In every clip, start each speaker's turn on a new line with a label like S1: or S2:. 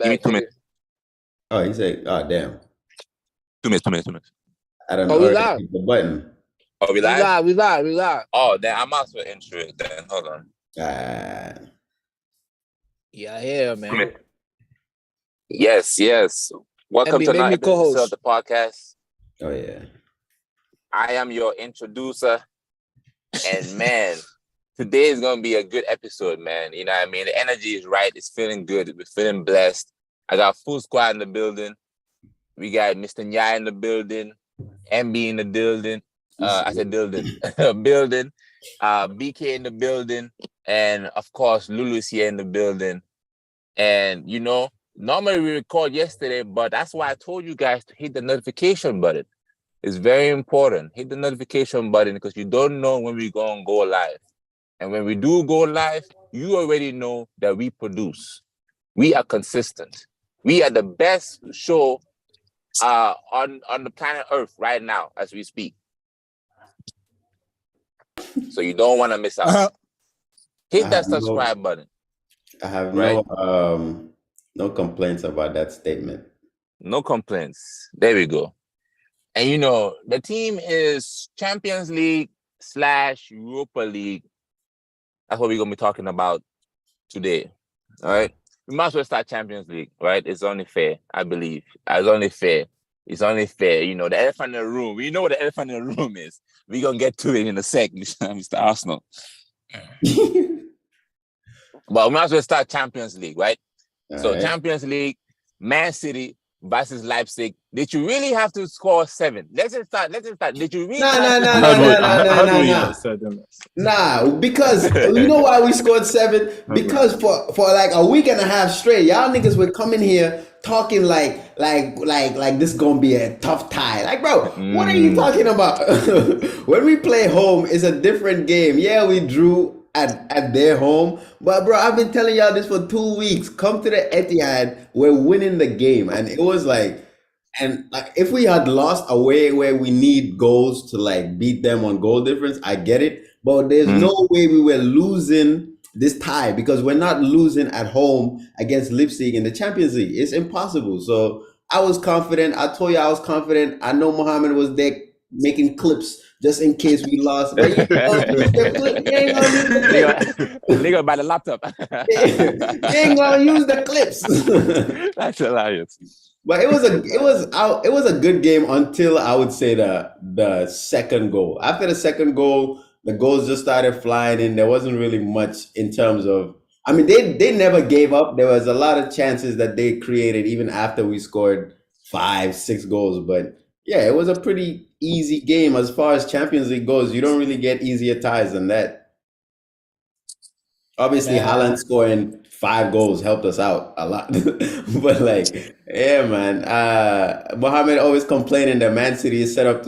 S1: Give me 2 minutes.
S2: Oh, he said, oh, damn.
S1: 2 minutes, 2 minutes, 2 minutes.
S2: I don't know.
S3: we live.
S2: The button.
S1: Oh, we live?
S3: We live.
S1: Oh, then I might as well intro it then. Hold on.
S3: Yeah, man.
S1: Yes. Welcome to another episode of the podcast.
S2: Oh, yeah.
S1: I am your introducer. And man, today is going to be a good episode, man. You know what I mean? The energy is right. It's feeling good. We're feeling blessed. I got full squad in the building. We got Mr. Nyai in the building. MB in the building. I said building. building. BK in the building. And of course, Lulu is here in the building. And, you know, normally we record yesterday, but that's why I told you guys to hit the notification button. It's very important. Hit the notification button because you don't know when we're going to go live. And when we do go live, you already know that we produce. We are consistent. We are the best show on the planet Earth right now as we speak. So you don't want to miss out. Hit that subscribe button.
S2: I have no complaints about that statement.
S1: No complaints. There we go. And you know, the team is Champions League / Europa League. That's what we're going to be talking about today. All right. We might as well start Champions League, right? It's only fair, I believe. It's only fair. You know, the elephant in the room. We know what the elephant in the room is. We're going to get to it in a sec, Mr. Arsenal. But we might as well start Champions League, right? So Champions League, Man City versus Leipzig. Did you really have to score 7? Let's just start. Did you really
S2: Nah, because you know why we scored 7? Because for like a week and a half straight, y'all niggas would come in here talking like this gonna be a tough tie. Like, bro, what are you talking about? When we play home, it's a different game. Yeah, we drew at their home, but bro, I've been telling y'all this for 2 weeks. Come to the Etihad, we're winning the game, and it was like, and like if we had lost away where we need goals to like beat them on goal difference, I get it, but there's no way we were losing this tie because we're not losing at home against Leipzig in the Champions League. It's impossible. So I was confident. I told you I was confident. I know Mohammed was there making clips just in case we lost. But you ain't gonna use the clip.
S1: Nigga by the laptop.
S2: You ain't gonna use the clips.
S1: That's hilarious.
S2: But it was a good game until I would say the second goal. After the second goal, the goals just started flying in. There wasn't really much in terms of. I mean, they never gave up. There was a lot of chances that they created even after we scored 5-6 goals. But yeah, it was a pretty easy game as far as Champions League goes. You don't really get easier ties than that. Obviously, Haaland scoring 5 goals helped us out a lot. But like, yeah, man. Mohammed always complaining that Man City is set up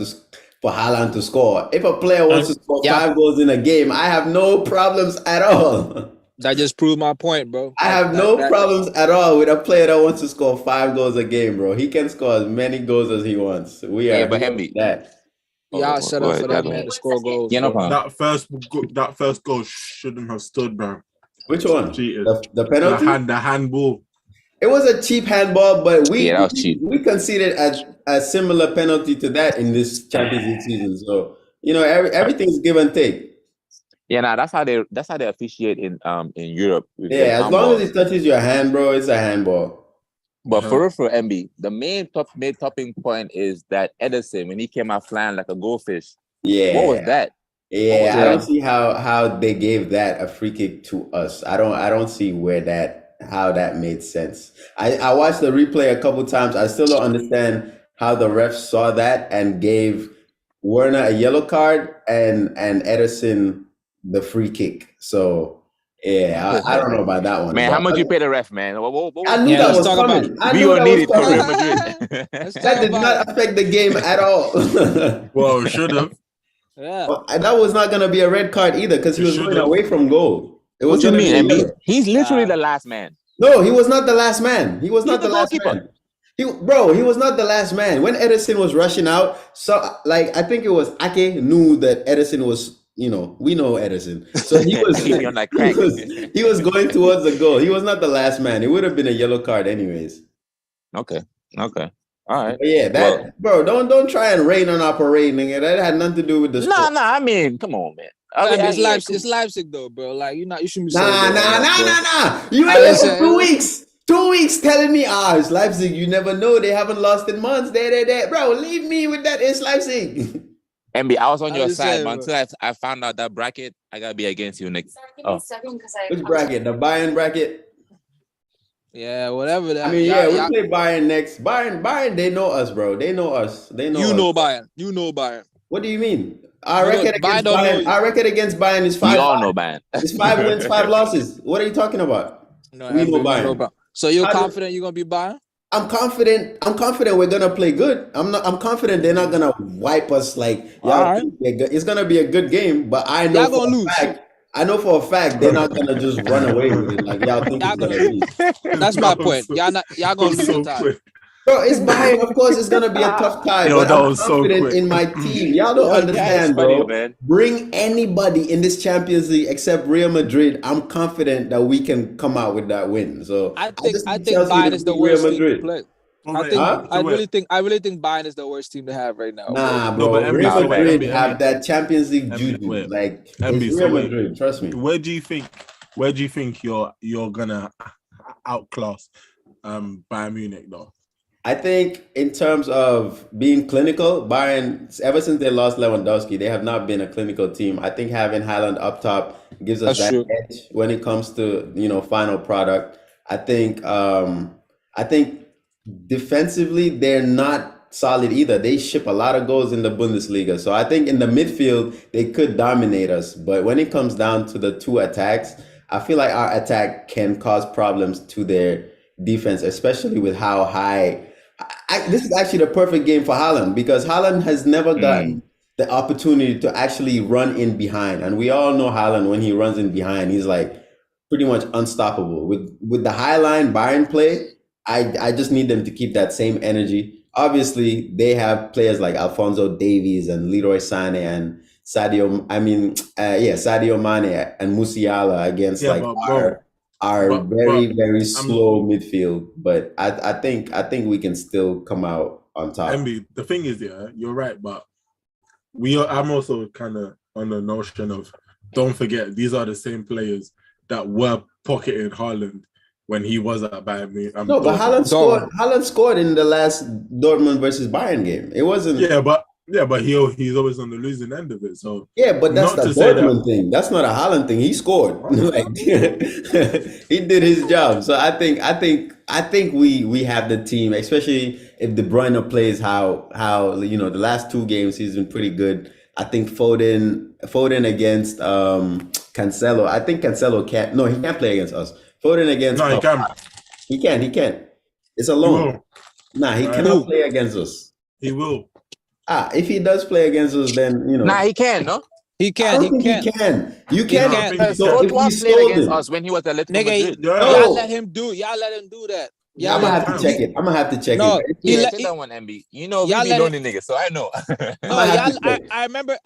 S2: for Haaland to score. If a player wants to score 5 goals in a game, I have no problems at all.
S3: That just proved my point, bro.
S2: I have no problems at all with a player that wants to score 5 goals a game, bro. He can score as many goals as he wants. We are that.
S3: Y'all set up for that man to score goals.
S1: Yeah, no
S4: that first goal shouldn't have stood, bro.
S2: Which one? The penalty?
S4: The handball.
S2: It was a cheap handball, but
S1: that was cheap.
S2: We conceded a similar penalty to that in this Champions League season. So you know everything's give and take.
S1: Yeah, that's how they officiate in Europe.
S2: Yeah, as long as it touches your hand, bro, it's a handball.
S1: But for MB, the main topping point is that Ederson, when he came out flying like a goldfish. Yeah. What was that?
S2: Yeah, I don't see how they gave that a free kick to us. I don't see how that made sense. I watched the replay a couple times. I still don't understand how the refs saw that and gave Werner a yellow card and Ederson the free kick. So yeah, I don't know about that one.
S1: Man, how much you pay the ref, man?
S2: I knew that was coming.
S1: We don't need it for Real Madrid.
S2: That did not affect the game at all.
S4: Well, it should have.
S3: Yeah.
S2: Well, that was not going to be a red card either because he was running away from goal.
S1: What do you mean, MB? He's literally the last man.
S2: No, he was not the last man. He was not the last man. He was not the last man. When Ederson was rushing out, so like I think it was Ake knew that Ederson was we know Edison. So he was
S1: Keep me on that crack.
S2: he was going towards the goal. He was not the last man. It would have been a yellow card anyways.
S1: Okay. All right.
S2: But yeah, bro, don't try and rain on our parade, nigga. That had nothing to do with the sport.
S1: Nah. I mean, come on, man.
S3: It's Leipzig though, bro. Like you shouldn't be
S2: Nah. You ain't there for 2 weeks. 2 weeks telling me, it's Leipzig. You never know. They haven't lost in months. There. Bro, leave me with that. It's Leipzig.
S1: MB, I was on your side, but until I found out that bracket, I gotta be against you, Nick.
S2: Which bracket? The Bayern bracket?
S3: Yeah, whatever that.
S2: I mean, we play Bayern next. Bayern, they know us, bro. They know us. They know.
S3: You know Bayern.
S2: What do you mean? Our record against Bayern is 5.
S1: We all know Bayern.
S2: It's 5 wins, 5 losses. What are you talking about?
S3: No, we know Bayern. So you're confident you're gonna be Bayern?
S2: I'm confident we're gonna play good. I'm confident they're not gonna wipe us like.
S3: Right.
S2: It's gonna be a good game, but I know for a fact. I know for a fact they're not gonna just run away with it like y'all think it's gonna be.
S3: That's my point. Y'all gonna lose the time.
S2: Bro, it's Bayern. Of course, it's gonna be a tough time. But I'm confident in my team. Y'all don't understand, bro.
S1: Man.
S2: Bring anybody in this Champions League except Real Madrid. I'm confident that we can come out with that win. So
S3: I think Bayern is the worst team to play. I really think Bayern is the worst team to have right now.
S2: Nah, bro. Real Madrid have that Champions League juju. Like it's Real Madrid. Trust me.
S4: Where do you think you're gonna outclass Bayern Munich though?
S2: I think in terms of being clinical, Bayern, ever since they lost Lewandowski, they have not been a clinical team. I think having Haaland up top gives us that edge when it comes to final product. I think defensively they're not solid either. They ship a lot of goals in the Bundesliga. So I think in the midfield they could dominate us. But when it comes down to the 2 attacks, I feel like our attack can cause problems to their defense, especially with how high. This is actually the perfect game for Haaland because Haaland has never gotten the opportunity to actually run in behind. And we all know Haaland, when he runs in behind, he's like pretty much unstoppable. With the high line Bayern play, I just need them to keep that same energy. Obviously, they have players like Alphonso Davies and Leroy Sané and Sadio Mane and Musiala against our very slow midfield, but I think we can still come out on top.
S4: MB, the thing is, you're right, but I'm also kind of on the notion of don't forget these are the same players that were pocketing Haaland when he was at Bayern Munich.
S2: No, but Haaland scored in the last Dortmund versus Bayern game. It wasn't.
S4: Yeah, but he's always on the losing end of it. So
S2: but that's the Dortmund thing. That's not a Haaland thing. He scored. He did his job. So I think we have the team, especially if De Bruyne plays how the last 2 games he's been pretty good. I think Foden against Cancelo. I think Cancelo can't. No, he can't play against us. Foden against.
S4: No, he can.
S2: He can't. It's a loan. Nah, he cannot play against us.
S4: He will.
S2: If he does play against us, then
S1: Nah, he can, no?
S3: He can.
S2: You can.
S1: So he played against us when he was at Madrid.
S3: Y'all let him do that.
S2: I'm gonna have to check it.
S1: Check that one, MB. You know, we be lonely niggas, so I know.
S3: I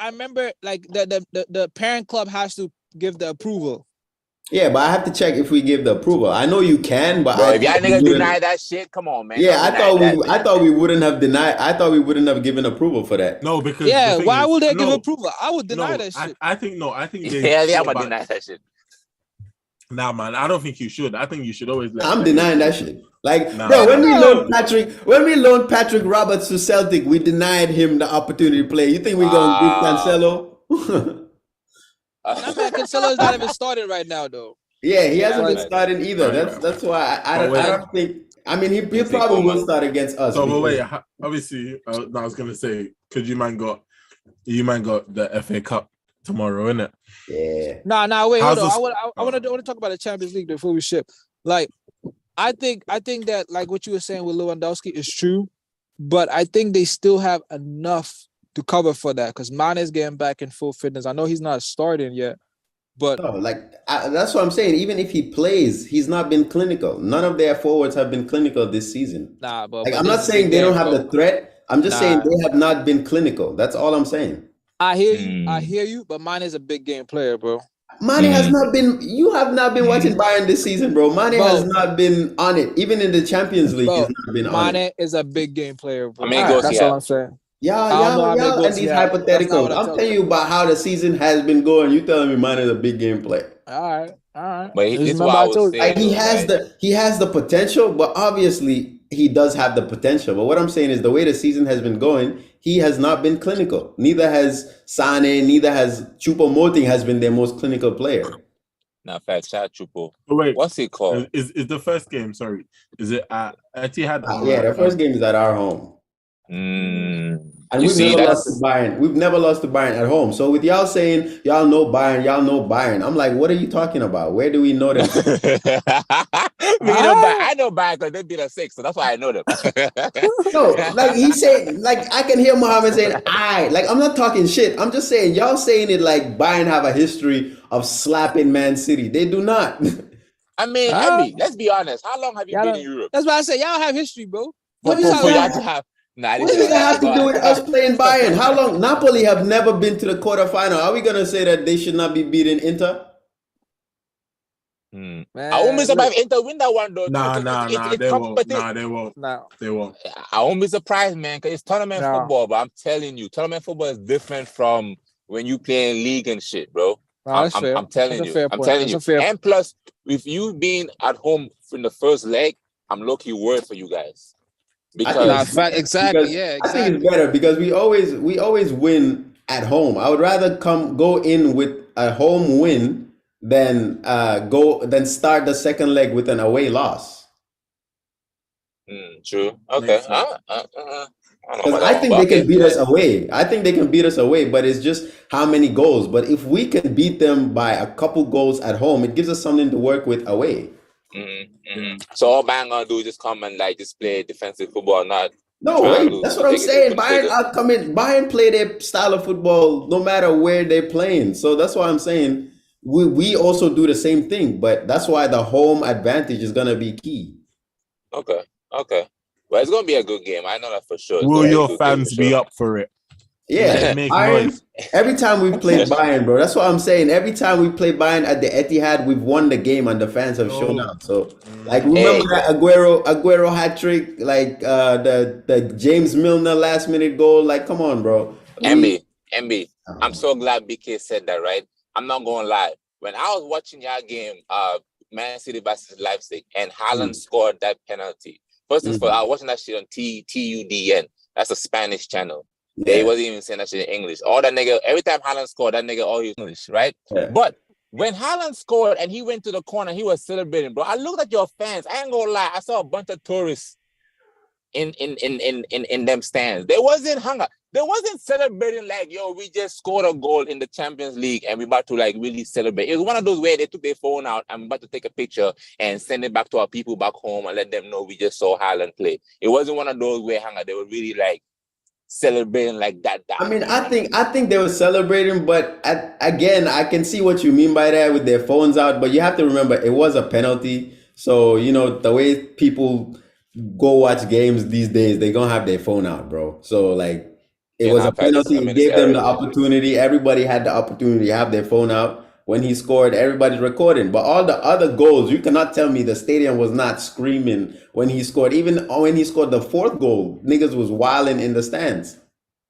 S3: remember like the parent club has to give the approval.
S2: Yeah, but I have to check if we give the approval. I know you can, but
S1: if y'all niggas deny that shit, come on, man.
S2: Yeah, I thought we wouldn't have denied. I thought we wouldn't have given approval for that.
S4: No, because
S3: why would they give approval? I would deny that shit.
S4: I think
S1: I'm gonna deny that shit.
S4: Nah, man, I don't think you should. I think you should always.
S2: I'm denying that shit. When we loaned Patrick Roberts to Celtic, we denied him the opportunity to play. You think we're gonna give Cancelo?
S3: Cancelo's not even starting right now, though.
S2: Yeah, he hasn't been starting either. That's why I don't think. I mean, he probably will start against us.
S4: So, wait, obviously, I was gonna say, because you man got the FA Cup tomorrow, innit?
S2: Yeah.
S3: Nah. Wait, hold on. I want to talk about the Champions League before we ship. Like, I think that like what you were saying with Lewandowski is true, but I think they still have enough to cover for that because Mane is getting back in full fitness. I know he's not starting yet, but
S2: that's what I'm saying. Even if he plays, he's not been clinical. None of their forwards have been clinical this season.
S3: But
S2: I'm not saying they don't have the threat. I'm just saying they have not been clinical. That's all I'm saying.
S3: I hear you, but Mane is a big game player, bro.
S2: Mane has not been. You have not been watching Bayern this season, bro. Mane has not been on it. Even in the Champions League, he's not been on it.
S3: Mane is a big game player, bro.
S1: I mean, that's
S3: all I'm saying.
S2: Y'all, and these hypotheticals. I'm telling you about how the season has been going. You telling me Mane is a big game player.
S3: All right.
S1: But this is what I was saying.
S2: Like he has the potential, but obviously he does have the potential. But what I'm saying is the way the season has been going, he has not been clinical. Neither has Sane, neither has Choupo-Moting has been their most clinical player.
S1: Now, Factz, shout out Choupo.
S4: Oh, wait,
S1: what's it called?
S4: Is the first game? Sorry, is it at Etihad?
S2: Yeah, the first game is at our home. And we've never lost to Bayern. We've never lost to Bayern at home. So with y'all saying y'all know Bayern, I'm like, what are you talking about? Where do we know them?
S1: I know Bayern because they beat us 6, so that's why I know them.
S2: No, like he said, like I can hear Mohammed saying like I'm not talking shit. I'm just saying y'all saying it like Bayern have a history of slapping Man City. They do not.
S1: I mean, Emmy, let's be honest. How long have you been in Europe?
S3: That's why I say y'all have history, bro.
S1: For y'all to have.
S2: What does that have to do with us playing Bayern? How long? Napoli have never been to the quarterfinal. Are we gonna say that they should not be beating Inter?
S1: I won't be surprised if Inter win that one though.
S4: Nah, they won't. They won't.
S1: I won't be surprised, man, because it's tournament football. But I'm telling you, tournament football is different from when you play in league and shit, bro. I'm telling you. And plus, with you being at home in the first leg, I'm low-key worried for you guys. Because
S2: I think it's better because we always win at home. I would rather go in with a home win than start the second leg with an away loss.
S1: True. Okay.
S2: I think they can beat us away. But it's just how many goals. But if we can beat them by a couple goals at home, it gives us something to work with away.
S1: So all Bayern gonna do is just come and like just play defensive football, not.
S2: No, wait, that's what I'm saying. Bayern play their style of football no matter where they're playing. So that's why I'm saying we also do the same thing. But that's why the home advantage is gonna be key.
S1: Okay. Well, it's gonna be a good game. I know that for sure.
S4: Will your fans be up for it?
S2: Yeah, every time we've played Bayern, bro. That's what I'm saying. Every time we play Bayern at the Etihad, we've won the game and the fans have shown up. So, like, remember that Aguero hat trick, like the James Milner last minute goal. Like, come on, bro.
S1: MB, I'm so glad BK said that. Right, I'm not gonna lie. When I was watching your game, Man City versus Leipzig, and Haaland scored that penalty. First and foremost, I was watching that shit on TUDN. That's a Spanish channel. They wasn't even saying that shit in English. All that nigga, every time Haaland scored, that nigga all used English, right? Yeah. But when Haaland scored and he went to the corner, he was celebrating, bro. I looked at your fans. I ain't gonna lie. I saw a bunch of tourists in them stands. They wasn't hung up. They wasn't celebrating like, yo, we just scored a goal in the Champions League and we about to like really celebrate. It was one of those where they took their phone out and about to take a picture and send it back to our people back home and let them know we just saw Haaland play. It wasn't one of those where they were really like celebrating like that.
S2: I mean, I think they were celebrating, but again, I can see what you mean by that with their phones out. But you have to remember, it was a penalty. So, you know, the way people go watch games these days, they're going to have their phone out, bro. So, like, it was a penalty. It gave them the opportunity. Everybody had the opportunity to have their phone out. When he scored, everybody's recording. But all the other goals, you cannot tell me the stadium was not screaming when he scored. Even when he scored the fourth goal, niggas was wilding in the stands.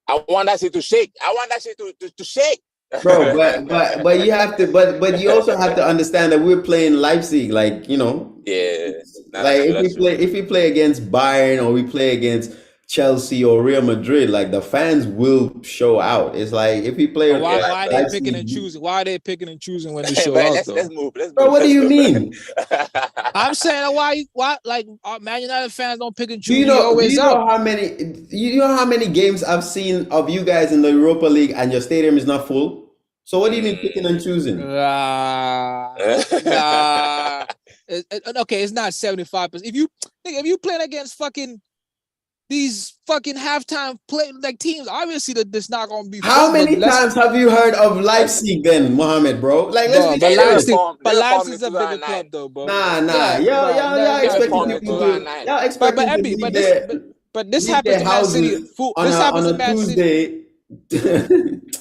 S1: I want that shit to shake. To shake.
S2: Bro, but you have to, but you also have to understand that we're playing Leipzig, like, you know.
S1: Yeah.
S2: Like if we play against Bayern or we play against Chelsea or Real Madrid, like the fans will show out. It's like if we play.
S3: Why are they picking and choosing? Why are they picking and choosing when they show out?
S1: Let's move.
S2: Bro, what do you mean?
S3: I'm saying why like Man United fans don't pick and choose.
S2: You know how many games I've seen of you guys in the Europa League and your stadium is not full? So what do you mean picking and choosing?
S3: Okay, it's not 75%. If you playing against these fucking halftime play like teams, obviously that's not gonna be.
S2: How many times have you heard of Leipzig then, Mohammed, bro? Like, let's be
S3: Leipzig's a bigger club though, bro.
S2: Nah. Y'all expecting people to. Y'all expecting
S3: but this happens to Man City. This happens to Man City.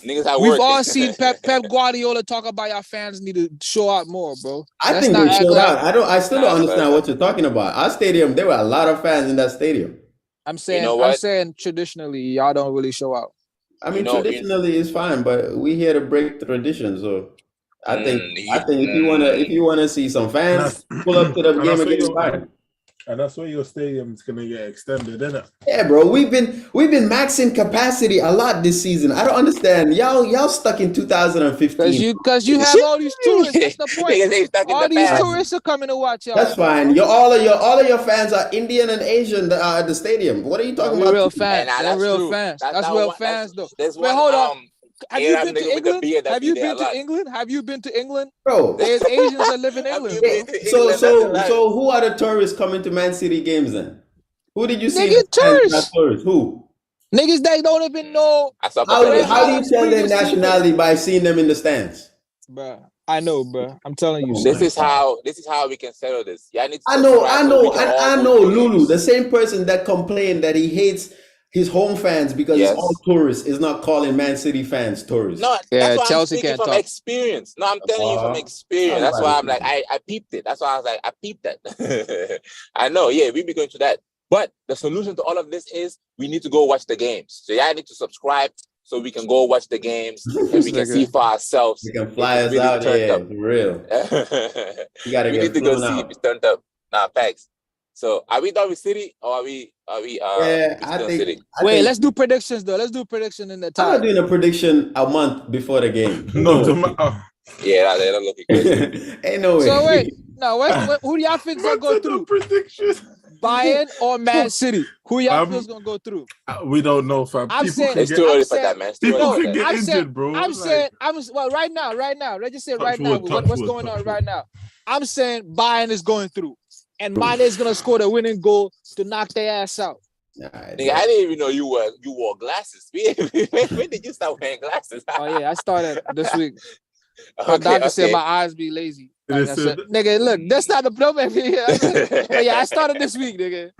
S1: Niggas at
S3: We've
S1: work.
S3: all seen Pep Guardiola talk about y'all fans need to show out more, bro.
S2: I
S3: Let's
S2: think
S3: not
S2: they
S3: act
S2: showed
S3: like-
S2: out. I still don't understand
S1: but-
S2: what you're talking about. Our stadium, there were a lot of fans in that stadium.
S3: I'm saying,
S1: know
S3: I'm
S1: what?
S3: saying traditionally, y'all don't really show out.
S2: I mean,
S1: You know,
S2: traditionally it's fine, but we here to break tradition. So I think
S1: Mm,
S2: if you wanna see some fans, pull up to the
S4: and
S2: game
S4: that's
S2: against
S4: why
S2: Bayern.
S4: And that's why your stadium's gonna get extended, isn't it?
S2: Yeah, bro, we've been maxing capacity a lot this season. I don't understand. Y'all stuck in 2015.
S3: Because you have all these tourists. That's the point.
S1: Niggas ain't stuck in
S3: All
S1: the
S3: these
S1: past.
S3: tourists are coming to watch y'all.
S2: That's fine. All of your fans are Indian and Asian that are at the stadium. What are you talking
S3: We're
S2: about?
S3: real fans.
S1: Nah,
S3: They're
S1: that's
S3: real
S1: true.
S3: fans.
S1: That's
S3: That's
S1: not
S3: real
S1: one-
S3: fans, though.
S1: There's
S3: Wait,
S1: one.
S3: hold on. Have you
S1: Arab
S3: been to
S1: nigga with the
S3: England?
S1: beard that
S3: Have
S1: be
S3: you
S1: there
S3: been
S1: a
S3: to
S1: lot.
S3: England? Have you been to England?
S2: Bro,
S3: There's Asians that live in
S1: Have
S3: England,
S1: you
S3: bro.
S1: been to
S2: so
S1: England? That's a lie.
S2: so who are the tourists coming to Man City games then? Who did you see?
S3: Nigga,
S2: in the stands
S3: tourists.
S2: that tourists? Who?
S3: Niggas that don't even know,
S1: I saw
S2: How do you
S3: Previous
S2: tell their
S3: season.
S2: nationality by seeing them in the stands?
S3: bro. I know, bro. I'm telling you.
S2: Oh,
S3: son.
S1: This is how we can settle this. Yeah, I need to
S2: I know,
S1: subscribe so we can all
S2: I
S1: go
S2: know
S1: to
S2: Lulu,
S1: games.
S2: the same person that complained that he hates his home fans because
S1: Yes.
S2: it's all tourists, is not calling Man City fans tourists.
S1: No,
S3: Yeah,
S1: that's why I'm
S3: Chelsea
S1: speaking
S3: can't
S1: from
S3: talk.
S1: experience. No, I'm telling you from
S2: Uh,
S1: experience. That's why I'm
S2: alright.
S1: like, I peeped it. That's why I was like, I peeped that. I know, yeah, we be going to that. But the solution to all of this is we need to go watch the games. So yeah, I need to subscribe so we can go watch the games and we can see for ourselves.
S2: You can fly
S1: if
S2: us
S1: it's really
S2: out,
S1: turned
S2: yeah,
S1: up.
S2: for real. You gotta
S1: we
S2: get
S1: need to go
S2: flown
S1: see
S2: out.
S1: if it's turned up. Nah, facts. So are we done with City or are we
S2: Yeah,
S1: we
S2: I
S1: still
S2: think.
S1: City?
S3: Wait, let's do predictions though. Let's do prediction in the
S2: I'm
S3: time.
S2: not doing a prediction a month before the game.
S4: No, the matter.
S1: Yeah, they're looking crazy.
S2: Ain't no way.
S3: So wait, no, who do y'all think's gonna go through?
S4: Prediction.
S3: Bayern or Man City? Who y'all think's gonna go through?
S4: We don't know, fam.
S3: I'm
S4: People
S3: saying-
S4: can
S1: It's
S4: get,
S1: too early
S3: I'm
S1: for that,
S3: saying-
S1: man. It's too
S4: people
S1: early for
S4: can
S1: that.
S4: get
S3: I'm
S4: injured,
S3: saying-
S4: bro.
S3: I'm
S4: Like,
S3: saying, right now. Let's just say
S4: Touch
S3: right
S4: wood,
S3: now,
S4: touch
S3: what's
S4: wood,
S3: going
S4: touch
S3: on
S4: wood.
S3: right now? I'm saying Bayern is going through, and Mane is gonna score the winning goal to knock their ass out.
S2: Alright,
S1: Nigga, I didn't even know you wore glasses. When did you start wearing glasses?
S3: Oh yeah, I started this week. My
S1: Okay,
S3: doctor said
S1: okay.
S3: my eyes be lazy. Like I
S4: Listen.
S3: said, nigga, look, that's not the problem. But yeah, I started this week, nigga.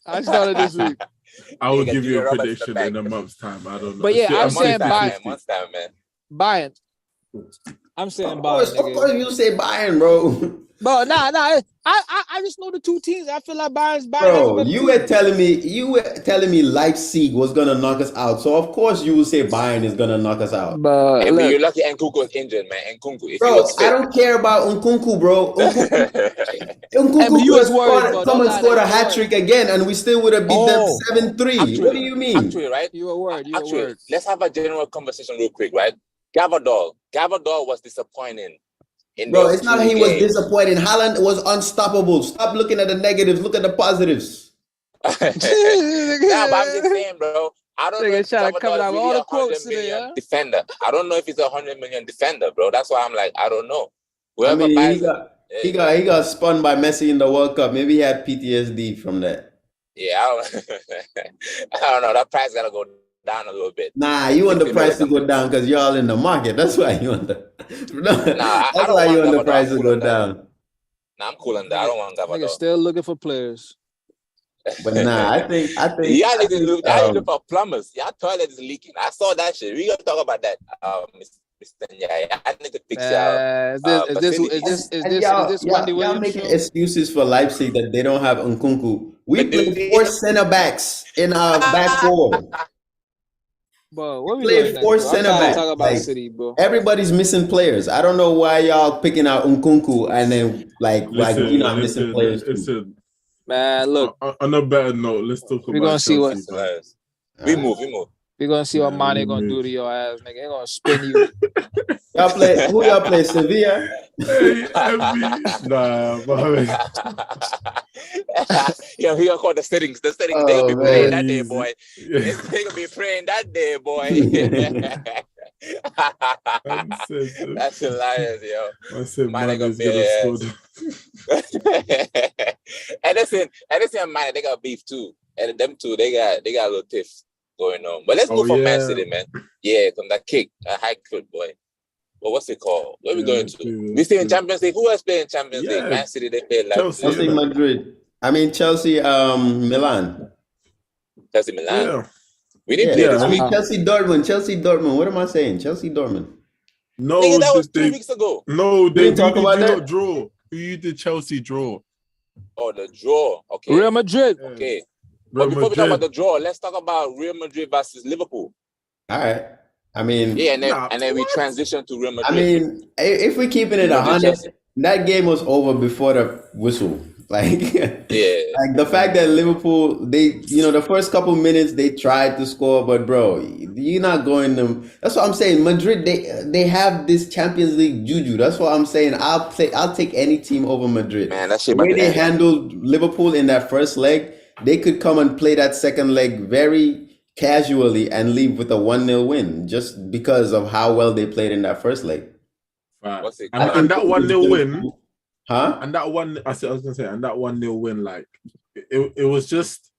S3: I started this week.
S4: I will
S1: Nigga,
S4: give you
S1: Julia
S4: a
S1: Roberts in the
S4: prediction
S1: back.
S4: in a month's time. I don't know.
S3: But yeah,
S4: Still,
S3: I'm
S1: Months
S3: saying
S1: time,
S3: Bayern.
S1: man. Months time, man.
S3: Bayern. I'm saying
S2: Of
S3: Bayern,
S2: course,
S3: nigga.
S2: you say Bayern, bro.
S3: But nah. I just know the two teams. I feel like Bayern's has
S2: Bro,
S3: a better
S2: you
S3: team.
S2: were telling me Leipzig was gonna knock us out. So of course you will say Bayern is gonna knock us out.
S3: But
S1: Hey, but
S3: look,
S1: you're lucky Nkunku was injured, man. Nkunku, if he
S2: Bro,
S1: was
S2: I
S1: fit.
S2: don't care about Nkunku, bro. Nkunku
S3: Hey, but you
S2: could
S3: was
S2: have
S3: worried,
S2: scored,
S3: bro.
S2: come
S3: Don't
S2: and
S3: lie,
S2: scored a
S3: you were
S2: hat trick again, and we still would have beat them
S1: Oh,
S2: 7-3. What do you mean?
S1: Actually, right?
S3: you were worried. You were
S1: Actually,
S3: worried.
S1: let's have a general conversation real quick, right? Gavardol was disappointing. In
S2: Bro,
S1: those
S2: it's not
S1: two
S2: he was
S1: games.
S2: disappointing. Haaland was unstoppable. Stop looking at the negatives. Look at the positives.
S1: Nah, but I'm just saying, bro. I don't know
S3: Nigga
S1: if
S3: trying to
S1: Gavardol
S3: cover
S1: is
S3: that with all
S1: really
S3: the quotes
S1: 100
S3: today,
S1: million
S3: huh?
S1: defender. I don't know if he's a 100 million defender, bro. That's why I'm like, I don't know.
S2: I
S1: Whoever
S2: mean,
S1: buys
S2: he got spun by Messi in the World Cup. Maybe he had PTSD from that.
S1: Yeah, I don't know. That price gotta go down a little bit.
S2: Nah, you want the
S1: 60
S2: price to
S1: million.
S2: go down because you're all in the market. That's why you want the.
S1: I
S2: That's
S1: don't
S2: why you
S1: want
S2: want the
S1: Gavardol.
S2: price to
S1: I'm
S2: go
S1: cool on that.
S2: down.
S1: Nah, I'm cool on that. I don't want
S3: Nigga
S1: Gavardol.
S3: still looking for players.
S2: But nah, I think.
S1: Y'all need to look for plumbers. Y'all toilet is leaking. I saw that shit. We gonna talk about that. Mr. Nyaya. I need to fix y'all.
S3: Is this Wendy
S2: y'all
S3: Williams
S2: making
S3: show?
S2: excuses for Leipzig that they don't have Nkunku. We
S1: But they-
S2: played 4 center backs in our back four.
S3: Bro, what we
S2: Played
S3: doing next,
S2: 4
S3: bro? I'm
S2: center
S3: trying to
S2: back.
S3: talk about
S2: Like,
S3: City, bro.
S2: everybody's missing players. I don't know why y'all picking out Nkunku and then like we not missing players. too.
S4: Listen.
S3: Man, look,
S4: On a better note, let's talk
S3: We're
S4: about
S3: gonna see what-
S4: Chelsea, man.
S1: We move.
S3: we're gonna see what
S4: Yeah,
S3: Mane gonna
S4: we
S3: do to your ass, nigga. He gonna spin you.
S2: Who y'all play? Sevilla?
S4: Hey, nah, but
S1: Yo, he gonna call the settings. The settings,
S2: Oh,
S1: they gonna be praying
S2: man.
S1: that day, boy. They gonna be praying that day, boy. That's hilarious, yo.
S4: I said,
S1: Mane
S4: man,
S1: gonna
S4: is
S1: be
S4: gonna
S1: ass.
S4: score.
S1: Edison and Mane, they got beef too. And them two, they got a little tiff going on. But let's go
S4: Oh,
S1: for Man
S4: yeah.
S1: City, man. Yeah, from that kick, a high foot, boy. Well, what's it called? Where we
S4: Yeah,
S1: going to? We still in Champions League. Who else playing Champions
S4: Yeah.
S1: League? Man City, they play like
S4: Chelsea.
S2: Chelsea,
S4: Yeah.
S2: Madrid. I mean Chelsea, Milan.
S1: Chelsea, Milan.
S4: Yeah.
S1: We didn't
S2: Yeah,
S1: play this
S2: I
S1: week.
S2: mean, Chelsea Dortmund. What am I saying? Chelsea Dortmund.
S4: No,
S1: Nigga, that was
S4: they,
S1: 2 weeks ago.
S4: no,
S2: We
S4: they
S2: didn't talk
S4: did
S2: about
S4: you
S2: that?
S4: not draw. Who you did Chelsea draw?
S1: Oh, the draw. Okay.
S3: Real Madrid.
S1: Okay.
S4: Real
S1: But before we talk about
S4: Madrid.
S1: the draw, let's talk about Real Madrid versus Liverpool.
S2: All right. I mean,
S1: Yeah, and then
S4: Nah,
S1: and then we
S4: what?
S1: transition to Real
S2: I
S1: Madrid.
S2: mean, if we're keeping it
S1: Real Madrid,
S2: 100,
S1: Chelsea.
S2: that game was over before the whistle. Like,
S1: Yeah.
S2: like the fact that Liverpool, the first couple minutes they tried to score, but bro, you're not going them. That's what I'm saying. Madrid, they have this Champions League juju. That's what I'm saying. I'll take any team over Madrid.
S1: Man, that shit
S2: The way
S1: about to
S2: they
S1: end.
S2: handled Liverpool in that first leg, they could come and play that second leg very casually and leave with a 1-0 win just because of how well they played in that first leg.
S4: Right.
S1: What's it
S2: I
S1: called?
S4: And
S2: think
S4: that 1-0 win,
S2: Liverpool- Huh?
S4: and that one, I was gonna say, and that 1-0 win, like it was just,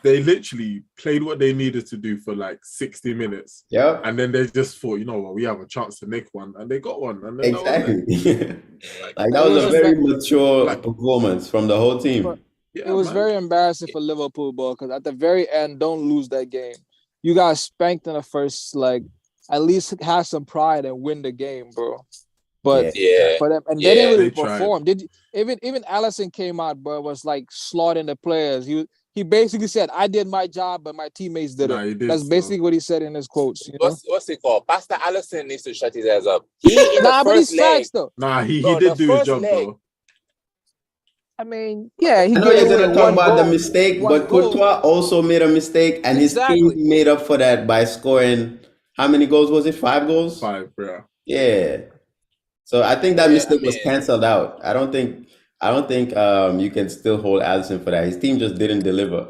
S4: they literally played what they needed to do for like 60 minutes,
S2: Yep.
S4: and then they just thought, we have a chance to nick one, and they got one, and then that was it.
S2: Exactly. Like that was a very mature performance from the whole team.
S4: Yeah,
S3: It was
S4: man.
S3: very embarrassing for Liverpool, bro, because at the very end, don't lose that game. You got spanked in the first leg. At least have some pride and win the game, bro. But
S1: Yeah.
S3: for them, and
S1: Yeah,
S3: they didn't really
S4: they tried.
S3: perform. Even Allison came out, bro, was like slaughtering the players. He basically said, "I did my job, but my teammates didn't."
S4: Nah, he did,
S3: That's
S4: so.
S3: basically what he said in his quotes. You know?
S1: What's it called? Pastor Allison needs to shut his ass up. He in
S3: Nah,
S1: the
S3: but he's
S1: first leg.
S3: facts though.
S4: Nah, he
S1: Bro,
S4: did
S1: the
S4: do his
S1: first
S4: job
S1: leg-
S4: though.
S3: I mean, yeah, he
S2: I know you're
S3: gave
S2: gonna
S3: away
S2: talk
S3: one
S2: about the
S3: goal.
S2: mistake,
S3: One
S2: but
S3: goal.
S2: Courtois also made a mistake, and his
S3: Exactly.
S2: team made up for that by scoring. How many goals was it? 5 goals?
S4: 5, bro.
S2: Yeah. So I think that
S1: Yeah,
S2: mistake
S1: I
S2: was
S1: mean-
S2: canceled out. I don't think you can still hold Allison for that. His team just didn't deliver.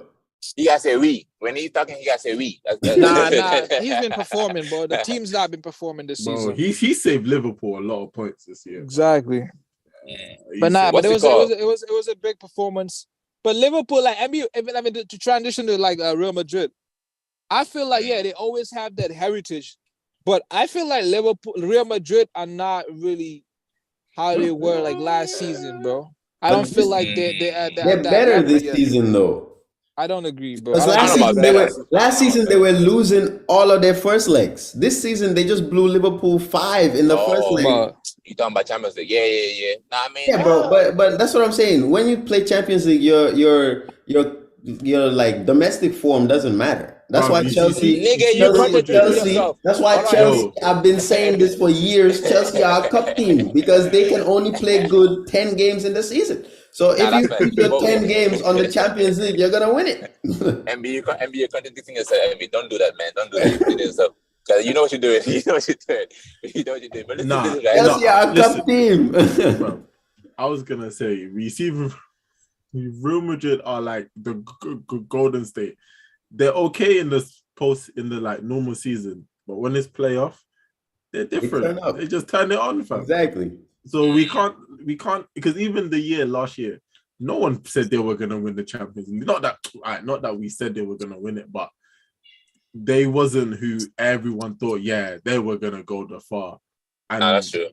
S1: You gotta say we. When he's talking, you gotta say we.
S3: Nah. He's been performing, bro. The team's not been performing this
S4: Bro,
S3: season.
S4: he saved Liverpool a lot of points this year.
S3: Exactly.
S4: He
S3: But nah,
S4: saved-
S3: but
S1: What's
S3: it
S1: it
S3: was a big performance. But Liverpool, like I mean, to transition to like Real Madrid, I feel like they always have that heritage, but I feel like Real Madrid are not really how they were like last season, bro. I
S2: But
S3: don't feel
S2: this-
S3: like they're at
S2: They're
S3: that
S2: better
S3: level
S2: this
S3: yet.
S2: season, though.
S3: I don't agree, bro.
S2: Because
S3: I don't
S2: last
S1: know about
S2: season
S1: better.
S2: last season they were losing all of their first legs. This season they just blew Liverpool 5 in the first leg.
S3: But
S1: You talking about Champions League? Yeah. Nah, I mean,
S2: Yeah, bro, but that's what I'm saying. When you play Champions League, your like domestic form doesn't matter. That's why
S4: you
S2: Chelsea,
S1: Nigga, you
S2: Chelsea,
S1: contradicting yourself.
S2: that's why
S1: Hold on,
S2: Chelsea.
S4: yo.
S2: I've been saying this for years. Chelsea are a cup team because they can only play good 10 games in the season. So if
S1: Nah,
S2: you
S1: that's
S2: put
S1: fair.
S2: your 10 games on the Champions League, you're gonna win it.
S1: MB, you're contradicting yourself. MB, don't do that, man. Don't do that. You're contradicting yourself. Because you know what you're doing. You know what you're doing. You know what you're doing. But listen
S4: Nah,
S1: to this, right?
S2: Chelsea are a cup
S4: listen.
S2: team.
S4: Bro, I was gonna say, we see Real Madrid are like the Golden State. They're okay in the like normal season, but when it's playoff, they're different.
S2: turn up.
S4: They just turn it on, fam.
S2: Exactly.
S4: So we can't because even last year, no one said they were gonna win the Champions League. Not that we said they were gonna win it, but they wasn't who everyone thought. Yeah, they were gonna go the far. And
S1: Nah, that's true.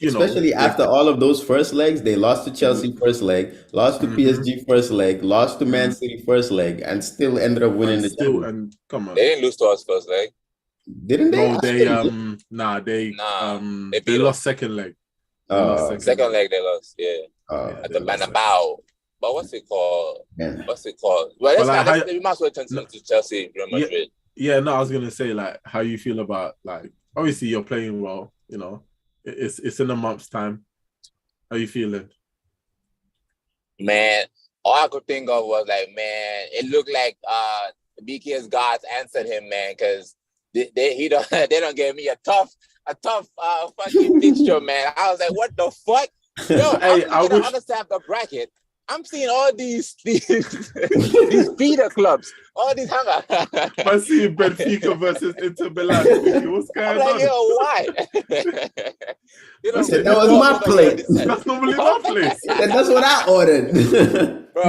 S2: Especially after all of those first legs, they lost to Chelsea first leg, lost to PSG first leg, lost to Man City first leg, and still ended up winning the Champions.
S4: and come on.
S1: They didn't lose to us first leg.
S2: Didn't they?
S4: No,
S2: I
S4: they
S2: still did.
S1: they
S4: they
S1: beat
S4: lost second leg. They
S2: Oh,
S4: lost
S1: Second leg they lost, yeah. At the
S4: they lost
S1: Bernabeu. But what's it called?
S2: man.
S1: What's it called? Well, we might as well turn to Chelsea, Real
S4: Yeah.
S1: Madrid.
S4: Yeah, no, I was gonna say like how you feel about like obviously you're playing well, it's in a month's time. How you feeling?
S1: Man, all I could think of was like, man, it looked like BK's gods answered him, man, because they don't give me a tough fucking fixture, man. I was like, what the fuck? Yo,
S4: Hey,
S1: I'm looking at the other side of the bracket. I'm seeing all these feeder clubs, all these hunger.
S4: I see Benfica versus Inter Milan. What's
S1: I'm
S4: going
S1: like,
S4: on?
S1: yo, why?
S2: Listen, that was my plate.
S4: That's normally my place.
S2: And that's what I ordered.
S1: Bro.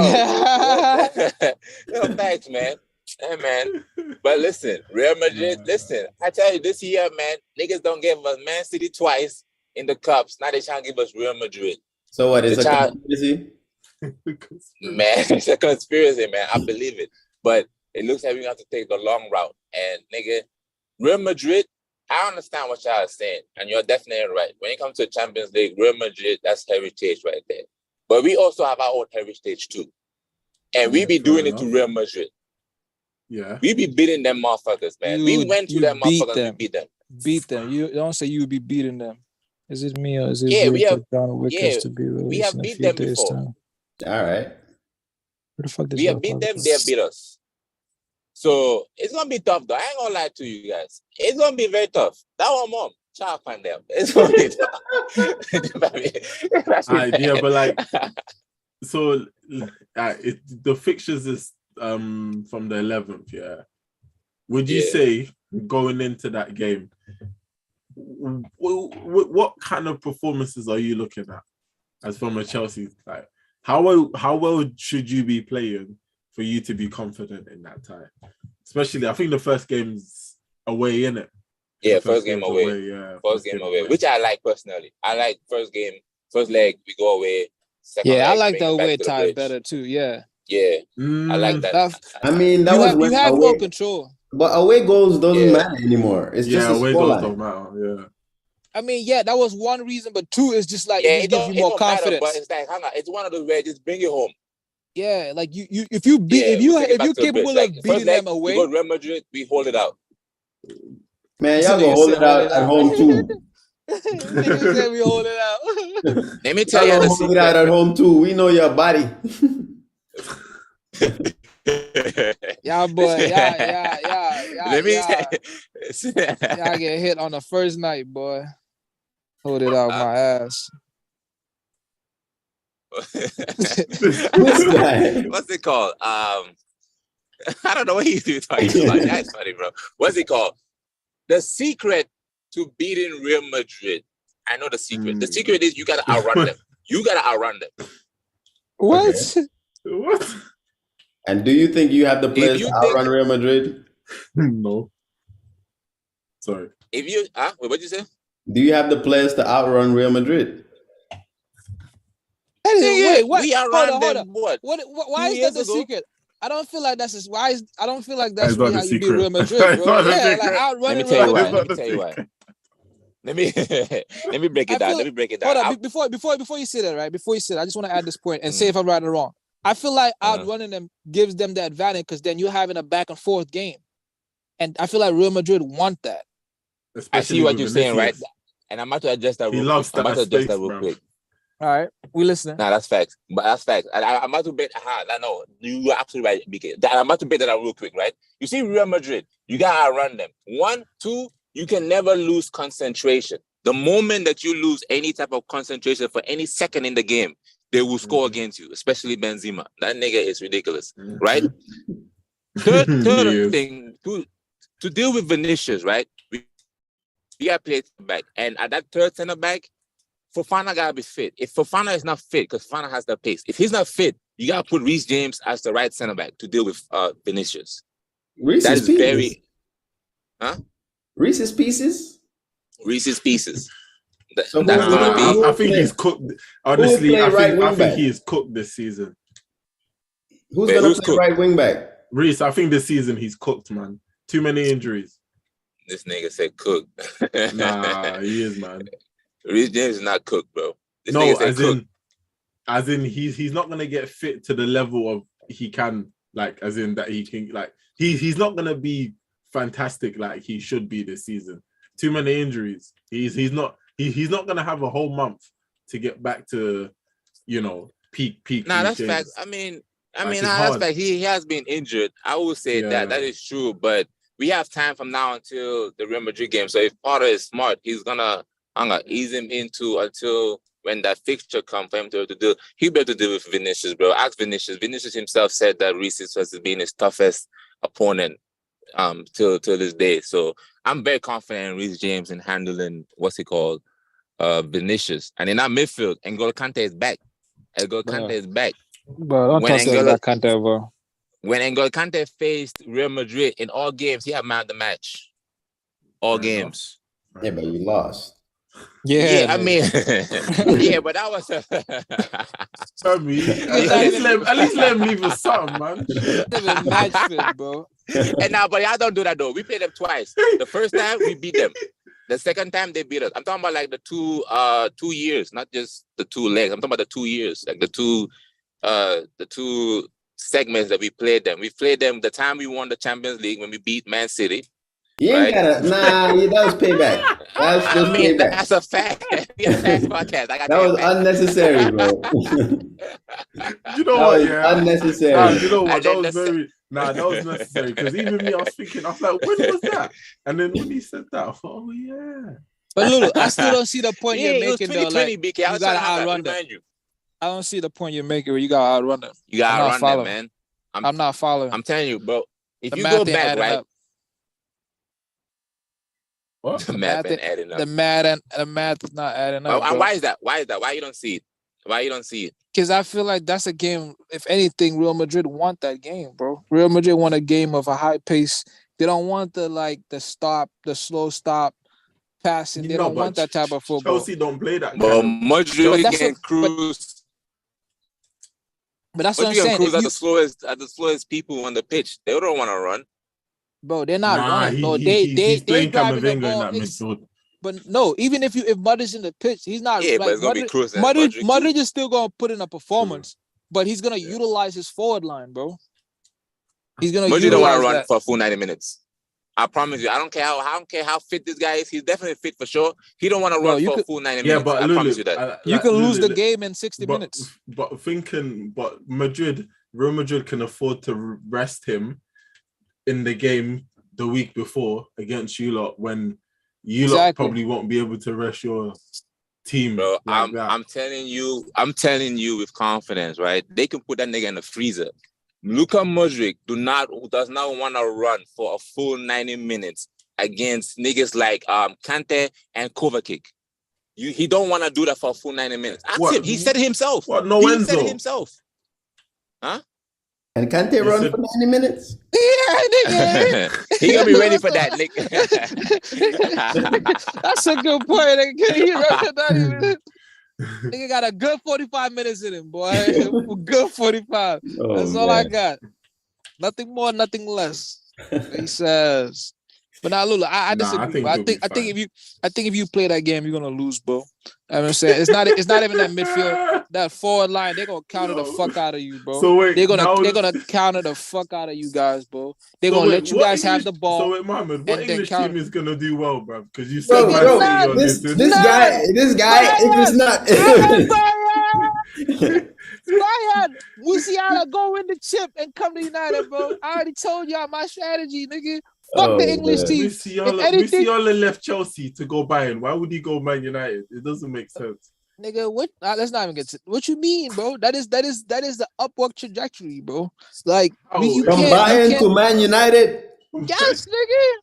S1: Yo, thanks, man. Hey, man. But listen, Real Madrid, listen, I tell you, this year, man, niggas don't give us Man City twice in the cups. Now they trying to give us Real Madrid.
S2: So what is
S1: The
S2: a
S1: child-
S2: conspiracy?
S1: Man, it's a conspiracy, man. I believe it. But it looks like we have to take the long route. And nigga, Real Madrid, I understand what y'all are saying, and you're definitely right. When it comes to Champions League, Real Madrid, that's heritage right there. But we also have our own heritage too. And we be doing it to Real Madrid.
S4: Yeah.
S1: We be beating them motherfuckers, man. We went to them motherfuckers and beat them.
S3: Beat them. You don't say you would be beating them. Is it me or is it
S1: we have
S3: to be
S1: we have beat them before.
S3: Time?
S2: All right.
S3: Where the fuck
S1: we have beat them, they have beat us. So it's gonna be tough though. I ain't gonna lie to you guys. It's gonna be very tough. That one mom. Child find them. It's gonna be tough.
S4: Yeah, but like so the fixtures is from the 11th, yeah. Would you say going into that game, what kind of performances are you looking at as from a Chelsea side? How well should you be playing for you to be confident in that tie? Especially, I think the first game's away, innit?
S1: Yeah, first game away.
S4: Yeah,
S1: first game away, which I like personally. I like first leg, we go away. Second leg,
S3: I like the away tie better too. Yeah.
S1: Yeah, I like that.
S2: I mean, you
S3: have more control.
S2: But away goals doesn't matter anymore. It's just
S4: away goals don't matter. Yeah.
S3: I mean, that was one reason, but two is just like it gives you more confidence.
S1: Matter, but it's like, it's one of those where just bring it home.
S3: Yeah, like if you're capable of beating them away.
S1: We go Real Madrid, we hold it out.
S2: Man, y'all gonna hold it out at home too.
S3: We hold it out.
S1: Let me tell you the
S2: hold it out at home too. We know your body.
S3: Y'all boy, y'all get hit on the first night, boy. Hold it out my ass.
S1: What's it called? I don't know what he's talking about. That's funny, bro. What's it called? The secret to beating Real Madrid. I know the secret. The secret is you gotta outrun them. You gotta outrun them.
S3: What?
S2: Okay.
S4: What?
S2: And do you think you have the players to outrun Real Madrid?
S4: No. Sorry.
S1: If you what'd you say?
S2: Do you have the players to outrun Real Madrid?
S3: Wait, what?
S1: We outrun them. What?
S3: Why is that the secret? I don't feel like that's I don't feel like that's really how you beat Real Madrid, bro. Like outrunning.
S1: Let me tell you why. Let me break it down. Let me break it down.
S3: Hold on, before you say that, right? Before you say that, I just want to add this point and say if I'm right or wrong. I feel like outrunning them gives them the advantage because then you're having a back and forth game, and I feel like Real Madrid want that.
S1: I see what you're saying, right? And I'm about to adjust that. Real quick.
S3: All right, we listening.
S1: Nah, that's facts. But that's facts. I'm about to bet. No, you are absolutely right, BK. I'm about to bet that out real quick, right? You see, Real Madrid, you gotta outrun them. 1, 2, you can never lose concentration. The moment that you lose any type of concentration for any second in the game, they will score against you, especially Benzema. That nigga is ridiculous, right? Third thing, to deal with Vinicius, right? We gotta play back, and at that third center back, Fofana gotta be fit. If Fofana is not fit, because Fofana has the pace, if he's not fit, you gotta put Reece James as the right center back to deal with Vinicius.
S2: Reese's Pieces.
S1: Reese's Pieces.
S2: So
S4: I think he's cooked. Honestly, I think he is cooked this season.
S2: Who's gonna play right wing back?
S4: Reece, I think this season he's cooked, man. Too many injuries.
S1: This nigga said cooked.
S4: Nah, he is, man.
S1: Reece James is not cooked, bro.
S4: As in he's not gonna get fit to the level of he can, like, as in that he can, like, he's not gonna be fantastic like he should be this season. Too many injuries. He's not gonna have a whole month to get back to, peak.
S1: Nah, that's facts. I mean, that's fact. He has been injured. I will say that is true, but we have time from now until the Real Madrid game. So if Potter is smart, he's gonna ease him into until when that fixture comes for him to do. He'll be able to deal with Vinicius, bro. Ask Vinicius. Vinicius himself said that Reece has been his toughest opponent till this day. So I'm very confident in Reece James in handling Vinicius. And in our midfield, N'Golo Kante is back. N'Golo Kante is back.
S3: But don't talk about Kante, bro.
S1: When N'Golo Kante faced Real Madrid in all games, he had man of the match. All games.
S2: Yeah, but you lost.
S1: Yeah, I mean, yeah, but that was.
S4: At least let him leave us something, man.
S3: Match fit, bro.
S1: And now, but y'all don't do that though. We played them twice. The first time we beat them. The second time they beat us. I'm talking about like the 2 years, not just the 2 legs. I'm talking about the 2 years, like the two segments that we played them. We played them the time we won the Champions League when we beat Man City.
S2: You ain't gotta, that was payback. That's just payback.
S1: That's a fact. We had a facts podcast.
S2: That was unnecessary, bro.
S4: You know what? Yeah,
S2: unnecessary.
S4: You know what? That was necessary because even me, I was thinking, I was like, when was that? And then when he said that, I thought, oh yeah.
S3: But Lulu, I still don't see the point you're making though. Like,
S1: BK.
S3: you gotta outrun them. I don't see the point you're making where you gotta outrun them.
S1: You gotta outrun them, man.
S3: I'm not following.
S1: I'm telling you, bro. If you go back, right?
S4: What?
S3: The math is not adding up.
S1: Why is that? Why you don't see it?
S3: Because I feel like that's a game. If anything, Real Madrid want that game, bro. Real Madrid want a game of a high pace. They don't want the slow stop passing. They don't want that type of football.
S4: Chelsea don't play that.
S1: But Madrid can cruise.
S3: But that's what I'm saying.
S1: Cruise at the slowest people on the pitch. They don't want to run.
S3: Bro, they're not running. No, they driving the ball. But no, even if Madrid's in the pitch, he's not.
S1: Yeah, but it's gonna be cruising. Madrid
S3: is still gonna put in a performance, but he's gonna utilize his forward line, bro. He's gonna.
S1: Madrid don't want to run for a full 90 minutes. I promise you. I don't care how fit this guy is. He's definitely fit for sure. He don't want to run for a full 90 minutes.
S4: But
S1: I promise you that.
S3: You can lose the game in 60 minutes.
S4: But Real Madrid can afford to rest him in the game the week before against you lot when you lot probably won't be able to rest your team.
S1: Bro, I'm telling you with confidence, right? They can put that nigga in the freezer. Luka Modric does not want to run for a full 90 minutes against niggas like Kante and Kovacic. He don't want to do that for a full 90 minutes. Ask him. He said it himself.
S4: What? No,
S1: he said it himself. Huh?
S2: And can't they run for 90 minutes?
S3: Yeah, nigga.
S1: He gonna be ready for that, Nick.
S3: That's a good point. He run for 90 minutes. Nigga got a good 45 minutes in him, boy. Good 45. That's all I got. Nothing more, nothing less. He says. But now, Lula, I disagree. I think if you play that game, you're gonna lose, bro. You know what I'm saying it's not even that midfield, that forward line. They're gonna counter the fuck out of you, bro.
S4: So wait,
S3: they're gonna counter the fuck out of you guys, bro. They're gonna let you guys have the ball.
S4: So wait, Mohammed, what English team is gonna do well, bro? Because you said this
S2: guy, if it's not.
S3: Bayern, Musiala go win the chip and come to United, bro. I already told y'all my strategy, nigga. Fuck the English team.
S4: Musiala left Chelsea to go Bayern. Why would he go Man United? It doesn't make sense.
S3: Nigga, what? Let's not even get to what you mean, bro. That is the upward trajectory, bro. Like
S2: from Bayern to Man United.
S3: Yes, nigga.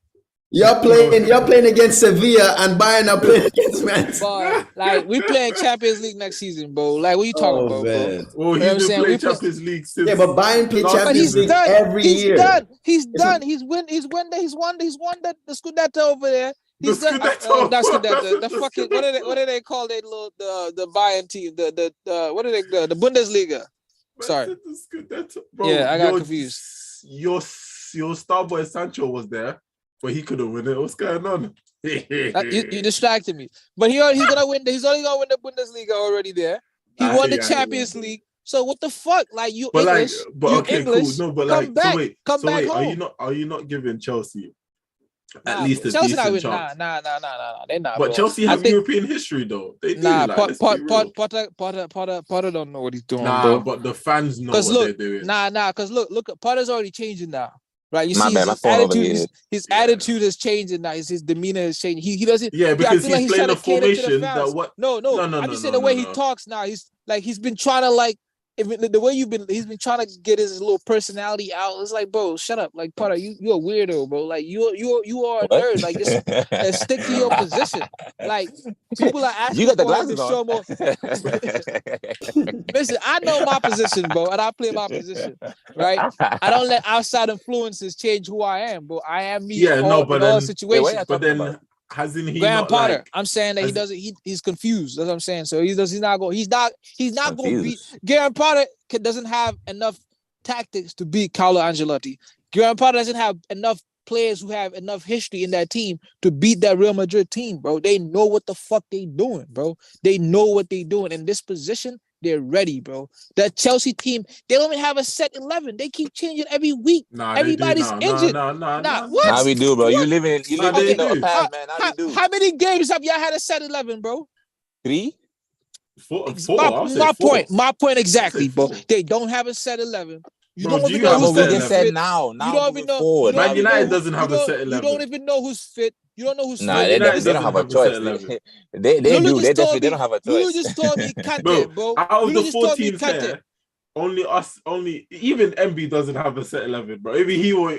S2: You're playing against Sevilla and Bayern are playing against Man City.
S3: Like we playing Champions League next season, bro. Like what you talking about,
S2: man.
S3: bro?
S4: Well, he's been playing Champions League since.
S2: Yeah, but Bayern play Champions League every year.
S3: He's done. He's won the Scudetto over there. He's done. That's Scudetto. The fucking what do they call that little the Bayern team? The what are they? The Bundesliga. Sorry.
S4: Bro,
S3: yeah, I got confused.
S4: Your star boy Sancho was there. But he could have won it. What's going on?
S3: You distracted me. But he's gonna win. He's only gonna win the Bundesliga already. There, he won the Champions League. So what the fuck? Like you English? English,
S4: cool. No, but
S3: come back. Come back
S4: home. Are you not giving Chelsea at least a decent chance?
S3: Nah. They're not.
S4: But Chelsea has European history though. They do.
S3: Potter don't know what he's doing.
S4: Nah, bro. But the fans know what they're doing.
S3: Because look, Potter's already changing now. Right, you see his attitude is changing now. His demeanor is changing. He doesn't.
S4: Yeah, because he's playing a formation that what?
S3: No. I'm just saying the way he talks now. He's been trying to like. The way he's been trying to get his little personality out. It's like, bro, shut up. Like, Potter, you're a weirdo, bro. Like, you are a nerd. Like, just stick to your position. Like, people are asking
S1: you got the
S3: for him to
S1: glasses
S3: show more. Listen, I know my position, bro, and I play my position, right? I don't let outside influences change who I am, bro. I am me.
S4: Yeah,
S3: in all situations.
S4: But then, hasn't he
S3: Graham
S4: not
S3: Potter.
S4: like?
S3: I'm saying that he doesn't. He's confused. That's what I'm saying. So he's not going. He's not going to beat. Graham Potter doesn't have enough tactics to beat Carlo Ancelotti. Graham Potter doesn't have enough players who have enough history in that team to beat that Real Madrid team, bro. They know what the fuck they doing, bro. They know what they doing. In this position, they're ready, bro. That Chelsea team, they don't even have a set 11. They keep changing every week.
S4: Nah,
S3: everybody's injured.
S4: Nah.
S3: What?
S1: Now we do, bro.
S3: What?
S1: You live in the past, man. Now we do.
S3: How many games have y'all had a set 11, bro?
S1: 3?
S4: 4.
S3: My point exactly, bro. They don't have a set 11. You
S4: Bro,
S3: don't
S4: do
S3: even
S4: you
S3: know
S4: have a
S3: who's
S4: set
S3: fit.
S4: 11?
S1: Said now
S3: You don't even know.
S1: forward.
S4: Man United doesn't have a set 11.
S3: You don't even know who's fit. You don't know who's
S1: Nah,
S3: fit.
S1: they don't have a choice. They do. They definitely don't have a choice.
S3: Lulu just told me Kante, bro.
S4: Out of
S3: Lulu
S4: the 4 teams
S3: Kante.
S4: only even MB doesn't have a set 11, bro. Even he will.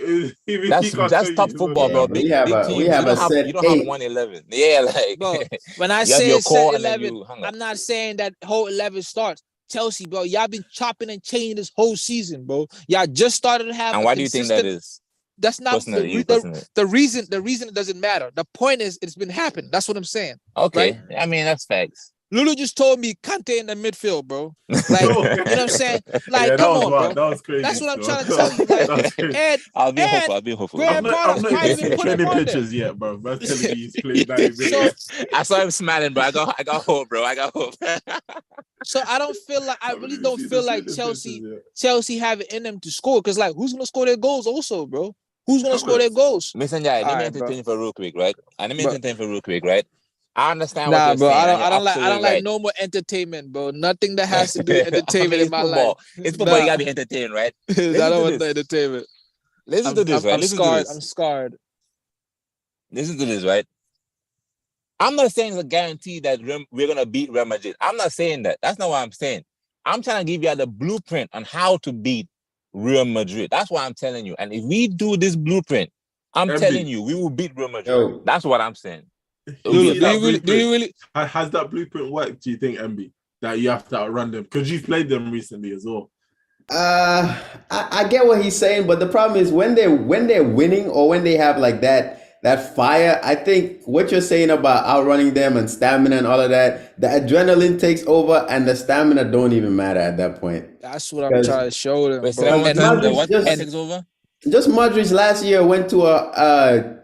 S1: That's top football, bro.
S2: We have a set.
S1: You don't have 1-11. Yeah, like
S3: bro. When I say set 11, I'm not saying that whole 11 starts. Chelsea, bro, y'all been chopping and changing this whole season, bro. Y'all just started to have.
S1: And why do you think that is?
S3: That's not the reason. The reason it doesn't matter. The point is, it's been happening. That's what I'm saying.
S1: Okay,
S3: right?
S1: I mean that's facts.
S3: Lulu just told me Kante in the midfield, bro. Like, you know what I'm saying? Like, come on, bro.
S4: That was crazy.
S3: That's what I'm trying to tell you. Like,
S1: I'll be hopeful.
S3: Graham
S4: I'm not
S3: Potter
S4: even training pictures yet, bro. I'm telling you, he's played 90 minutes.
S1: I saw him smiling, bro. I got hope, bro. I got hope.
S3: So I really don't feel like Chelsea have it in them to score. Because, like, who's gonna score their goals also, bro? Who's gonna score their goals?
S1: Listen, let me entertain you for real quick, right? I understand what you're
S3: bro,
S1: saying.
S3: I don't like no more entertainment, bro. Nothing that has to do with entertainment in my life.
S1: It's football. You gotta be entertained, right?
S3: I don't want the entertainment.
S1: Listen to this, right?
S3: I'm scarred.
S1: Listen to this, right? I'm not saying it's a guarantee that we're gonna beat Real Madrid. I'm not saying that. That's not what I'm saying. I'm trying to give you the blueprint on how to beat Real Madrid. That's what I'm telling you. And if we do this blueprint, I'm telling you, we will beat Real Madrid. That's what I'm saying.
S3: Do you really?
S4: Has that blueprint worked, do you think, MB? That you have to outrun them? Because you've played them recently as well.
S2: I get what he's saying, but the problem is when they're winning or when they have like that fire, I think what you're saying about outrunning them and stamina and all of that, the adrenaline takes over and the stamina don't even matter at that point.
S3: That's what I'm trying to show them.
S1: What takes over?
S2: Just Madrid last year went to a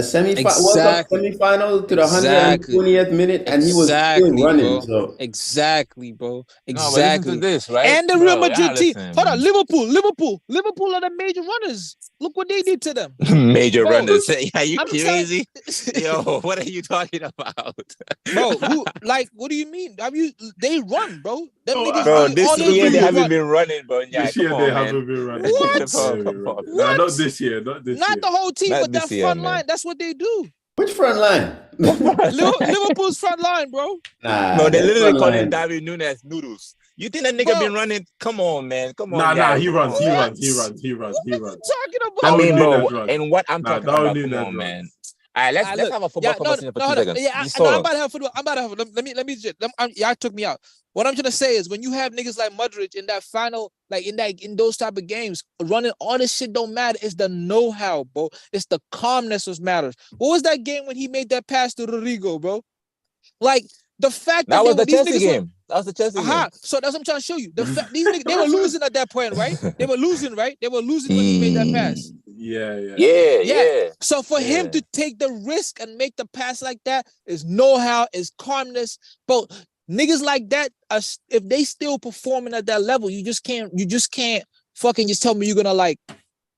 S2: semi-final to the 120th minute, and he was still running. So.
S3: Exactly, bro.
S1: Exactly. No, this, right?
S3: And the Real Madrid team. Hold on, Liverpool are the major runners. Look what they did to them.
S1: Major runners. Are you crazy? Yo, what are you talking about?
S3: Bro, what do you mean? They run, bro. Them niggas
S1: bro, this year they haven't been running, bro. Yeah,
S4: this year they haven't been running.
S3: What?
S4: Nah, not this year. Not
S3: the whole team, but that front line. That's what they do.
S2: Which front line?
S3: Liverpool's front line, bro.
S1: No, they literally call him David Nunes noodles. You think that nigga been running? Come on, man. Come on.
S4: Nah, he runs.
S3: What are you talking about?
S1: I mean, bro, and what I'm talking about, come on, man. All right, let's have a football conversation for 2 seconds.
S3: Yeah, I'm about to have football. Y'all took me out. What I'm trying to say is when you have niggas like Madrid in that final, like in those type of games, running all this shit don't matter. It's the know-how, bro. It's the calmness that matters. What was that game when he made that pass to Rodrigo, bro? Like the fact
S1: that was the Chelsea game. That was the Chelsea game.
S3: So that's what I'm trying to show you. The fact these niggas, they were losing at that point, right? They were losing, right? They were losing when he made that pass.
S1: Yeah.
S3: So for him to take the risk and make the pass like that is know-how, is calmness. But niggas like that, if they still performing at that level, you just can't fucking just tell me you're gonna like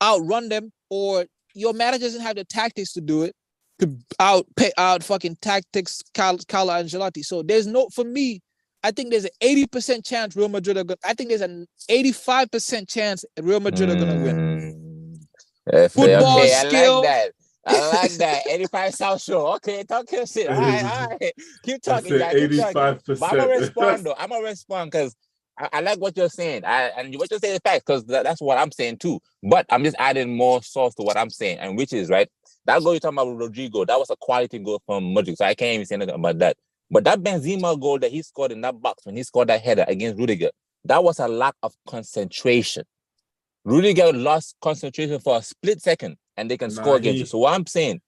S3: outrun them, or your manager doesn't have the tactics to do it, to out fucking tactics Carlo Ancelotti. So for me, I think there's an 80% chance Real Madrid are going. I think there's an 85% chance Real Madrid are gonna win. Football skill.
S1: I like that. 85 South Shore. Okay, talk your shit. All right. Keep talking, guys.
S4: 85%.
S1: But I'm gonna respond though. I'm gonna respond because I like what you're saying. And what you're saying is facts, because that's what I'm saying too. But I'm just adding more sauce to what I'm saying, and which is right. That goal you're talking about with Rodrigo, that was a quality goal from Madrid. So I can't even say anything about that. But that Benzema goal that he scored in that box when he scored that header against Rudiger, that was a lack of concentration. Rudiger lost concentration for a split second and they can score against you. So what I'm saying,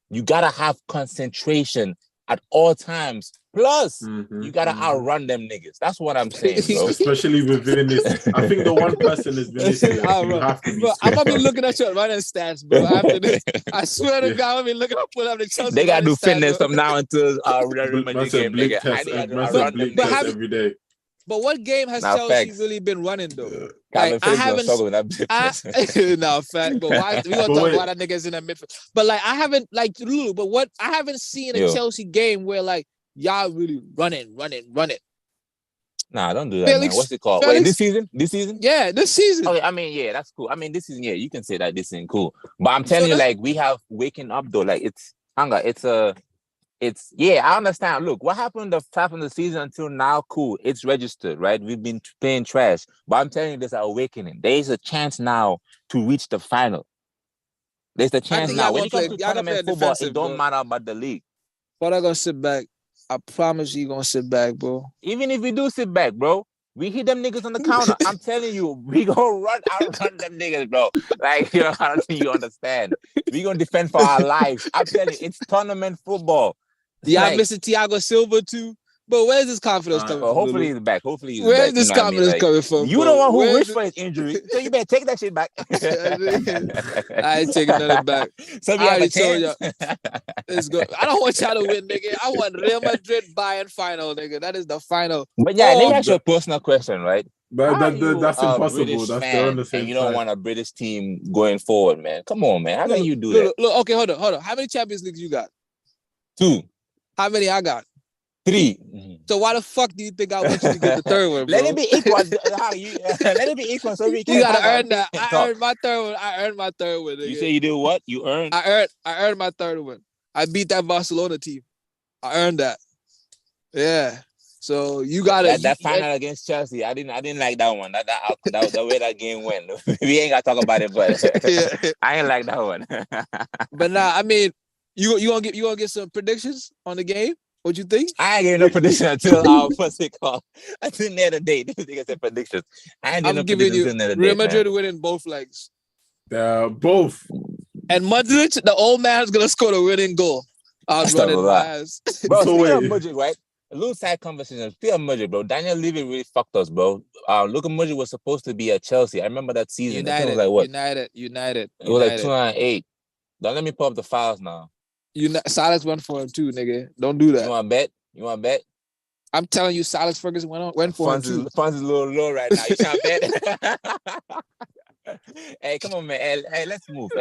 S1: You gotta have concentration at all times. Plus, you gotta outrun them niggas. That's what I'm saying, bro.
S4: Especially with Vinicius. I think the one person is Vinicius. You have to be
S3: bro, I'm gonna be
S4: scared.
S3: looking at your running stats, bro. After this, I swear to God, I'm gonna be looking up, pull up the Chelsea.
S1: They gotta do
S3: running
S1: fitness
S3: stats, bro.
S1: from now until Real
S4: Man
S1: Madrid
S4: said
S1: game,
S4: blink
S1: nigga.
S4: test.
S1: I need to
S4: Man
S1: run
S4: said blink
S1: them
S4: test
S1: niggas.
S4: every day.
S3: But what game has
S1: Nah,
S3: Chelsea
S1: facts.
S3: really been running though?
S1: Calvin
S3: Like I
S1: Phillips gonna
S3: haven't.
S1: struggle with that blink test.
S3: No fact, but why we gonna
S4: But
S3: talk
S4: wait.
S3: about that niggas in the midfield? But like I haven't like Lulu, but what I haven't seen a
S1: Yo.
S3: Chelsea game where like y'all really running.
S1: Nah, don't do that,
S3: Felix,
S1: man. What's it called?
S3: Felix?
S1: Wait, this season? This season?
S3: Yeah, this season.
S1: Okay, I mean, yeah, that's cool. I mean, this season, yeah, you can say that this isn't cool. But I'm telling you, like, we have waking up though. Like, it's yeah, I understand. Look, what happened the top of the season until now, cool. It's registered, right? We've been playing trash. But I'm telling you, there's an awakening. There's a chance now to reach the final. There's a chance now. When it comes to tournament football, it don't matter about the league.
S3: But I'm gonna sit back. I promise you gonna sit back, bro.
S1: Even if we do sit back, bro, we hit them niggas on the counter. I'm telling you, we gonna outrun them niggas, bro. Like, you know, I don't think you understand. We gonna defend for our lives. I'm telling you, it's tournament football.
S3: Yeah,
S1: Like,
S3: I'm missing Thiago Silva too. But where's this confidence coming from?
S1: hopefully
S3: Lulu?
S1: he's back. Hopefully he's
S3: Where's
S1: back.
S3: this
S1: You know what I mean?
S3: confidence
S1: Like,
S3: coming from?
S1: you
S3: bro?
S1: the one who
S3: Where's
S1: wished for his injury, so you better take that shit back.
S3: I ain't taking nothing back.
S1: So we
S3: I
S1: have a
S3: already told
S1: chance.
S3: It's good. I don't want y'all to win, nigga. I want Real Madrid Bayern final, nigga. That is the final.
S1: But yeah, let me
S3: Oh,
S1: ask you a personal question, right?
S4: But
S1: How are you
S4: that's
S1: a
S4: impossible.
S1: British
S4: They're on
S1: fan
S4: the same
S1: and you don't
S4: side.
S1: want a British team going forward, man? Come on, man. How can you do that?
S3: Look, okay, hold on. How many Champions Leagues you got?
S1: 2,
S3: How many I got?
S1: 3.
S3: So why the fuck do you think I want you to get the third one, bro?
S1: Let it be equal. Let it be equal so we can.
S3: You gotta earn that.
S1: Talk.
S3: I earned my third one. I earned my third one. Nigga.
S1: You say you did what? You earned.
S3: I earned my third one. I beat that Barcelona team. I earned that. Yeah. So you gotta
S1: that final against Chelsea. I didn't like that one. That the way that game went. We ain't gotta talk about it, but
S3: Yeah.
S1: I ain't like that one.
S3: But nah, I mean, you gonna get some predictions on the game? What you think?
S1: I ain't getting no prediction until what's it called? Until the other day. This nigga said predictions. I ain't getting no
S3: giving
S1: predictions
S3: you
S1: until the other
S3: Real
S1: day.
S3: Madrid winning both legs.
S4: Both.
S3: And Madrid, the old man's gonna score the winning goal. I'm
S1: That's
S3: running
S1: not a
S3: my
S1: lot.
S3: ass.
S1: Bro,
S4: So
S1: speaking of
S4: wait.
S1: Madrid, right? A little side conversation. Speaking of Madrid, bro, Daniel Levy really fucked us, bro. Luka Modric was supposed to be at Chelsea. I remember that season. I think it was like what?
S3: United.
S1: It was like 2008. Don't let me pull up the files now.
S3: Silas went for him too, nigga. Don't do that.
S1: You want to bet?
S3: I'm telling you, Silas Ferguson went for him too.
S1: Funds is a little low right now. You trying to bet? Hey, come on, man. Hey, let's move.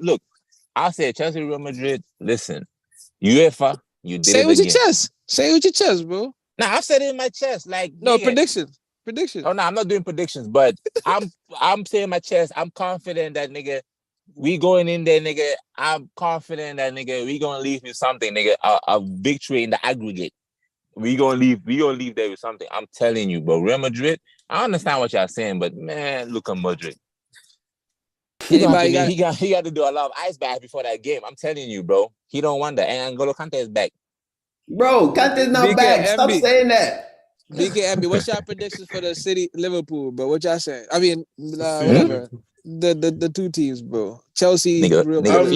S1: Look, I'll say Chelsea, Real Madrid. Listen, UEFA, you did
S3: Say
S1: it
S3: it with
S1: again.
S3: your chest. Say it with your chest, bro.
S1: Nah, I've said it in my chest. Like,
S3: No,
S1: nigga.
S3: Prediction.
S1: Oh no, I'm not doing predictions, but I'm saying my chest. I'm confident that nigga, we going in there, nigga. I'm confident that nigga, we gonna leave with something, nigga. A victory in the aggregate. We gonna leave there with something. I'm telling you, bro. Real Madrid. I understand what y'all saying, but man, look at Madrid. He got to do a lot of ice baths before that game. I'm telling you, bro. He don't want that. And N'Golo Kante is back.
S2: Bro, Kante's not back. Stop saying that.
S3: BKMB, what's your predictions for the City Liverpool, bro? What y'all saying? I mean, whatever. The two teams, bro. Chelsea, Real
S1: Madrid.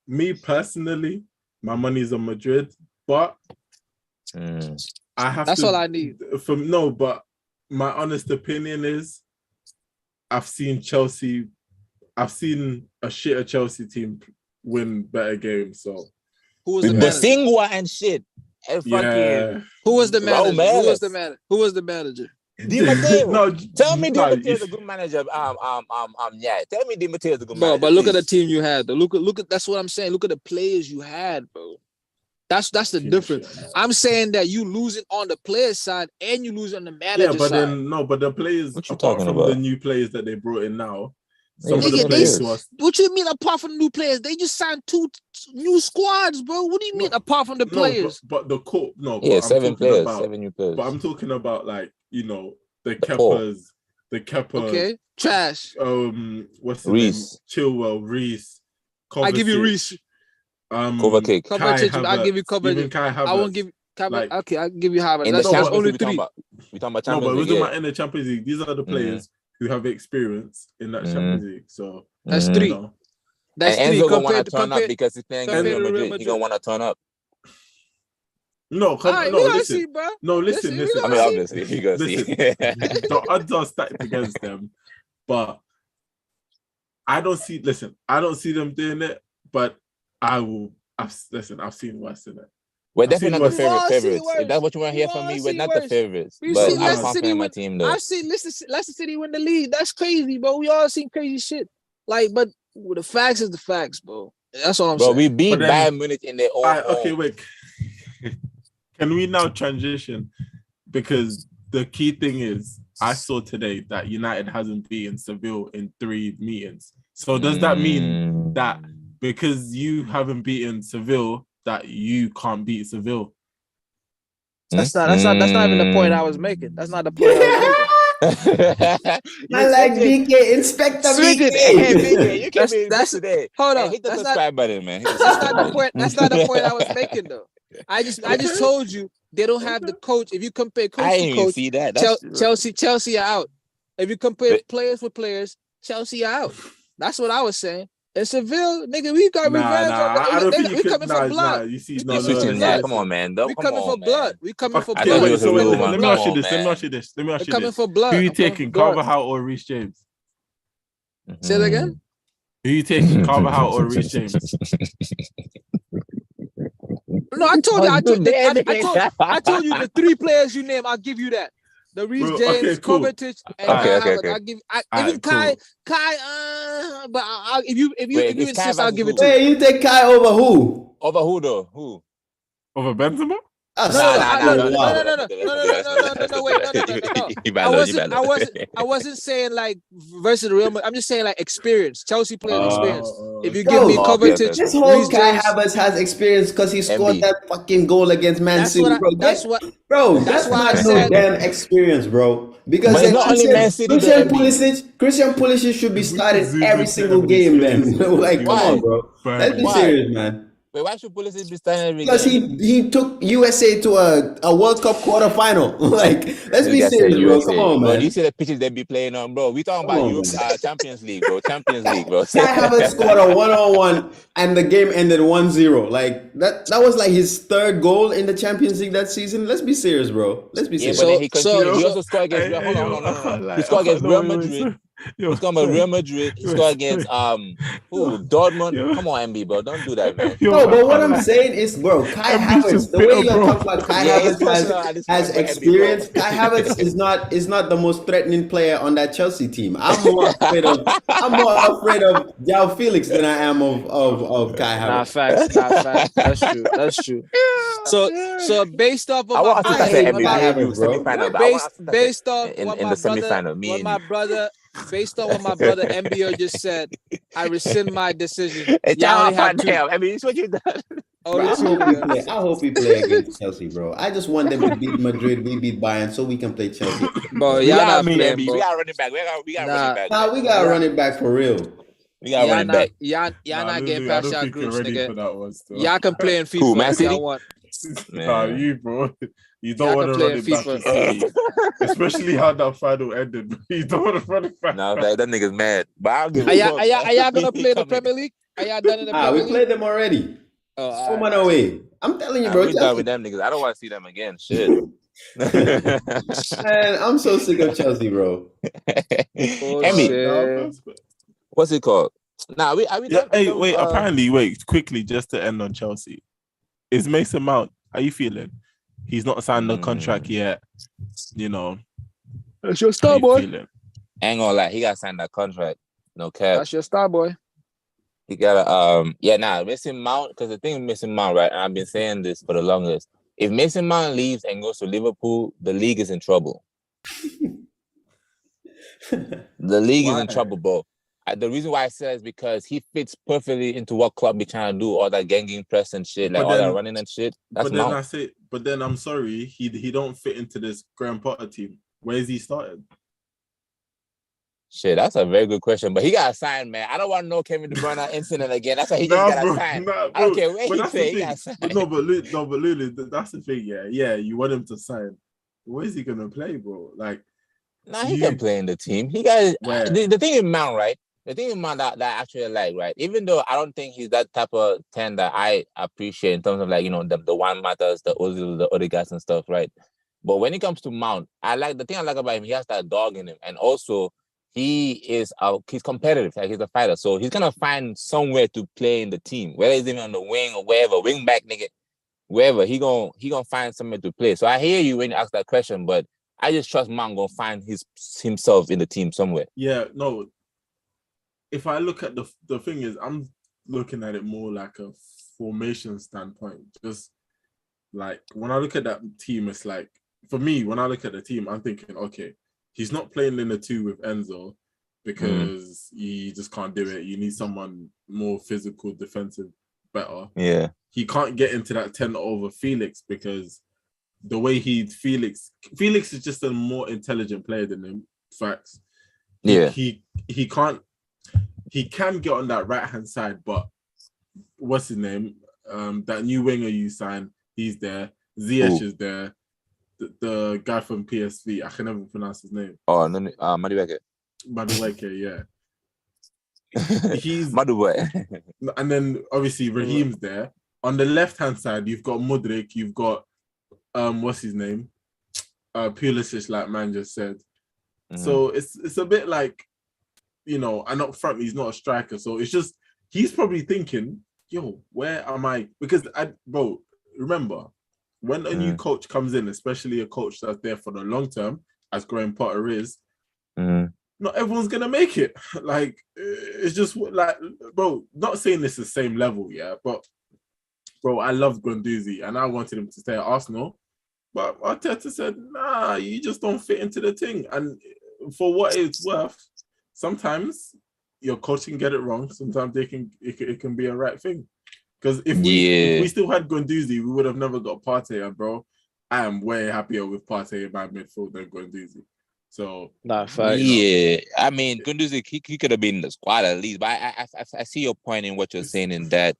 S4: Me personally, my money's on Madrid, but I have
S3: That's all I need.
S4: But my honest opinion is I've seen a shitter Chelsea team win better games. So
S3: who was the
S1: manager? Singwa and shit. And
S4: yeah.
S3: Who was the manager? Who was the manager?
S1: Di Matteo.
S4: No,
S1: tell me Di Matteo is a good manager. Yeah. Tell me Di Matteo is a good manager.
S3: But look at the team you had. Look at that's what I'm saying. Look at the players you had, bro. That's the difference. I'm saying that you losing on the player side and you losing on the manager side.
S4: But the players,
S1: what you
S4: apart
S1: talking
S4: from
S1: about?
S4: the new players that they brought in now, some
S1: of
S4: the players to us.
S3: What you mean apart from the new players? They just signed 2 new squads, bro. What do you mean apart from the players?
S4: But the core,
S1: yeah, 7 players, 7 new players.
S4: But I'm talking about like, the Kepas, the Kepa.
S3: Okay, trash.
S4: What's the
S1: Reece,
S4: name? Chilwell, Reece.
S3: I give you Reece.
S1: Kovacic.
S3: I'll give you Kovacic. I won't give. Okay, I'll give you Havertz. That's only 3.
S1: We talking about Champions
S4: League.
S1: We're
S4: talking about in the Champions League. These are the players who have experience in that Champions League. So
S3: that's 3. That's
S1: and
S3: three
S1: Enzo gonna want to
S3: compared
S1: turn up because he's playing against
S3: compared
S1: Real
S3: to Real
S1: Madrid. He gonna want to turn up.
S4: No, come,
S3: All right,
S4: no,
S3: we gotta
S4: listen.
S3: see, bro.
S4: No, listen.
S3: we
S1: I
S3: gotta
S1: mean,
S3: see.
S1: obviously, you gonna see.
S4: Listen, the odds are stacked against them, but I don't see them doing it, but I've seen worse in it.
S1: We're
S4: I've
S1: definitely
S4: seen
S1: not the
S4: worse.
S1: favorites.
S3: We've all seen
S1: If that's
S3: worse.
S1: what you want to hear
S3: We've
S1: from
S3: all
S1: me, we're
S3: seen
S1: not the
S3: worse.
S1: favorites.
S3: We've
S1: But
S3: seen
S1: I'm
S3: Leicester
S1: confident
S3: City
S1: in my
S3: win.
S1: team, though.
S3: I've seen Leicester City win the league. That's crazy, bro. We all seen crazy shit. Like, but the facts is the facts, bro. That's all I'm
S1: Bro,
S3: saying.
S1: we beat
S4: But then-
S1: Bayern Munich in their own home.
S4: Okay, wait. Can we now transition? Because the key thing is, I saw today that United hasn't beaten Seville in 3 meetings. So does that mean that because you haven't beaten Seville, that you can't beat Seville?
S3: That's not even the point I was making. That's not the point I was making.
S2: I like BK, Inspector
S1: Switch it.
S2: BK.
S1: Hey, BK, you can be
S3: That's-
S1: today.
S3: Hold
S1: Hey,
S3: on.
S1: hit the
S3: That's
S1: subscribe button, man. Hit the
S3: That's not
S1: subscribe
S3: the
S1: button.
S3: point. That's not the point I was making, though. I just told you they don't have the coach. If you compare
S1: I
S3: coach
S1: didn't
S3: to
S1: even
S3: coach,
S1: see that. That's
S3: Chelsea are out. If you compare
S1: But-
S3: players with players, Chelsea are out. That's what I was saying. In Seville, nigga, we got revenge.
S4: I don't think you
S3: we
S4: could.
S3: coming for blood.
S4: You see,
S3: We
S4: no,
S1: You're
S3: coming for
S1: switching
S3: blood.
S1: that. Come on, man.
S3: We coming for blood. We coming for
S1: I
S4: Okay,
S1: thought
S3: blood.
S1: you was a real one.
S4: let me
S1: Come
S4: ask you
S1: on,
S4: this. Let me
S1: man.
S4: ask you this. Let me ask
S3: We're
S4: you
S3: coming
S4: this.
S3: for blood.
S4: Who you
S3: I'm coming
S4: taking,
S3: for blood.
S4: Carvajal or Reece James?
S3: Say that again.
S4: Who you taking, Carvajal or Reece James?
S3: No, I told you. I
S1: I
S3: told you the 3 players you name. I'll give you that. The Reece
S4: Bro,
S3: James,
S4: okay, cool.
S3: Kovacic, and
S4: Okay,
S3: Kai
S1: okay,
S3: Havertz.
S1: okay.
S3: I'll give.
S4: Alright,
S3: Even Kai.
S4: cool.
S3: But if you
S1: Wait, it's Kai
S3: insist, I'll
S1: versus
S3: give it
S1: who?
S3: to you.
S2: Wait, you take Kai over who?
S1: Over who, though? Who?
S4: Over Benzema?
S2: Oh,
S3: No, wait, I wasn't saying like versus Real Madrid. I'm just saying like experience, Chelsea players experience. If you give me
S2: Yo,
S3: Kovacic,
S2: This whole
S3: Reece
S2: Kai
S3: James,
S2: Havertz has experience because he scored
S1: MB.
S2: that fucking goal against Man
S3: That's
S2: City,
S3: what I-
S2: bro.
S3: that's what-
S2: Bro,
S3: that's
S2: that's
S3: why
S2: not
S3: I
S2: no
S3: said-
S2: damn experience, bro. Because
S1: But it's
S2: then
S1: not only Man City, though, MB.
S2: Christian Pulisic should be starting
S4: Zizou
S2: every
S4: is
S2: single
S4: damn
S2: game. Then,
S4: experience.
S2: like, come
S1: Why?
S2: on, bro. Let's be
S1: Why?
S2: serious, man.
S1: Wait, why should Pulisic be starting every
S2: Because
S1: game?
S2: he took USA to a World Cup quarterfinal. Like, let's be
S1: You guys
S2: serious,
S1: said
S2: bro.
S1: USA.
S2: Come on,
S1: Bro,
S2: man.
S1: do you see the pitches they be playing on, bro? We talking
S2: Come
S1: about
S2: on,
S1: Europe,
S2: man.
S1: Champions League, bro. Champions League, bro.
S2: Kai Havertz scored a 1-on-1 and the game ended 1-0. Like that was like his 3rd goal in the Champions League that season. Let's be serious, bro. Let's be
S1: Yeah,
S2: serious.
S1: but then he
S3: So-
S1: continued. He also scored against. Hold on. He scored against Real Madrid. He scored against Real Madrid. He scored against Dortmund. Come on, MB, bro. Don't do that, man.
S2: No, but what I'm saying is, bro, Kai Havertz, the way you're talking about Kai
S1: Yeah, he's
S2: Havertz
S1: personal at this
S2: has
S1: point, bro,
S2: experience.
S1: MB, bro.
S2: Kai Havertz is not the most threatening player on that Chelsea team. I'm more afraid of João Felix than I am of Kai
S3: Nah,
S2: Havertz.
S3: facts. That's true. So based off of
S1: I want us to
S2: I
S1: say
S2: hate
S1: MB
S2: Kai
S1: and you
S2: Havertz, bro.
S1: semi-final. But I want us to
S3: based off
S1: in
S3: what
S1: the
S3: my
S1: semi-final, me and you.
S3: Based on what my brother MBO just said, I rescind my decision.
S1: It's
S3: Y'all
S1: all
S3: only have
S1: fun,
S3: 2.
S1: damn. I mean, it's what you done.
S2: Bro, I hope we play against Chelsea, bro. I just want them to beat Madrid, we beat Bayern, so we can play Chelsea.
S3: Bro,
S1: We
S3: y'all
S1: got
S3: not
S1: me,
S3: playing,
S1: MB.
S3: bro.
S1: We got running back. We got
S3: Nah.
S1: running back.
S2: Nah, we gotta run it back for real.
S1: We got running back.
S3: Y'all not getting past y'all groups, nigga.
S4: That one still.
S3: Y'all can play in FIFA
S1: Who, Man
S3: if
S1: City?
S3: y'all want.
S4: Nah,
S1: Man.
S4: you, bro. You
S3: Y'all
S4: don't want
S3: can
S4: to
S3: play
S4: run
S3: in
S4: it back
S3: FIFA.
S4: to City. Especially how that final ended. Bro. You don't want to run it back.
S1: No, that nigga's mad. But I'll give
S3: Are
S1: a
S3: y'all,
S1: fuck,
S3: are y'all, are y'all gonna
S1: man.
S3: play in the Premier League? Are y'all done in the Premier
S2: We
S3: League?
S2: played them already.
S3: Oh, all
S2: Home
S3: right.
S2: and away. I'm telling you,
S1: Nah,
S2: bro.
S1: we done with them niggas. I don't want to see them again. Shit.
S2: Man, I'm so sick of Chelsea, bro.
S1: Emmy,
S3: shit.
S1: what's it called? Nah, are we
S4: Yeah,
S1: done?
S4: hey, wait, apparently, quickly, just to end on Chelsea. Is Mason Mount, how you feeling? He's not signed the contract yet. You know.
S3: That's your
S4: How
S3: star
S4: you
S3: boy.
S4: feeling?
S1: Ain't gonna lie, he got signed that contract. No cap.
S3: That's your star boy.
S1: He got Mason Mount, because the thing with Mason Mount, right? And I've been saying this for the longest. If Mason Mount leaves and goes to Liverpool, the league is in trouble. The league is in trouble, bro. The reason why I say is because he fits perfectly into what Klopp be trying to do, all that ganging press and shit, like all that running and shit. That's Mount.
S4: But then I'm sorry, he don't fit into this Graham Potter team. Where is he started?
S1: Shit, that's a very good question. But he got signed, man. I don't want to know Kevin De Bruyne incident again. That's why he just got signed. I don't care where he play. He got signed.
S4: But Lulu, that's the thing. Yeah, you want him to sign. Where is he gonna play, bro? Like,
S1: Nah, he can play in the team. He got the thing with Mount, right? The thing about that I actually like, right? Even though I don't think he's that type of 10 that I appreciate in terms of like, the one matters, the Ozil, the other guys and stuff, right? But when it comes to Mount, the thing I like about him, he has that dog in him. And also he's competitive, like he's a fighter. So he's gonna find somewhere to play in the team, whether he's even on the wing or wherever, wing back, nigga, wherever, he gonna find somewhere to play. So I hear you when you ask that question, but I just trust Mount gonna find himself in the team somewhere.
S4: Yeah, no. If I look at the thing is, I'm looking at it more like a formation standpoint. Just like when I look at that team, it's like, for me, when I look at the team, I'm thinking, okay, he's not playing in the 2 with Enzo because he just can't do it. You need someone more physical, defensive, better.
S1: Yeah.
S4: He can't get into that 10 over Felix because the way Felix is just a more intelligent player than him. Facts. He can get on that right-hand side, but what's his name? That new winger you signed, he's there. Ziyech is there. The guy from PSV, I can never pronounce his name.
S1: Oh, no, Madueke,
S4: yeah. He's
S1: Madueke.
S4: And then obviously Raheem's there. On the left-hand side, you've got Mudryk, you've got what's his name? Pulisic, like man just said. So it's a bit like, and up front, he's not a striker. So it's just, he's probably thinking, yo, where am I? Because, remember, when a new coach comes in, especially a coach that's there for the long term, as Graham Potter is, not everyone's going to make it. Like, it's just like, bro, not saying it's the same level, yeah, but, bro, I love Guendouzi and I wanted him to stay at Arsenal. But Arteta said, nah, you just don't fit into the thing. And for what it's worth, sometimes your coach can get it wrong. Sometimes it can be a right thing. Because if we still had Guendouzi, we would have never got Partey. And bro, I am way happier with Partey in my midfield than Guendouzi. So
S1: I mean, Guendouzi, he could have been in the squad at least. But I see your point in what you're saying in that.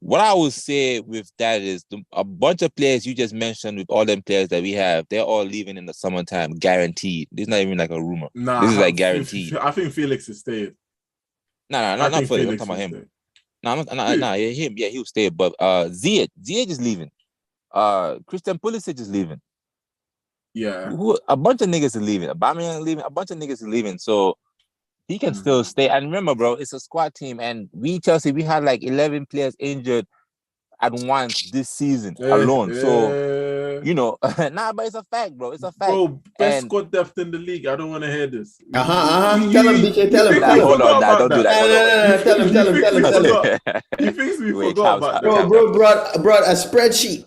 S1: What I would say with that is a bunch of players you just mentioned, with all them players that we have, they're all leaving in the summertime, guaranteed. This is not even like a rumor.
S4: Nah,
S1: this is like guaranteed.
S4: I think Felix is staying.
S1: Not Felix. I'm talking about him. Him. Yeah, he'll stay. But Ziyech is leaving. Christian Pulisic is leaving.
S4: Yeah.
S1: A bunch of niggas is leaving. Aubameyang leaving. A bunch of niggas is leaving. So he can still stay. And remember, bro, it's a squad team. And Chelsea, we had like 11 players injured at once this season alone. So, but it's a fact, bro. It's a fact.
S4: Bro, best squad depth in the league. I don't want to hear this.
S2: Tell him, BK, tell him.
S1: Hold on, don't do that.
S2: Tell him.
S4: He thinks we forgot about
S2: that. Bro brought a spreadsheet.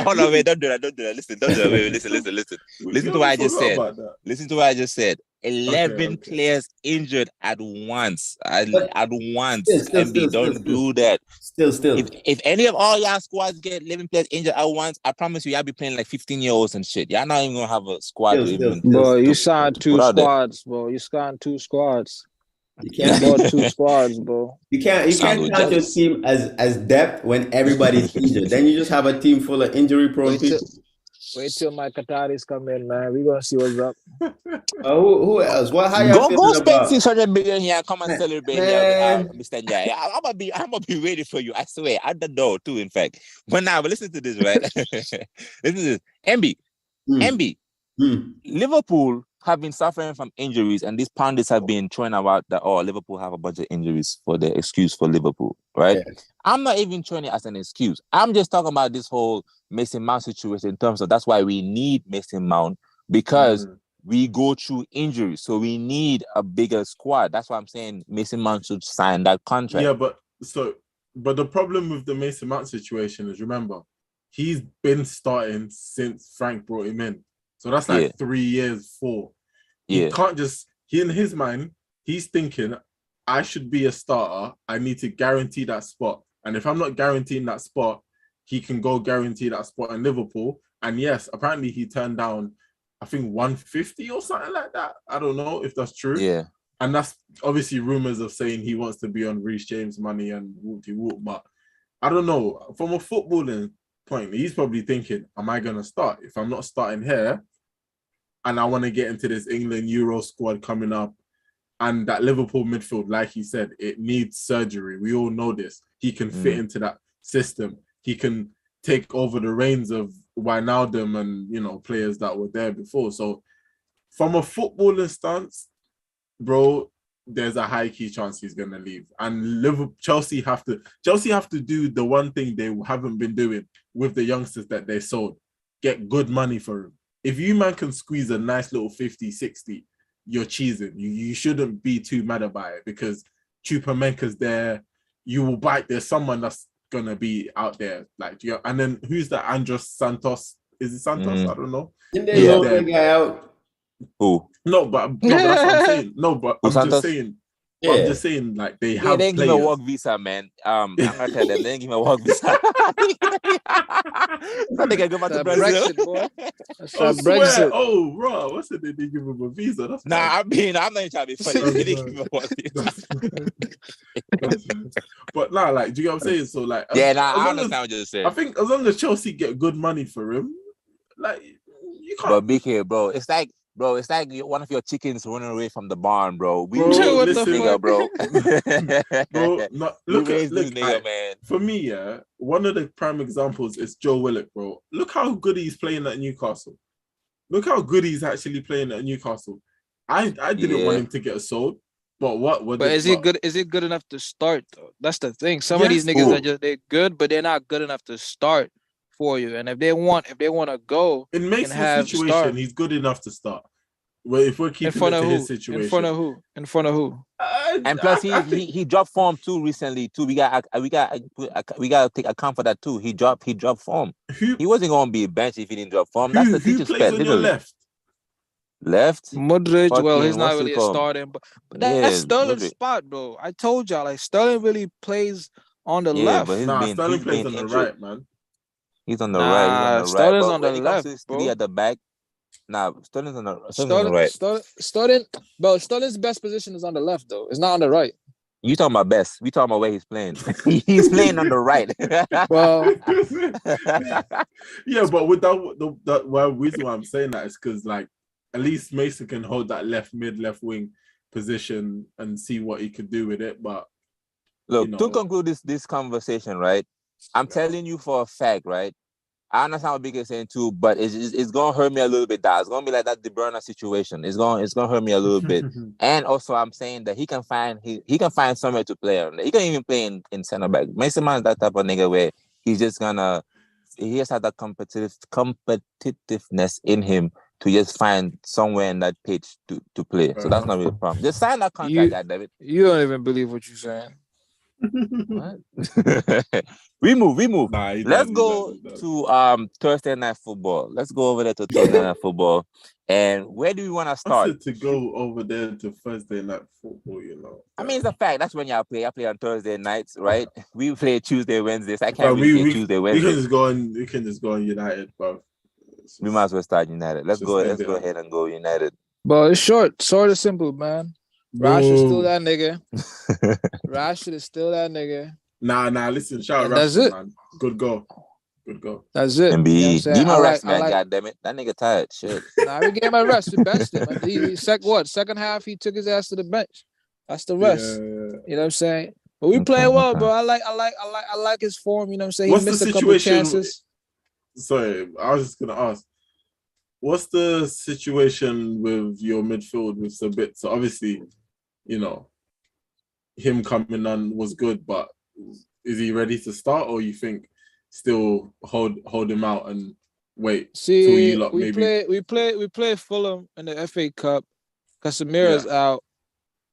S1: Hold on, wait, don't do that. Listen, don't do that. Wait, listen. Listen to what I just said. Listen to what I just said. 11 players injured at once. MB, don't do that.
S2: Still.
S1: If any of all y'all squads get 11 players injured at once, I promise you, y'all be playing like 15-year-olds and shit. Y'all not even gonna have a squad.
S3: Bro, you signed 2 squads, bro. You signed 2 squads. You can't bought 2 squads, bro.
S2: You can't count your team as depth when everybody's injured. Then you just have a team full of injury-prone people.
S3: Wait till my Qataris come in, man. We're gonna see what's up.
S2: Who else? How y'all
S1: go spend 600 million here. Come and celebrate here, Mr. Njai. I'm gonna be ready for you. I swear. At the door too. In fact, but listen to this, right? Listen to this. MB. Liverpool have been suffering from injuries, and these pundits have been throwing about that. Oh, Liverpool have a bunch of injuries for the excuse for Liverpool, right? Yeah. I'm not even throwing it as an excuse. I'm just talking about this whole Mason Mount situation in terms of that's why we need Mason Mount, because we go through injuries, so we need a bigger squad. That's why I'm saying Mason Mount should sign that contract.
S4: Yeah, but the problem with the Mason Mount situation is, remember, he's been starting since Frank brought him in. So that's like 3 years, 4. He can't just, in his mind, he's thinking, I should be a starter. I need to guarantee that spot. And if I'm not guaranteeing that spot, he can go guarantee that spot in Liverpool. And yes, apparently he turned down, I think 150 or something like that. I don't know if that's true.
S1: Yeah.
S4: And that's obviously rumors of saying he wants to be on Reece James money and whoop-de-whoop. But I don't know. From a footballing point, he's probably thinking, am I going to start? If I'm not starting here, and I want to get into this England Euro squad coming up, And that Liverpool midfield, like he said, it needs surgery. We all know this. He can fit into that system. He can take over the reins of Wijnaldum and, you know, players that were there before. So from a footballing stance, bro, there's a high key chance he's gonna leave. And Chelsea have to do the one thing they haven't been doing with the youngsters that they sold. Get good money for him. If you man can squeeze a nice little 50, 60, you're cheesing. You shouldn't be too mad about it because Chupamenka's there. You will bite. There's someone that's gonna be out there. Like, and then who's that? Andros Santos. Is it Santos? I don't know.
S2: There's no guy out.
S1: Who?
S4: No, but that's what I'm saying. No, but I'm just saying.
S2: Yeah.
S4: I'm just saying, like, they have
S1: they didn't
S4: players.
S1: give him a work visa, man. I'm gonna tell them they didn't give him a work visa. So they can go back to Brazil.
S3: Brexit, boy. That's
S4: I swear.
S3: Brexit.
S4: Oh, bro, what's it? They didn't give him a visa. That's
S1: Nah,
S4: fine.
S1: I'm not even trying to be funny. They didn't give him a work visa.
S4: But nah, like, do you get what I'm saying? So, like,
S1: Yeah,
S4: as
S1: I
S4: long
S1: understand
S4: as,
S1: what you're saying.
S4: I think as long as Chelsea get good money for him, like, you can't.
S1: But BK, bro, it's like one of your chickens running away from the barn, bro. We
S4: Bro,
S1: raised
S3: what
S1: this
S3: the
S1: nigga, bro.
S4: Bro, look
S1: we
S4: at
S1: raised this
S4: look,
S1: nigga, man.
S4: for me, yeah, one of the prime examples is Joe Willock, bro. Look how good he's playing at Newcastle. Look how good he's actually playing at Newcastle. I didn't want him to get sold, but
S3: But is it good? Is it good enough to start though? That's the thing. Some of these
S4: Yes.
S3: niggas they're good, but they're not good enough to start for you. And if they want to go
S4: in Mason's situation,
S3: start.
S4: he's good enough to start. Well, if we're keeping it to his situation,
S3: in front of who?
S1: And plus, he dropped form too recently too. We got to take account for that too. He dropped form. He wasn't going to be a bench if he didn't drop form. That's the teacher's pet.
S4: Who plays on your left?
S1: Left.
S3: Modric. Well, he's not really a
S1: called?
S3: starting, but that's Sterling's
S1: Modric.
S3: spot, bro. I told y'all, like Sterling really plays on the
S1: Yeah,
S3: left.
S1: but
S4: Sterling plays on
S1: injured.
S4: the right, man.
S1: He's on the right. He's on the
S3: Sterling's
S1: right.
S3: on the left,
S1: bro. At the back. Nah, Sterling's on the right.
S3: Sterling's best position is on the left, though. It's not on the right.
S1: You talking about best? We talking about where he's playing. He's playing on the right.
S3: Well,
S4: yeah, but with that reason why I'm saying that is because, like, at least Mason can hold that left wing position and see what he could do with it. But
S1: look, to conclude this conversation, right? I'm telling you for a fact, right? I understand what Big is saying too, but it's gonna hurt me a little bit. It's gonna be like that De Bruyne situation. It's gonna hurt me a little bit. And also, I'm saying that he can find somewhere to play on. He can even play in center back. Mason Mount is that type of nigga where he just has that competitiveness in him to just find somewhere in that pitch to play. So that's not really a problem. Just sign that contract, goddammit.
S3: You don't even believe what you're saying.
S1: What? we move.
S4: Nah,
S1: Let's go to Thursday night football. Let's go over there to Thursday night football. And where do we want to start?
S4: I said to go over there to Thursday night football, you know.
S1: I mean, it's a fact. That's when y'all play. I play on Thursday nights, right? We play Tuesday, Wednesdays. I can't really play Tuesday, Wednesday.
S4: We can just go on United, bro.
S1: We might as well start United. Let's go ahead and go United.
S3: But it's short and simple, man. Rashford is still that nigga. Rashford is still that nigga.
S4: Nah, listen, shout out
S3: That's
S4: Rashford,
S3: it.
S4: man. Good go.
S3: That's it.
S1: MB,
S3: You know
S1: give him a rest, man. Goddammit. That nigga tired. Shit.
S3: Nah, we gave him a rest. We benched him. Second half, he took his ass to the bench. That's the rest.
S4: Yeah.
S3: You know what I'm saying? But we playing well, bro. I like his form. You know what I'm saying?
S4: What's
S3: he missed
S4: the
S3: a couple
S4: situation?
S3: chances.
S4: Sorry, I was just gonna ask. What's the situation with your midfield with Sabitzer? So obviously, you know, him coming on was good, but is he ready to start, or you think still hold him out and wait?
S3: See,
S4: till you lot
S3: we play Fulham in the FA Cup. Casemira's out.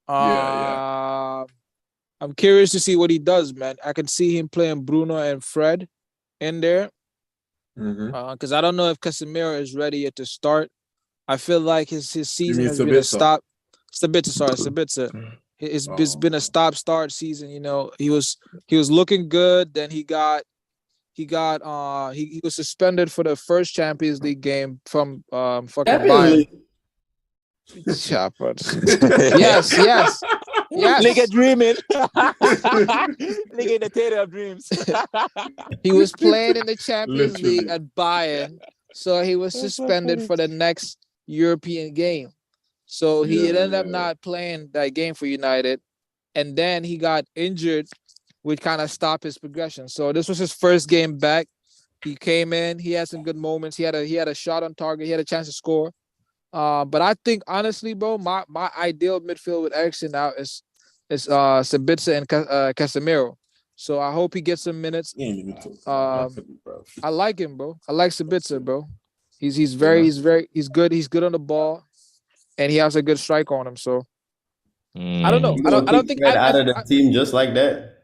S4: Yeah.
S3: I'm curious to see what he does, man. I can see him playing Bruno and Fred in there. Because I don't know if Casemiro is ready yet to start. I feel like his season has been a stop. Sabitzer. It's been a stop-start season. You know, he was looking good. Then he was suspended for the first Champions League game from fucking Bayern. Yes.
S1: Nigga dreaming. Nigga in the theater of dreams.
S3: He was playing in the Champions League at Bayern, so he was suspended for the next European game. So he ended up
S4: Yeah.
S3: not playing that game for United. And then he got injured, which kind of stopped his progression. So this was his first game back. He came in, he had some good moments. He had a shot on target, he had a chance to score. But I think honestly, bro, my ideal midfield with Eriksen now is Sabitzer and Casemiro. So I hope he gets some minutes.
S4: He ain't even talking, bro.
S3: I like him, bro. I like Sabitzer, bro. He's good. He's good on the ball, and he has a good strike on him. So I don't know.
S2: You
S3: I
S2: gonna
S3: don't
S2: kick
S3: think
S2: Fred out of the team just like that?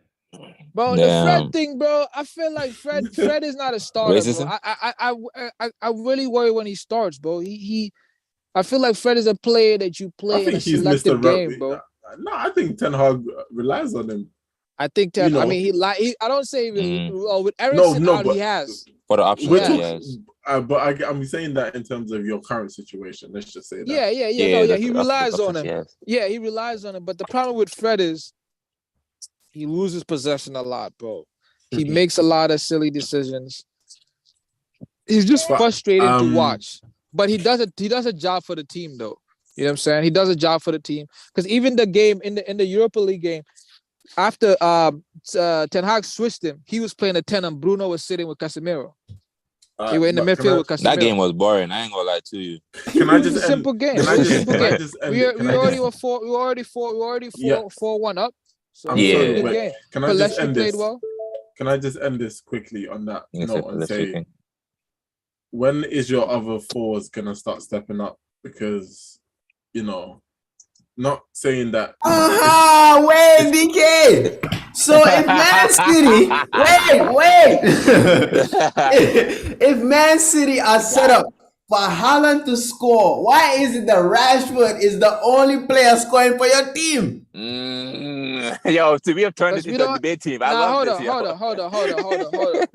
S3: bro, the Fred thing, bro. I feel like Fred is not a starter, bro. I really worry when he starts, bro. I feel like Fred is a player that you play in a selective game, bro.
S4: No, I think Ten Hag relies on him.
S3: I think Ten. I mean, I don't say with Eriksen out, he has
S1: for the option. Yes.
S4: But I'm saying that in terms of your current situation. Let's just say that.
S3: Yeah. He relies on him. Yes. Yeah, he relies on him. But the problem with Fred is he loses possession a lot, bro. He makes a lot of silly decisions. He's just frustrating to watch. But he does a job for the team, though. You know what I'm saying? He does a job for the team. Because even the game in the Europa League game, after Ten Hag switched him, he was playing a 10 and Bruno was sitting with Casemiro. He were in the midfield with Casemiro.
S1: That game was boring. I ain't gonna lie to you.
S4: Can I just
S3: a simple game? We already 4-1 up. So
S4: game. Can I just end this?
S3: Well.
S4: Can I just end this quickly on that note and say, when is your other fours gonna start stepping up? Because not saying that.
S2: Wait, BK. So if Man City, wait. If Man City are set up for Haaland to score, why is it that Rashford is the only player scoring for your team?
S1: Yo, we have turned this into a debate team.
S3: Hold on.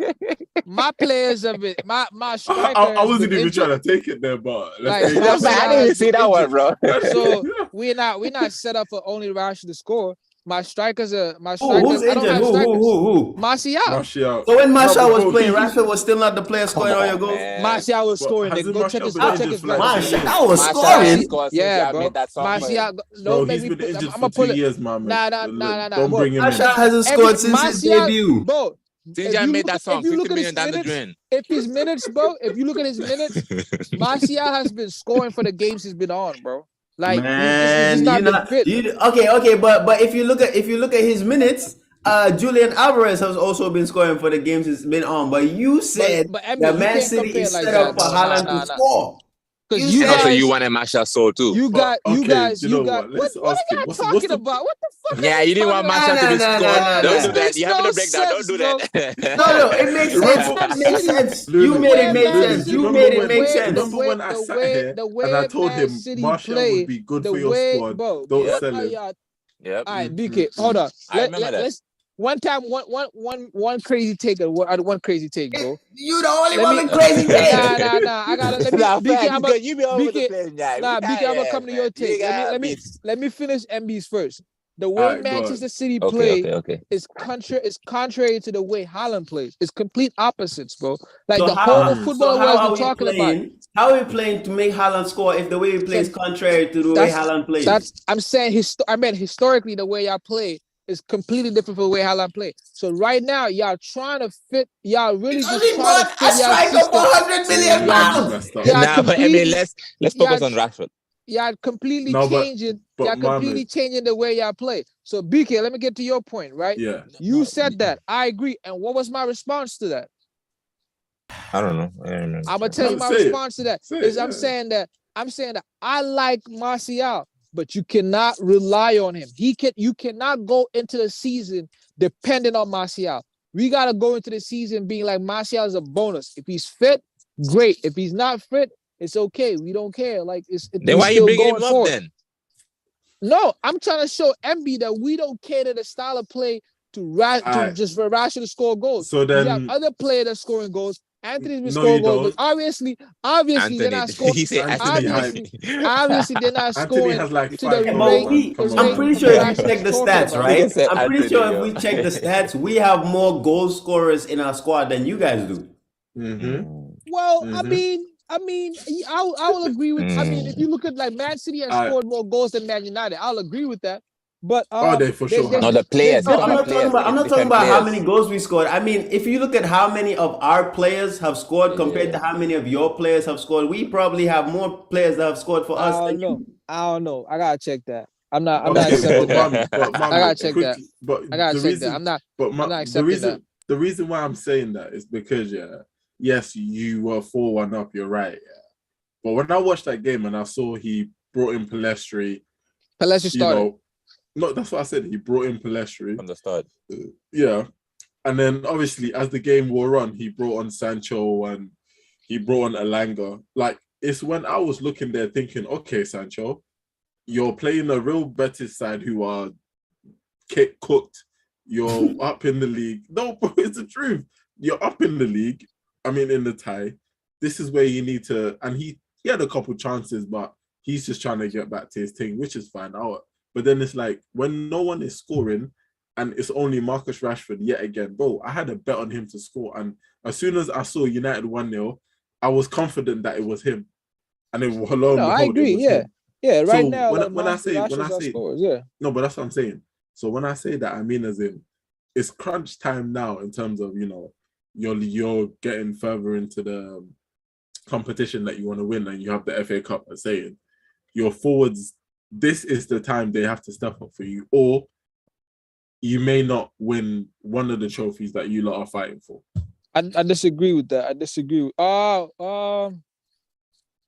S3: My players have been my striker.
S4: I wasn't even trying to take it there, but
S1: I didn't even see that one, bro.
S3: So we're not set up for only Rashford to score. My strikers.
S2: Who's injured? Who?
S3: Martial.
S2: So when Martial was playing, Rashford was still not the player scoring all your goals?
S3: Martial was scoring. Go check his
S2: Martial was scoring.
S3: Yeah, bro. Martial.
S4: No, he's been injured for 2 years, man.
S3: Nah.
S4: Don't bring him in.
S2: Martial hasn't scored since his debut.
S3: Bro,
S1: since I made that song, 50 million down the drain.
S3: If his minutes, bro, if you look at his minutes, Martial has been scoring for the games he's been on, bro. Like,
S2: man, okay, but if you look at his minutes, Julian Alvarez has also been scoring for the games he's been on. But you said that Man City is set up for Haaland to score.
S1: So you wanted Martial soul too.
S3: You guys. What are you talking about? What the fuck?
S1: Yeah, you didn't want Martial to be scored. Don't do that. You have to break down. Don't do that.
S2: No, it makes sense. It makes sense. You made it make sense. You made it make sense.
S4: Remember when I sat here and I told him Martial would be good for your squad. Don't sell him.
S1: Yep.
S3: All right, BK, hold on. Let's one time, one crazy take, one crazy take, bro.
S2: You the only one crazy take.
S3: Nah. I gotta BK, you be over the place, BK, I'm gonna come to your take. Let me finish MB's first. The way Manchester City play is contrary to the way Haaland plays. It's complete opposites, bro. Like so the whole football world we're talking about.
S2: How are we playing to make Haaland score if the way he plays contrary to the way Haaland plays?
S3: I'm saying historically the way y'all play is completely different from the way Haaland play. So right now, y'all trying to fit. Y'all really just trying to fit.
S2: A striker for 100 million pounds.
S1: But I mean, let's focus on Rashford.
S3: Y'all completely changing. Y'all completely changing the way y'all play. So BK, let me get to your point, right?
S4: Yeah.
S3: You said that. I agree. And what was my response to that?
S1: I don't know.
S3: I'm gonna tell you my response to that. I'm saying that I like Martial. But you cannot rely on him. You cannot go into the season dependent on Martial. We gotta go into the season being like Martial is a bonus. If he's fit, great. If he's not fit, it's okay. We don't care. Like
S1: then why are you bringing him up then?
S3: No, I'm trying to show MB that we don't cater the style of play just for Rashford to score goals.
S4: So then
S3: we have other players that's scoring goals. Anthony's been scoring goals, but obviously they're not scoring. Obviously, they're not scoring
S4: has like
S3: to the rate.
S2: I'm pretty sure if we check the stats, right? I'm pretty sure if we check the stats, we have more goal scorers in our squad than you guys do.
S3: Well, I I mean, I will agree with. I mean, if you look at like Man City has scored more goals than Man United, I'll agree with that. But
S4: they for sure
S1: No, the players.
S2: No, I'm not talking about. I'm not talking about how many
S1: players.
S2: goals we scored. I mean, if you look at how many of our players have scored compared to how many of your players have scored, we probably have more players that have scored for us than you.
S3: I don't know. I gotta check that. I'm not
S4: Okay,
S3: accepting that.
S4: but
S3: I gotta check that.
S4: But
S3: I gotta
S4: the
S3: check
S4: reason,
S3: that. I'm not
S4: the
S3: accepting
S4: reason,
S3: that.
S4: the reason why I'm saying that is because yes, you were 4-1 up. You're right. Yeah. But when I watched that game and I saw he brought in Palestri,
S3: started.
S4: No, that's what I said. He brought in Palestri
S1: from the start.
S4: Yeah, and then obviously as the game wore on, he brought on Sancho and he brought on Elanga. Like it's when I was looking there thinking, okay, Sancho, you're playing a real Betis side who are cooked. You're up in the league. No, bro, it's the truth. You're up in the league. I mean, in the tie. This is where you need to. And he had a couple chances, but he's just trying to get back to his thing, which is fine. But then it's like when no one is scoring, and it's only Marcus Rashford yet again, bro. I had a bet on him to score, and as soon as I saw United 1-0, I was confident that it was him. And it alone.
S3: No, I agree. Yeah. Yeah, right
S4: so
S3: now.
S4: When I say,
S3: scores, yeah.
S4: No, but that's what I'm saying. So when I say that, I mean as in it's crunch time now in terms of you're getting further into the competition that you want to win, and you have the FA Cup as saying your forwards. This is the time they have to step up for you, or you may not win one of the trophies that you lot are fighting for.
S3: I disagree with that. I disagree.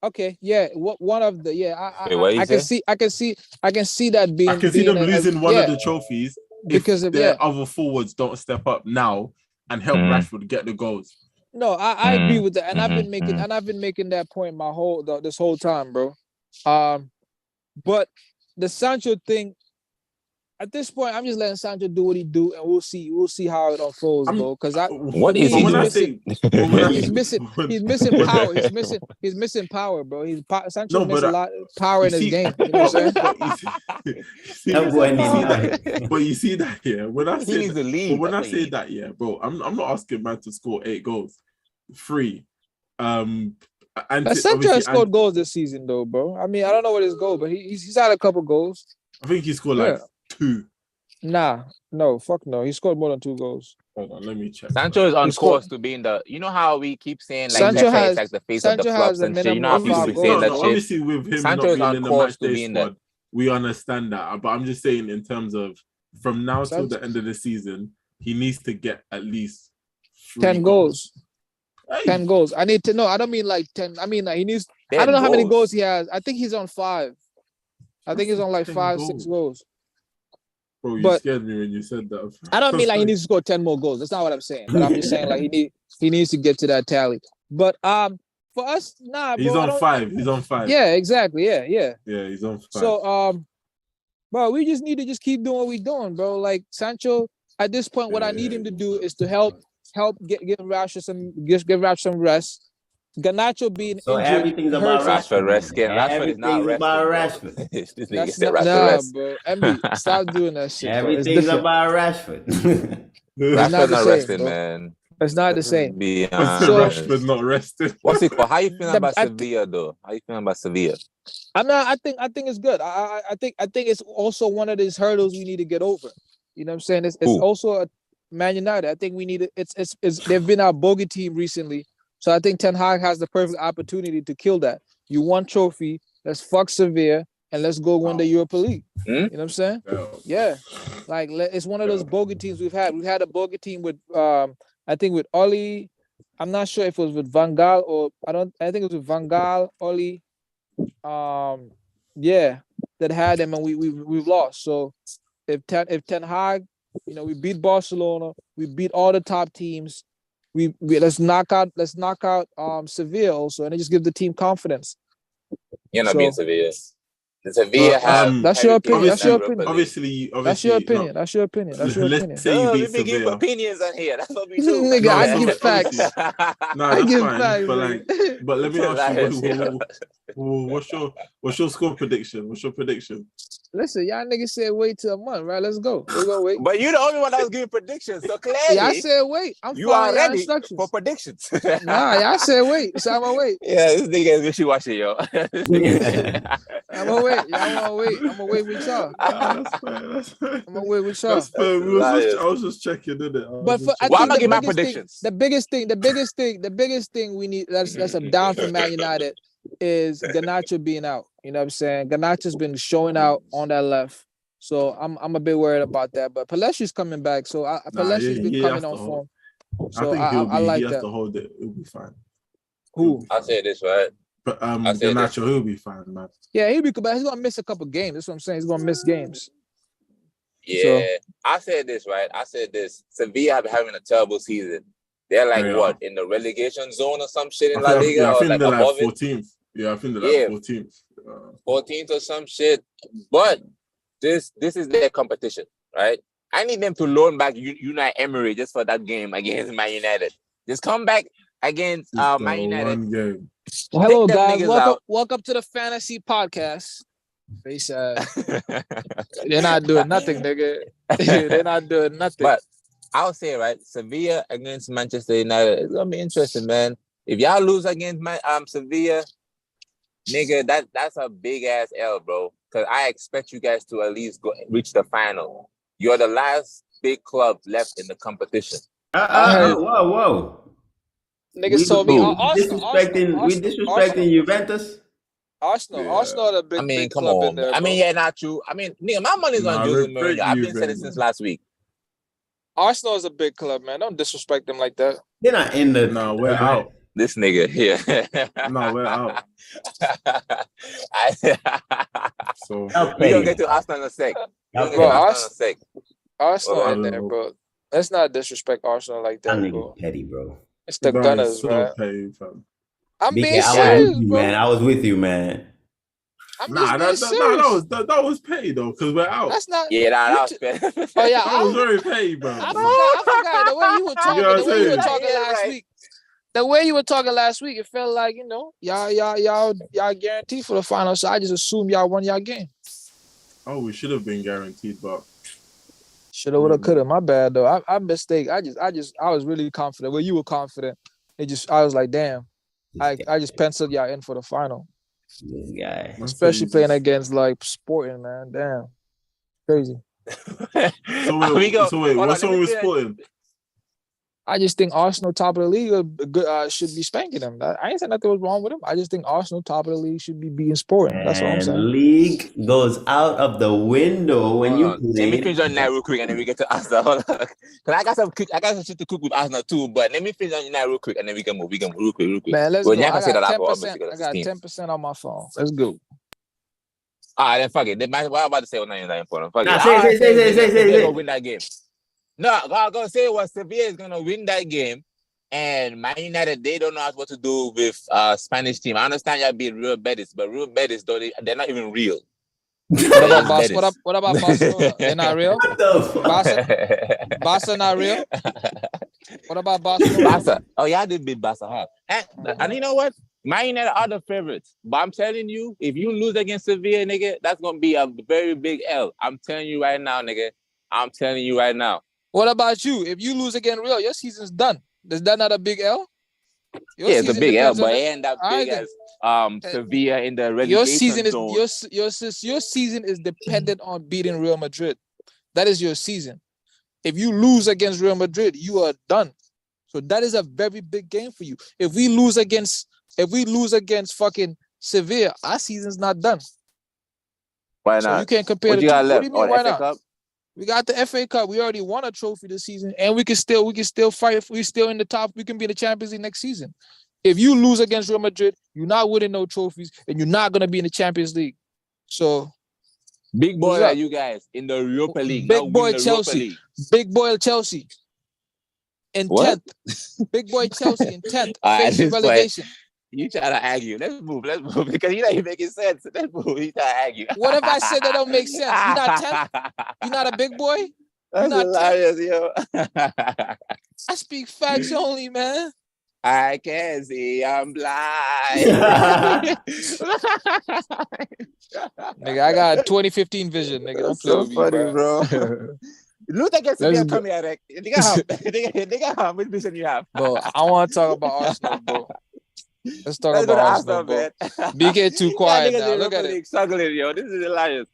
S3: Okay, yeah. One of the I can see that being.
S4: I can see them losing one of the trophies
S3: because
S4: if their other forwards don't step up now and help Rashford get the goals.
S3: No, I agree with that, and I've been making that point this whole time, bro. But the Sancho thing, at this point, I'm just letting Sancho do what he do, and we'll see how it unfolds, bro. Because he's missing power. He's missing power, bro. Sancho missing a lot of power in his game. You know what I'm
S4: saying? But you see that, yeah. When I say that, yeah, bro, I'm not asking man to score 8 goals, 3.
S3: Sancho has scored goals this season, though, bro. I mean, I don't know what his goal, but he's had a couple goals.
S4: I think he scored like 2.
S3: No, fuck no. He scored more than 2 goals.
S4: Hold on, let me check.
S1: Sancho is on course to being you know how we keep saying like Sancho has like the face of the clubs and shit. You know how people be saying that shit.
S4: Obviously, with him Sancho not being in the matchday squad, we understand that. But I'm just saying, in terms of from now till the end of the season, he needs to get at least
S3: 10 goals. Hey. 10 goals. I need to know. I don't mean like 10. I mean like he needs. I don't know how many goals he has. I think he's on 5. I think he's on like 5, 6 goals.
S4: Bro, you scared me when you said that.
S3: I don't mean like he needs to score 10 more goals. That's not what I'm saying. But I'm just saying like he needs to get to that tally. But for us, nah, bro.
S4: He's on 5. He's on 5.
S3: Yeah, exactly. Yeah.
S4: Yeah, he's on 5.
S3: So bro, we just need to just keep doing what we're doing, bro. Like Sancho, at this point, what I need him to do is to help give Rashford some rest. Garnacho being injured.
S2: Everything's about
S1: Rashford rest.
S2: Everything's about Rashford.
S1: This nigga said Rashford rest.
S3: Bro. MB, stop doing that shit.
S2: Everything's about Rashford.
S1: Rashford not resting, man.
S3: It's not the same.
S4: Rashford not resting.
S1: What's it called? How you feeling about Sevilla, though? How you feeling about Sevilla?
S3: I think it's good. I think it's also one of these hurdles we need to get over. You know what I'm saying? It's also a Man United. I think we need it. They've been our bogey team recently. So I think Ten Hag has the perfect opportunity to kill that. You won trophy. Let's fuck Sevilla and let's go win the Europa League. You know what I'm saying? Yeah. Like it's one of those bogey teams we've had. We've had a bogey team with I think with Oli. I'm not sure if it was with Van Gaal or I think it was with Van Gaal, Oli. That had them and we've lost. So if Ten Hag, we beat Barcelona, we beat all the top teams. We let's knock out Sevilla also, and it just gives the team confidence.
S1: You're not being Sevilla. Sevilla have.
S3: That's your opinion. That's your
S1: Europa
S3: opinion.
S1: League.
S4: Obviously,
S3: That's your opinion. That's your opinion. That's your
S4: Let's
S3: opinion.
S4: say you
S1: No,
S4: beat
S1: we be giving
S4: Sevilla.
S1: opinions on here. That's what we do.
S3: Nigga,
S4: No,
S3: I
S4: so
S3: give facts.
S4: obviously- Nah,
S3: I
S4: that's
S3: give
S4: fine.
S3: facts.
S4: But like,
S3: nigga.
S4: but let me ask you,
S1: Liars,
S4: what's your score prediction? What's your prediction?
S3: Listen, y'all niggas said wait till a month, right? Let's go. We're gonna wait.
S1: But you're the only one that was giving predictions. So clearly,
S3: Y'all said wait. I'm
S1: you are
S3: following y'all
S1: ready
S3: instructions.
S1: for predictions.
S3: Nah, y'all said wait. So I'm gonna wait.
S1: Yeah, this nigga is wishy-washy, yo.
S3: I'm gonna wait. Y'all wanna wait? I'm gonna wait with y'all.
S4: Nah, that's fair. That's fair.
S3: I'm gonna wait with y'all.
S4: That's fair.
S1: Liars.
S4: I was just checking, didn't it?
S3: But for, I
S1: Well, I'm
S3: think
S1: gonna give my
S3: biggest
S1: predictions.
S3: the biggest thing we need that's a down for Man United is Garnacho being out. You know what I'm saying? Garnacho's been showing out on that left. So I'm a bit worried about that. But Palestri's coming back. So Palestri's been coming on form. So
S4: I think
S3: I like
S4: he has
S3: that.
S4: to hold it. It'll be fine.
S3: Who?
S1: I'll say this, right?
S4: But
S1: I said
S4: Garnacho, he'll be fine, man.
S3: Yeah, he'll be good, but he's gonna miss a couple games. That's what I'm saying. He's gonna miss games.
S1: Yeah, I said this, right? I said this. Sevilla have having a terrible season. They're like what, in the relegation zone or some shit in La Liga,
S4: I
S1: or
S4: think
S1: like
S4: they're
S1: above
S4: like
S1: it?
S4: 14th. Yeah, I think they're like 14th.
S1: 14th or some shit. But this is their competition, right? I need them to loan back Unai Emery just for that game against Man United. Just come back against Man United.
S4: One game.
S3: Hello,
S1: them
S3: guys.
S1: niggas
S3: Welcome to the Fantasy Podcast. They said they're not doing nothing, nigga. They're not doing nothing.
S1: But I'll say, right, Sevilla against Manchester United, it's gonna be interesting, man. If y'all lose against Sevilla, nigga, that's a big ass L, bro. Because I expect you guys to at least reach the final. You're the last big club left in the competition.
S2: Whoa.
S3: Niggas told me
S2: we disrespecting Juventus.
S3: Arsenal are the big
S1: come
S3: club
S1: on.
S3: in there.
S1: I mean,
S3: bro.
S1: yeah, not true. I mean, nigga, my money's on Jose Mourinho. I've been saying it since last week.
S3: Arsenal is a big club, man. Don't disrespect them like that.
S2: They're not in the.
S4: No, we're out.
S1: This nigga here.
S4: No, we're out. So
S1: we gonna get to Arsenal in a sec.
S3: Arsenal in there, bro. Let's not disrespect Arsenal like that, bro.
S2: Petty, bro.
S3: It's the Gunners,
S4: so
S3: man.
S4: petty, fam.
S3: I'm being serious, bro.
S2: I was with you, man.
S4: That was petty though, because we're out.
S3: That's not.
S1: Yeah, that was petty.
S3: Oh yeah,
S4: that was very petty, bro.
S3: I forgot the way you were talking. The way you were talking last week. The way you were talking last week, it felt like, you know, y'all guaranteed for the final. So I just assumed y'all won y'all game.
S4: Oh, we should have been guaranteed, but
S3: shoulda, woulda, coulda. My bad though. I mistake. I was really confident. Well, you were confident. I was like, damn. I just penciled y'all in for the final.
S2: This guy,
S3: especially playing against like Sporting, man. Damn, crazy.
S4: So wait, what's wrong with Sporting?
S3: I just think Arsenal top of the league should be spanking them. I ain't saying nothing was wrong with them. I just think Arsenal top of the league should be beating Sporting. That's what I'm saying.
S2: League goes out of the window when you play.
S1: Let me finish on that real quick, and then we get to Arsenal. Cause I got some shit to cook with Arsenal too. But let me finish on that real quick, and then we can move. We can move real quick.
S3: Man, let's go. I got
S1: 10%.
S3: I got 10% on my phone. Let's go.
S1: Then fuck it. What I'm about to say was not important. Fuck
S2: it.
S1: Say. They're gonna win that game. No, I'm gonna say what Sevilla is gonna win that game, and Man United, they don't know what to do with Spanish team. I understand y'all beat Real Betis, but Real Betis they're not even real.
S3: What about Barcelona? They're not real. Barca not real. What about Barcelona?
S1: Barca. Oh, y'all did beat Barca, huh? And you know what? Man United are the favorites, but I'm telling you, if you lose against Sevilla, nigga, that's gonna be a very big L. I'm telling you right now, nigga. I'm telling you right now.
S3: What about you? If you lose against Real, your season's done. Is that not a big L?
S1: It's a big L, but it ain't that big as Sevilla in the relegation zone.
S3: Your season is dependent on beating Real Madrid. That is your season. If you lose against Real Madrid, you are done. So that is a very big game for you. If we lose against fucking Sevilla, our season's not done.
S1: Why not?
S3: So you can't compare
S1: what you got left?
S3: What do you mean, why not?
S1: Cup?
S3: We got the FA Cup. We already won a trophy this season, and we can still fight. We're still in the top. We can be in the Champions League next season. If you lose against Real Madrid, you're not winning no trophies, and you're not gonna be in the Champions League. So,
S1: big boy, are you guys in the Europa League?
S3: Big boy Chelsea. Big boy Chelsea. In 10th. Big boy Chelsea in 10th. Facing relegation.
S1: You try to argue. Let's move because you ain't making sense. Let's move. You try to argue.
S3: What if I said that don't make sense? You not 10? You not a big boy?
S1: That's
S3: not
S1: hilarious, yo.
S3: I speak facts only, man.
S1: I can see I'm blind.
S3: Nigga, I got 2015 vision, nigga. Don't play with me,
S1: funny, bro. Luther gets to be a
S3: Let's go.
S1: come here, Rick. Nigga, how much vision you have?
S3: Bro, I want to talk about Arsenal, bro. Let's talk
S1: Let's go
S3: about
S1: to
S3: Arsenal, bro.
S1: man.
S3: BK too quiet
S1: Niggas
S3: now.
S1: in
S3: Look at
S1: Europa
S3: it.
S1: League struggling, yo. This is hilarious.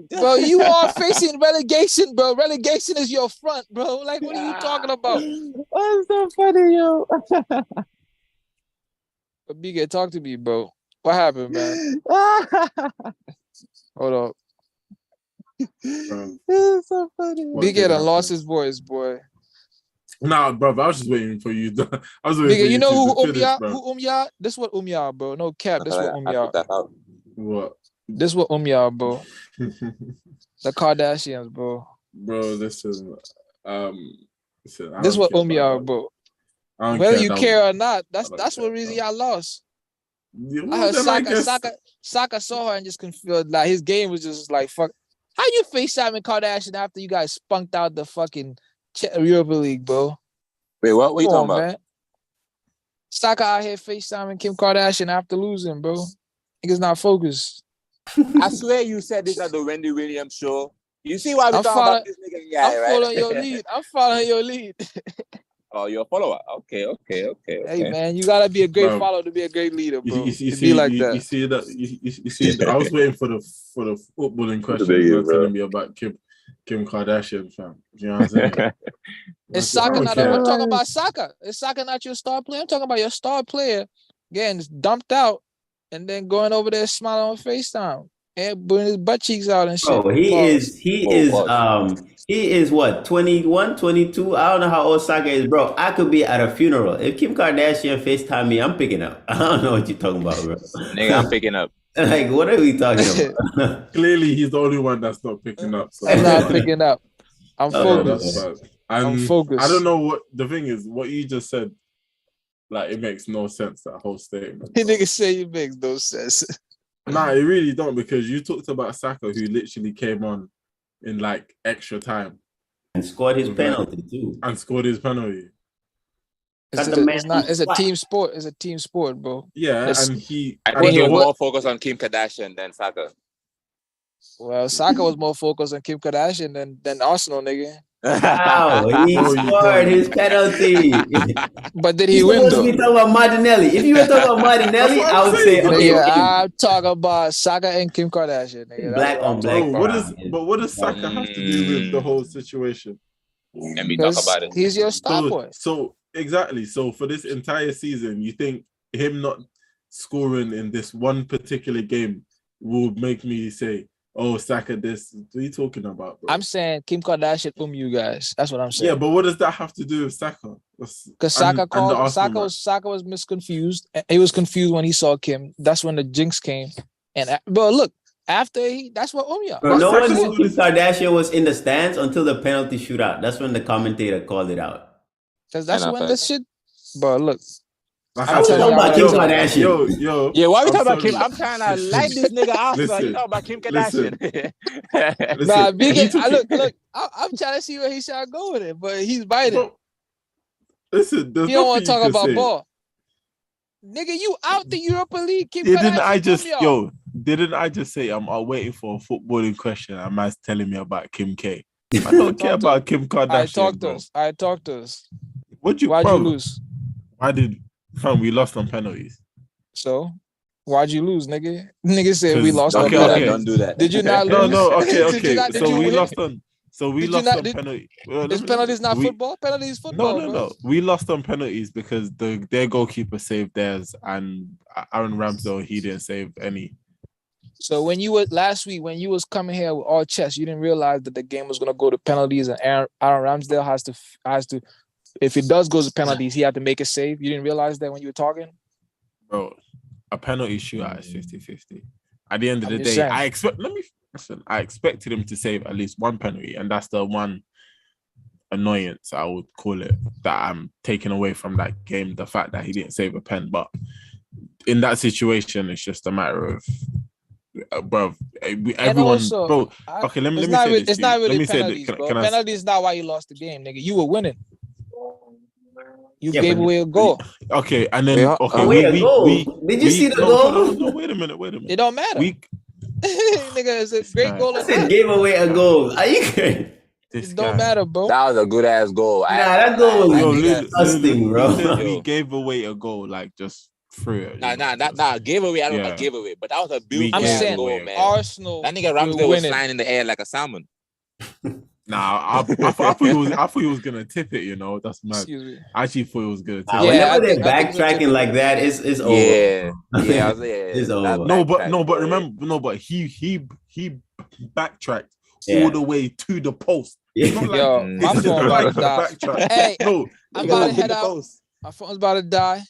S3: Bro, you are facing relegation, bro. Relegation is your front, bro. Like, what are you talking about?
S1: That's so funny, yo.
S3: But BK, talk to me, bro. What happened, man? Hold up.
S1: It's so funny.
S3: BK done lost his voice, boy.
S4: Nah, bro, I was just waiting for you. I was waiting
S3: BK,
S4: for
S3: you know who
S4: to finish, bro.
S3: Who This what bro. No cap. This what
S4: What?
S3: This what bro. The Kardashians, bro.
S4: Bro, listen,
S3: This what bro. Whether you care or not, that's what reason y'all lost.
S4: Yeah,
S3: I heard Saka saw her and just confused. Like his game was just like fuck. How you face Simon Kardashian after you guys spunked out the fucking Europa League, bro?
S1: Wait, what? What you talking about?
S3: Man. Saka out here FaceTiming Kim Kardashian after losing, bro. Niggas not focused.
S1: I swear you said this at the Wendy Williams show. You see why we talking about this nigga guy, right?
S3: Following your lead. I'm following your lead.
S1: Oh, you're a follower. Okay.
S3: Hey man, you gotta be a great follower to be a great leader, bro.
S4: You see,
S3: be like that.
S4: You see that? You see, I was waiting for the footballing questions. You're telling me about Kim Kardashian, fam. You know what I'm saying?
S3: Is Saka not? I'm talking about Saka. Is Saka not your star player? I'm talking about your star player getting dumped out and then going over there smiling on FaceTime and putting his butt cheeks out and shit.
S2: Oh, he is what, 21, 22? I don't know how old Saka is, bro. I could be at a funeral. If Kim Kardashian FaceTime me, I'm picking up. I don't know what you're talking about, bro.
S1: Nigga, I'm picking up.
S2: Like, what are we talking about?
S4: Clearly, he's the only one that's not picking up. So.
S3: I'm not picking up. I'm focused.
S4: I'm
S3: focused.
S4: I don't know what the thing is. What you just said, like, it makes no sense. That whole statement.
S3: You niggas say it makes no sense.
S4: Nah, it really don't, because you talked about Saka, who literally came on in like extra time
S2: and scored his penalty too.
S4: It's
S3: a team sport. It's a team sport, bro.
S4: Yeah,
S1: I think he was more focused on Kim Kardashian than Saka.
S3: Well, Saka was more focused on Kim Kardashian than Arsenal, nigga.
S2: Wow, he scored his penalty.
S3: But did he win though?
S2: We talking about Martinelli. If you were talking about Martinelli, I would say okay.
S3: I'm talking about Saka and Kim Kardashian. Nigga.
S2: Black on black.
S4: What does Saka have to do with the whole situation?
S1: Let me talk about it.
S3: He's your star boy.
S4: So exactly. So for this entire season, you think him not scoring in this one particular game will make me say, oh, Saka, this. What are you talking about, bro?
S3: I'm saying Kim Kardashian you guys. That's what I'm saying.
S4: Yeah, but what does that have to do with Saka?
S3: Because Saka was misconfused. He was confused when he saw Kim. That's when the jinx came. And but look, after that's what
S2: Bro, no one knew Kim Kardashian was in the stands until the penalty shootout. That's when the commentator called it out.
S3: Because that's when the shit. Bro, look.
S2: I'm talking about Kim Kardashian.
S4: Yo.
S1: Yeah, why are we talking about Kim? I'm trying to light this nigga off. You talking about Kim Kardashian?
S3: Nah, look. I'm trying to see where he's trying to go with it, but he's biting.
S4: Bro, listen,
S3: you don't want to talk about ball. Nigga, you out the Europa League.
S4: Didn't I just say I'm waiting for a footballing question? A man's telling me about Kim K. I don't care about Kim Kardashian.
S3: I talked to us.
S4: Why'd you lose? We lost on penalties.
S3: So, why'd you lose, nigga? Nigga said we lost on penalties.
S1: Okay, don't do that.
S3: Did you not lose?
S4: No, okay. We lost on penalties.
S3: This penalty is not football? Penalty is football,
S4: No. We lost on penalties because their goalkeeper saved theirs and Aaron Ramsdale, he didn't save any.
S3: So when you were last week, when you was coming here with all chest, you didn't realize that the game was going to go to penalties and Aaron Ramsdale has to if it does go to penalties, he had to make a save. You didn't realize that when you were talking?
S4: Bro, a penalty shootout is 50-50. At the end of the day, I expected him to save at least one penalty, and that's the one annoyance, I would call it, that I'm taking away from that game, the fact that he didn't save a pen. But in that situation, it's just a matter of, bro.
S3: And
S4: Everyone,
S3: also,
S4: bro. Okay, let me
S3: it's
S4: say
S3: not
S4: this.
S3: it's
S4: to you.
S3: not
S4: Let
S3: really
S4: me say that.
S3: penalties, bro.
S4: Can I?
S3: Penalties is not why you lost the game, nigga. You were winning. You
S2: Yeah,
S3: gave
S2: but
S3: away a goal.
S4: Okay, and then
S1: Yeah,
S4: okay,
S2: wait, a goal. Did you see the
S4: no, hold
S2: goal?
S4: on, no, wait a minute.
S3: It don't matter.
S4: We
S3: Nigga, it's a
S4: This
S3: great
S4: guy.
S3: goal
S2: I
S3: or
S2: said
S3: not.
S2: gave away a goal. Are you kidding?
S4: this
S3: It
S4: guy.
S3: don't matter, bro.
S1: that was a good ass goal.
S2: Nah, that goal was
S4: Yo,
S2: disgusting, bro.
S4: He said we
S1: Yo.
S4: gave away a goal, like just through it.
S1: Nah, gave away. I don't know
S4: Yeah.
S1: about give away, but that was a
S4: We
S1: beautiful
S3: I'm
S4: gave
S1: ass
S3: saying
S1: goal,
S4: away.
S1: man.
S3: Arsenal
S1: That nigga
S3: were
S1: Ramsdale was
S3: winning.
S1: flying in the air like a salmon.
S4: Nah, I thought he was gonna tip it. You know, that's mad.
S3: Excuse me.
S4: I actually thought he was gonna tip
S3: Yeah,
S4: it.
S2: Whenever
S3: I
S2: they're
S3: think it's a
S2: backtracking
S3: tip.
S2: like that, it's over.
S1: Yeah,
S2: bro.
S1: yeah, I was, yeah.
S2: It's
S1: that
S2: over.
S4: No, but he backtracked
S2: Yeah.
S4: all the way to the post. It's not like
S3: Yo,
S1: Mm.
S3: my
S4: it's
S3: phone about to die.
S4: backtrack.
S3: Hey,
S4: No,
S3: I'm
S1: Nigga
S3: about to
S1: hit
S3: head
S1: the
S3: out.
S1: post.
S3: My phone's about to die.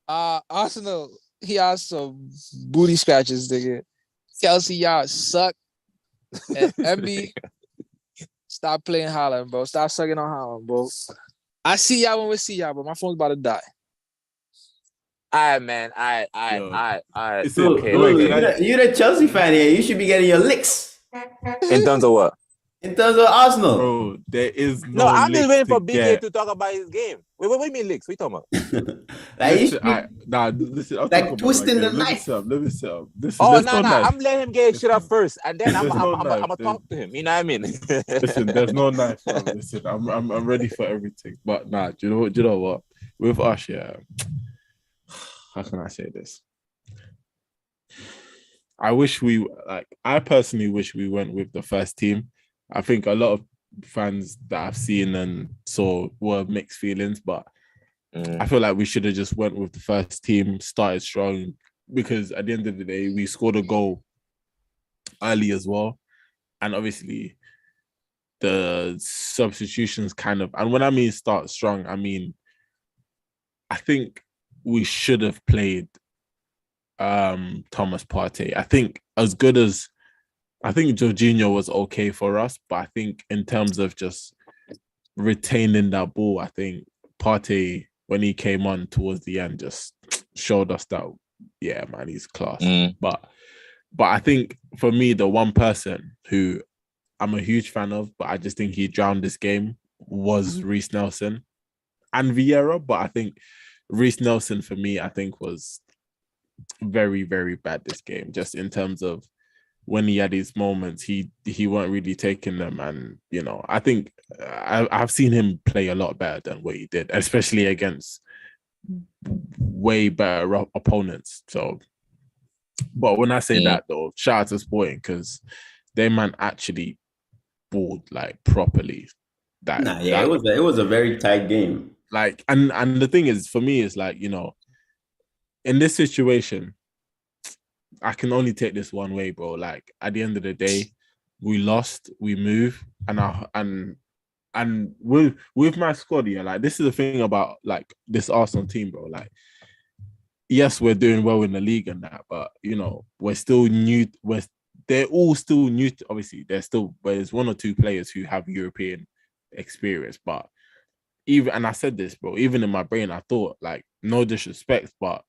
S3: Arsenal, he has some booty scratches, nigga. Chelsea, y'all suck. And MB, stop playing Holland, bro. Stop sucking on Holland, bro. I see y'all when we see y'all, but my phone's about to die.
S1: All right, man. All
S4: Yo.
S1: right.
S4: It's
S1: Okay,
S2: Look,
S1: okay.
S2: you're the Chelsea fan here. You should be getting your licks
S1: In terms of what?
S2: in terms of Arsenal.
S4: bro, there is
S1: No,
S4: no.
S1: I'm just
S4: licks
S1: waiting
S4: to
S1: for BJ
S4: get.
S1: to talk about his game. Wait, what do you mean licks? What you talking about?
S2: Like, you
S4: Listen,
S2: should be,
S4: listen, I'll
S2: like
S4: talk about
S2: twisting
S4: my
S2: the
S4: game. Let me
S2: knife.
S4: set up. Listen,
S1: Oh,
S4: there's
S1: no.
S4: knife.
S1: I'm letting him get his shit up first, and then I'm
S4: There's no
S1: gonna
S4: knife.
S1: talk to him. You know what I mean?
S4: Listen, there's no knife, bro. Listen, I'm ready for everything. But nah, do you know what? With us, yeah. How can I say this? I personally wish we went with the first team. I think a lot of fans that I've seen and saw were mixed feelings, but I feel like we should have just went with the first team, started strong, because at the end of the day, we scored a goal early as well. And obviously the substitutions and when I mean start strong, I mean, I think we should have played Thomas Partey. I think Jorginho was okay for us, but I think in terms of just retaining that ball, I think Partey, when he came on towards the end, just showed us that, yeah, man, he's class. But I think for me, the one person who I'm a huge fan of, but I just think he drowned this game, was Reece Nelson and Vieira. But I think Reece Nelson, for me, I think was very, very bad this game, just in terms of when he had his moments, he weren't really taking them. And, you know, I think I've seen him play a lot better than what he did, especially against way better opponents. So, but when I say that, though, shout out to Sporting, because they man actually balled like properly.
S2: It was a very tight game.
S4: Like, and the thing is, for me, is like, you know, in this situation, I can only take this one way, bro. Like, at the end of the day, we lost, we move, and with my squad, yeah, like, this is the thing about like this Arsenal team, bro. Like, yes, we're doing well in the league and that, but you know, we're still new. They're all still new. Obviously, there's one or two players who have European experience, but and I said this, bro, even in my brain, I thought, like, no disrespect, but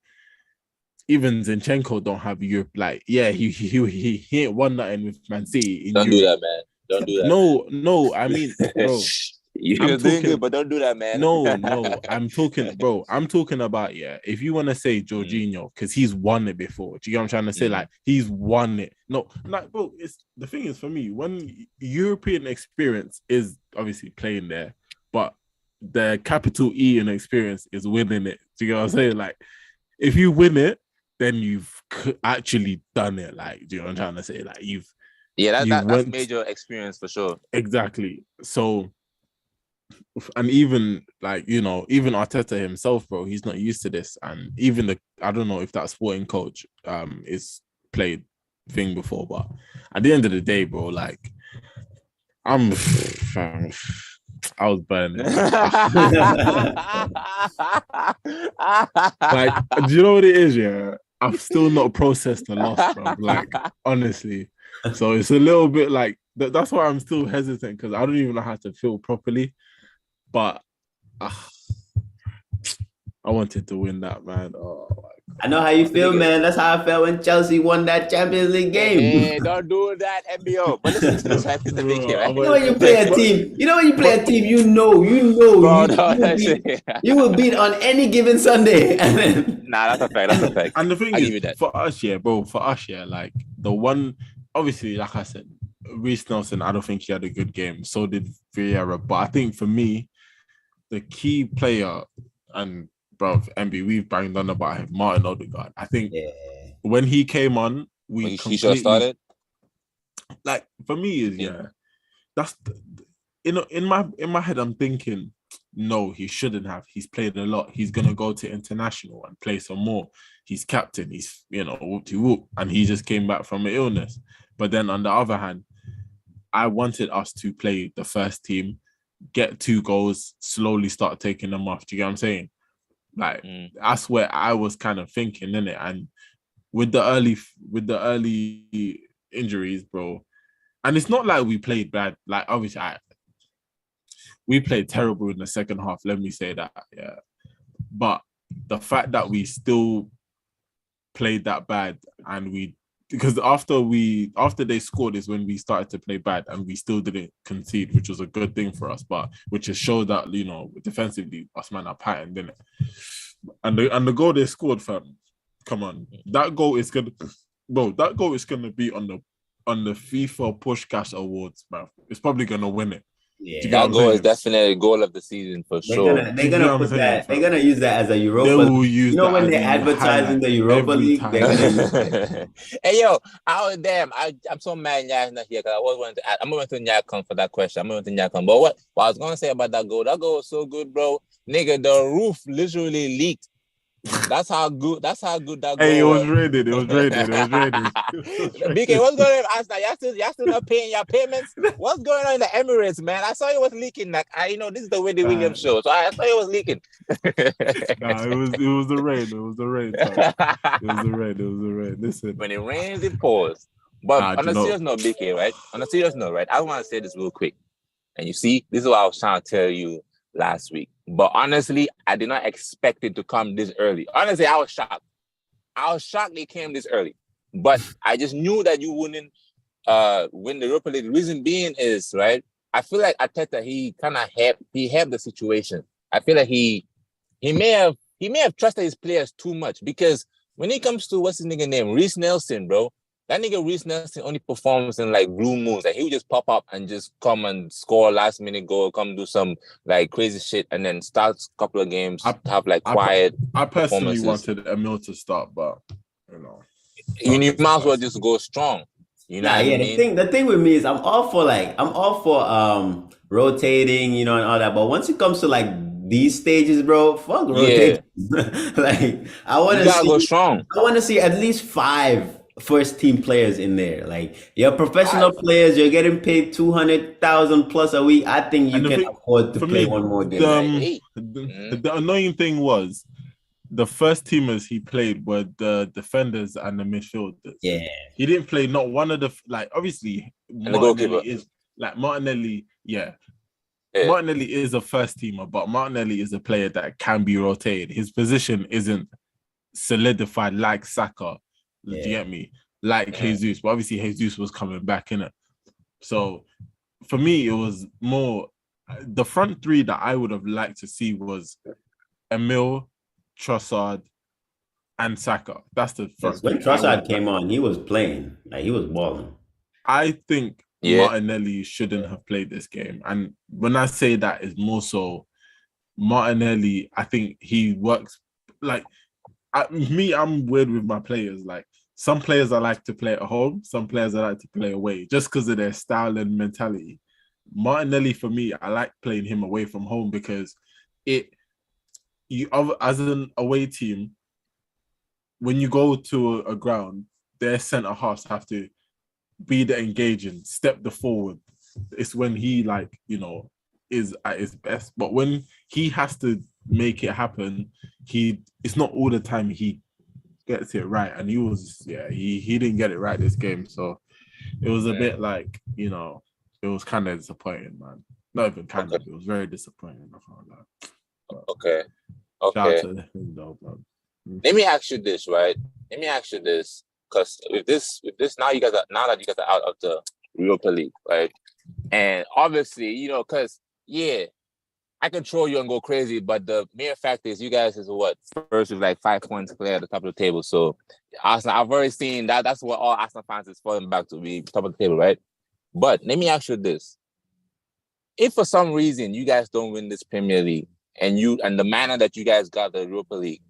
S4: even Zinchenko don't have Europe. Like, yeah, he ain't won nothing with Man City.
S1: Don't do that, man. Don't do that.
S4: No, I mean, bro.
S1: You're doing good, but don't do that, man.
S4: No, I'm talking about, yeah, if you want to say Jorginho, because he's won it before. Do you get what I'm trying to say? Like, he's won it. No, like, bro, the thing is, for me, when European experience is obviously playing there, but the capital E in experience is winning it. Do you get what I'm saying? Like, if you win it, then you've actually done it. Like, do you know what I'm trying to say? Like, that's
S1: major experience for sure.
S4: Exactly. So, and even, like, you know, even Arteta himself, bro, he's not used to this. And even I don't know if that Sporting coach is played thing before, but at the end of the day, bro, like, I was burning. Like, do you know what it is? Yeah, I've still not processed the loss, bro. Like, honestly. So it's a little bit like that's why I'm still hesitant, because I don't even know how to feel properly. But I I wanted to win that, man. Oh,
S2: I know how you feel, man. That's how I felt when Chelsea won that Champions League game.
S1: Hey, don't do that, MBO. But listen to this, right? This is the big here, right?
S2: You know when you play a team, you know,
S1: Bro,
S2: you will beat on any given Sunday.
S1: Nah, that's a fact. That's a fact.
S4: And the thing
S1: I'll give
S4: is,
S1: you that.
S4: for us, like the one, obviously, like I said, Reece Nelson, I don't think he had a good game. So did Vieira. But I think for me, the key player, and bro, MB, we've banged on about him, Martin Odegaard. I think when he came on,
S1: he should have started.
S4: Like for me, that's in my head. I'm thinking, no, he shouldn't have. He's played a lot. He's gonna go to international and play some more. He's captain. He's whoop-de-whoop, and he just came back from an illness. But then on the other hand, I wanted us to play the first team, get 2 goals, slowly start taking them off. Do you get what I'm saying? Like that's where I was kind of thinking, innit? And with the early injuries, bro, and it's not like we played bad. Like obviously, we played terrible in the second half. Let me say that, yeah. But the fact that we still played that bad, and because after they scored is when we started to play bad, and we still didn't concede, which was a good thing for us, but which has showed that defensively us man are patterned, didn't it? And the goal they scored, fam, come on, that goal is gonna be on the FIFA Pushkash Awards, bro. It's probably gonna win it.
S1: Yeah, that goal is definitely a goal of the season for sure.
S2: They're gonna put that. They're gonna use that as a Europa. They will use when they're advertising the Europa League. They're gonna use it.
S1: Hey yo, I'm so mad Nya's not here because I was going to. I'm going to Nyakon for that question. I'm going to Nyakon. But what I was going to say about that goal was so good, bro. Nigga, the roof literally leaked. That's how good that goal was.
S4: Hey, it was rated.
S1: BK, what's going on? Y'all still not paying your payments? What's going on in the Emirates, man? I saw it was leaking. Like this is the Wendy Williams show, so I saw it was leaking.
S4: Nah, it was the rain. It was the rain. It was the rain. Listen,
S1: when it rains, it pours. But on a serious note, BK, right? On a serious note, right? I want to say this real quick. And you see, this is what I was trying to tell you last week. But honestly, I did not expect it to come this early. Honestly, I was shocked. I was shocked it came this early. But I just knew that you wouldn't win the Europa League. The reason being is, right, I feel like Arteta, he kind of helped the situation. I feel like he may have trusted his players too much, because when it comes to what's his nigga name, Reece Nelson, bro, that nigga Reece Nelson only performs in like blue moons. Like he would just pop up and just come and score last minute goal, come do some like crazy shit, and then starts a couple of games, have like quiet.
S4: I personally wanted Emil to start, but
S1: you might as well just go strong. You know what I mean?
S2: The thing with me is I'm all for rotating, and all that. But once it comes to like these stages, bro, fuck rotating. Like I want to
S1: go strong.
S2: I want to see at least 5 first team players in there. Like you're professional players, you're getting paid 200,000 plus a week. I think you can afford to play one more game.
S4: The annoying thing was the first teamers he played were the defenders and the midfielders.
S2: Yeah,
S4: he didn't play not one of the obviously Martinelli. Yeah. Martinelli is a first teamer, but Martinelli is a player that can be rotated. His position isn't solidified like Saka. Do you get me? Like Jesus, but obviously Jesus was coming back in it. So for me, it was more the front 3 that I would have liked to see was Emil, Trossard, and Saka. That's the front.
S2: When Trossard came on, he was playing. Like he was balling.
S4: I think Martinelli shouldn't have played this game. And when I say that, is more so Martinelli, I think he works like I'm weird with my players. Like some players I like to play at home, some players I like to play away, just because of their style and mentality. Martinelli, for me, I like playing him away from home because as an away team, when you go to a ground, their centre halves have to be the engaging, step the forward. It's when he is at his best. But when he has to make it happen, it's not all the time he gets it right. And he didn't get it right this game. So it was a bit like, it was kind of disappointing, man. Not even kind of, it was very disappointing.
S1: Okay.
S4: Shout out
S1: Okay.
S4: to him though, man.
S1: Let me ask you this, right? Let me ask you this, because with this, now that you guys are out of the Europa League, right? And obviously, because I can troll you and go crazy, but the mere fact is, you guys is what first with like 5 points clear at the top of the table. So Arsenal, I've already seen that. That's what all Arsenal fans is falling back to, be top of the table, right? But let me ask you this: if for some reason you guys don't win this Premier League, and the manner that you guys got the Europa League,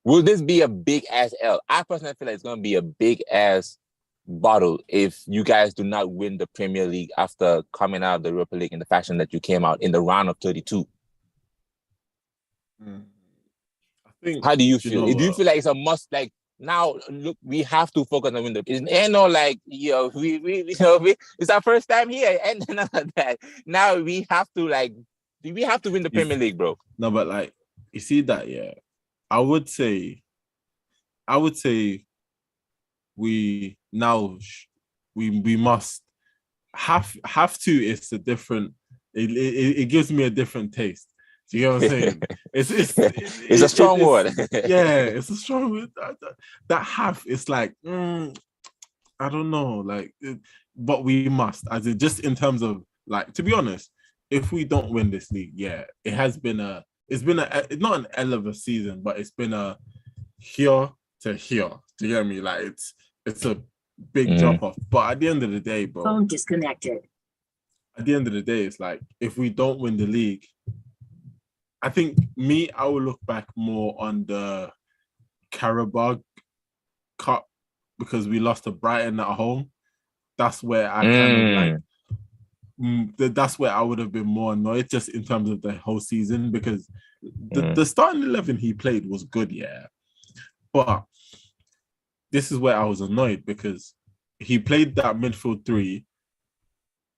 S1: will this be a big ass L? I personally feel like it's gonna be a big ass bottle if you guys do not win the Premier League after coming out of the Europa League in the fashion that you came out in the round of 32.
S4: I think.
S1: How do you feel? Do you feel like it's a must? Like, now, look, we have to focus on winning. And like, it's our first time here, and none of that. Now we have to win the Premier League, bro.
S4: No, but like, you see that, yeah. I would say we must have to. It's a different. It gives me a different taste. Do you get what I'm saying?
S1: It's a strong word.
S4: Yeah, it's a strong word. That half, it's like, I don't know, like, but we must, just in terms of, like, to be honest, if we don't win this league, it's been not an L of a season, but it's been a here to here. Do you get me? Like, it's a big drop off. But at the end of the day, bro,
S5: phone disconnected.
S4: At the end of the day, it's like, if we don't win the league, I think I will look back more on the Carabao Cup, because we lost to Brighton at home. That's where I kind of like, that's where I would have been more annoyed, just in terms of the whole season, because the starting 11 he played was good, but this is where I was annoyed, because he played that midfield three,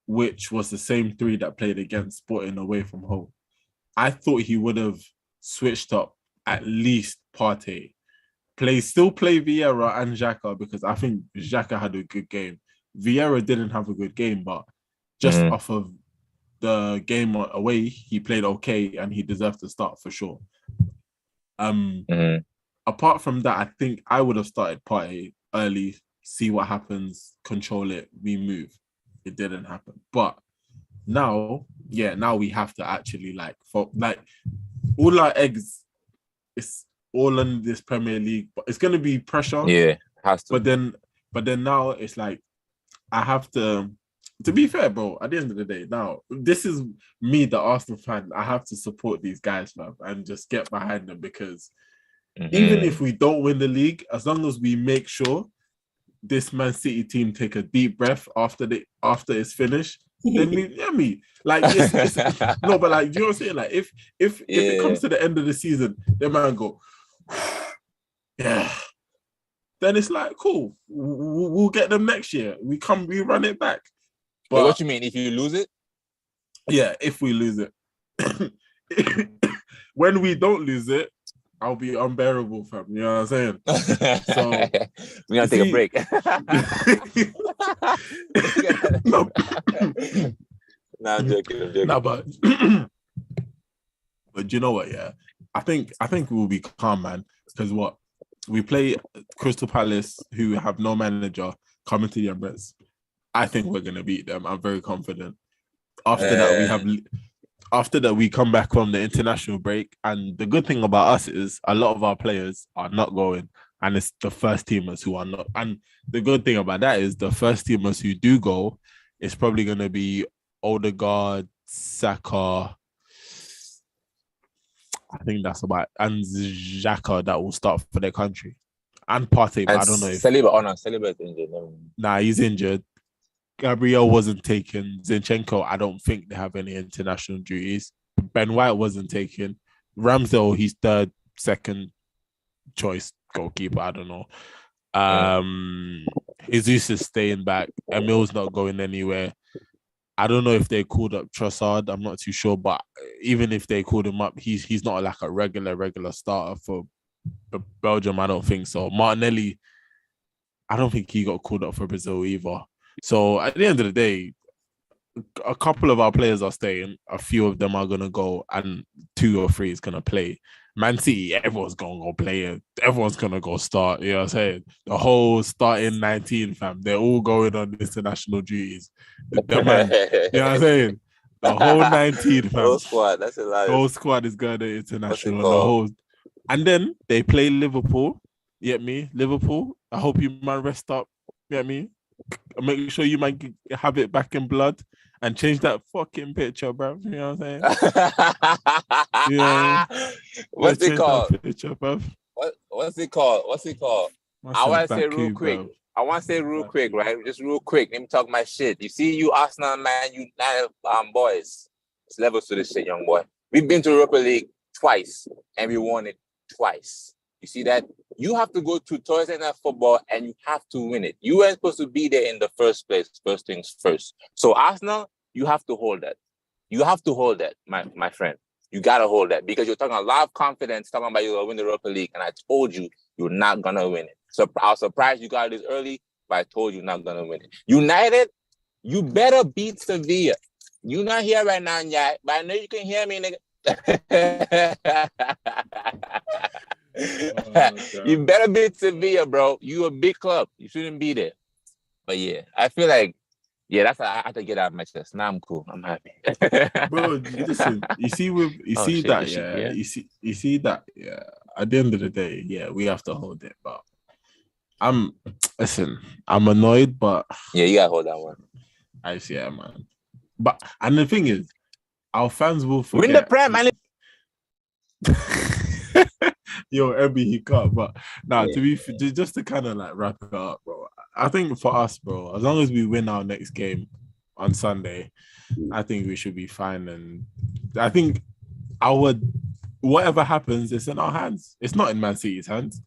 S4: which was the same three that played against Sporting away from home. I thought he would have switched up at least Partey. Still play Vieira and Xhaka, because I think Xhaka had a good game. Vieira didn't have a good game, but just off of the game away, he played okay and he deserved to start for sure. Apart from that, I think I would have started Partey early, see what happens, control it, we move. It didn't happen. But now we have to actually all our eggs, it's all in this Premier League, but it's gonna be pressure.
S1: Yeah, has to.
S4: But then now it's like, I have to be fair, bro, at the end of the day, now this is me, the Arsenal fan. I have to support these guys, man, and just get behind them, because even if we don't win the league, as long as we make sure this Man City team take a deep breath after it's finished, then like, it's no, but like, you know what I'm saying? Like, if it comes to the end of the season, they man go, then it's like, cool, we'll get them next year. We run it back. But
S1: wait, what you mean? If you lose it?
S4: Yeah, if we lose it. When we don't lose it, I'll be unbearable, fam. You know what I'm saying? So
S1: we're gonna take a break.
S4: No,
S1: I'm joking.
S4: No, but you know what? Yeah, I think we'll be calm, man. Because what we play Crystal Palace, who have no manager, coming to the Emirates. I think we're gonna beat them. I'm very confident. After that, we come back from the international break, and the good thing about us is a lot of our players are not going, and it's the first teamers who are not. And the good thing about that is the first teamers who do go is probably going to be Odegaard, Saka. I think that's about, and Xhaka that will start for their country, and Partey. I don't know if
S1: Saliba is injured.
S4: Nah, he's injured. Gabriel wasn't taken. Zinchenko, I don't think they have any international duties. Ben White wasn't taken. Ramsdale, he's second choice goalkeeper. I don't know. Jesus is staying back. Emil's not going anywhere. I don't know if they called up Trossard. I'm not too sure, but even if they called him up, he's not like a regular starter for Belgium. I don't think so. Martinelli, I don't think he got called up for Brazil either. So at the end of the day,
S5: a couple of our players are staying. A few of them are gonna go, and 2 or 3 is gonna play. Man City, everyone's gonna go play it. Everyone's gonna go start. You know what I'm saying? The whole starting 19, fam. They're all going on international duties. The man, you know what I'm saying? The whole 19, fam.
S1: The whole squad. That's
S5: The
S1: hilarious.
S5: whole squad is going to international. And,
S1: called?
S5: and then they play Liverpool. You get me? Liverpool. I hope you man rest up. You get me? Make sure you might have it back in blood and change that fucking picture, bro. You know what I'm saying? Yeah.
S1: What's it called?
S5: Picture, bro.
S1: What's it called? I want to say real quick. Bro. I want to say real quick, right? Just real quick. Let me talk my shit. You see, you Arsenal, man, you boys. It's levels to this shit, young boy. We've been to Europa League twice, and we won it twice. You see that? You have to go to Thursday Night Football, and you have to win it. You weren't supposed to be there in the first place. First things first. So Arsenal, you have to hold that. You have to hold that, my friend. You got to hold that because you're talking a lot of confidence, talking about you're going to win the Europa League, and I told you you're not going to win it. So I was surprised you got this early, but I told you you're not going to win it. United, you better beat Sevilla. You're not here right now, Nyai, but I know you can hear me, nigga. You better beat Sevilla, bro. You a big club. You shouldn't be there. But yeah, I feel like, that's what I have to get out of my chest. Now I'm cool. I'm happy.
S5: Bro, listen, you see that, at the end of the day, we have to hold it, but I'm annoyed, but
S1: you gotta hold that one.
S5: Man. But and the thing is, our fans will forget.
S1: Win the Prem, man.
S5: Yo, Ebby, he can't. But now, just to kind of like wrap it up, bro. I think for us, bro, as long as we win our next game on Sunday, I think we should be fine. And I think whatever happens, it's in our hands. It's not in Man City's hands.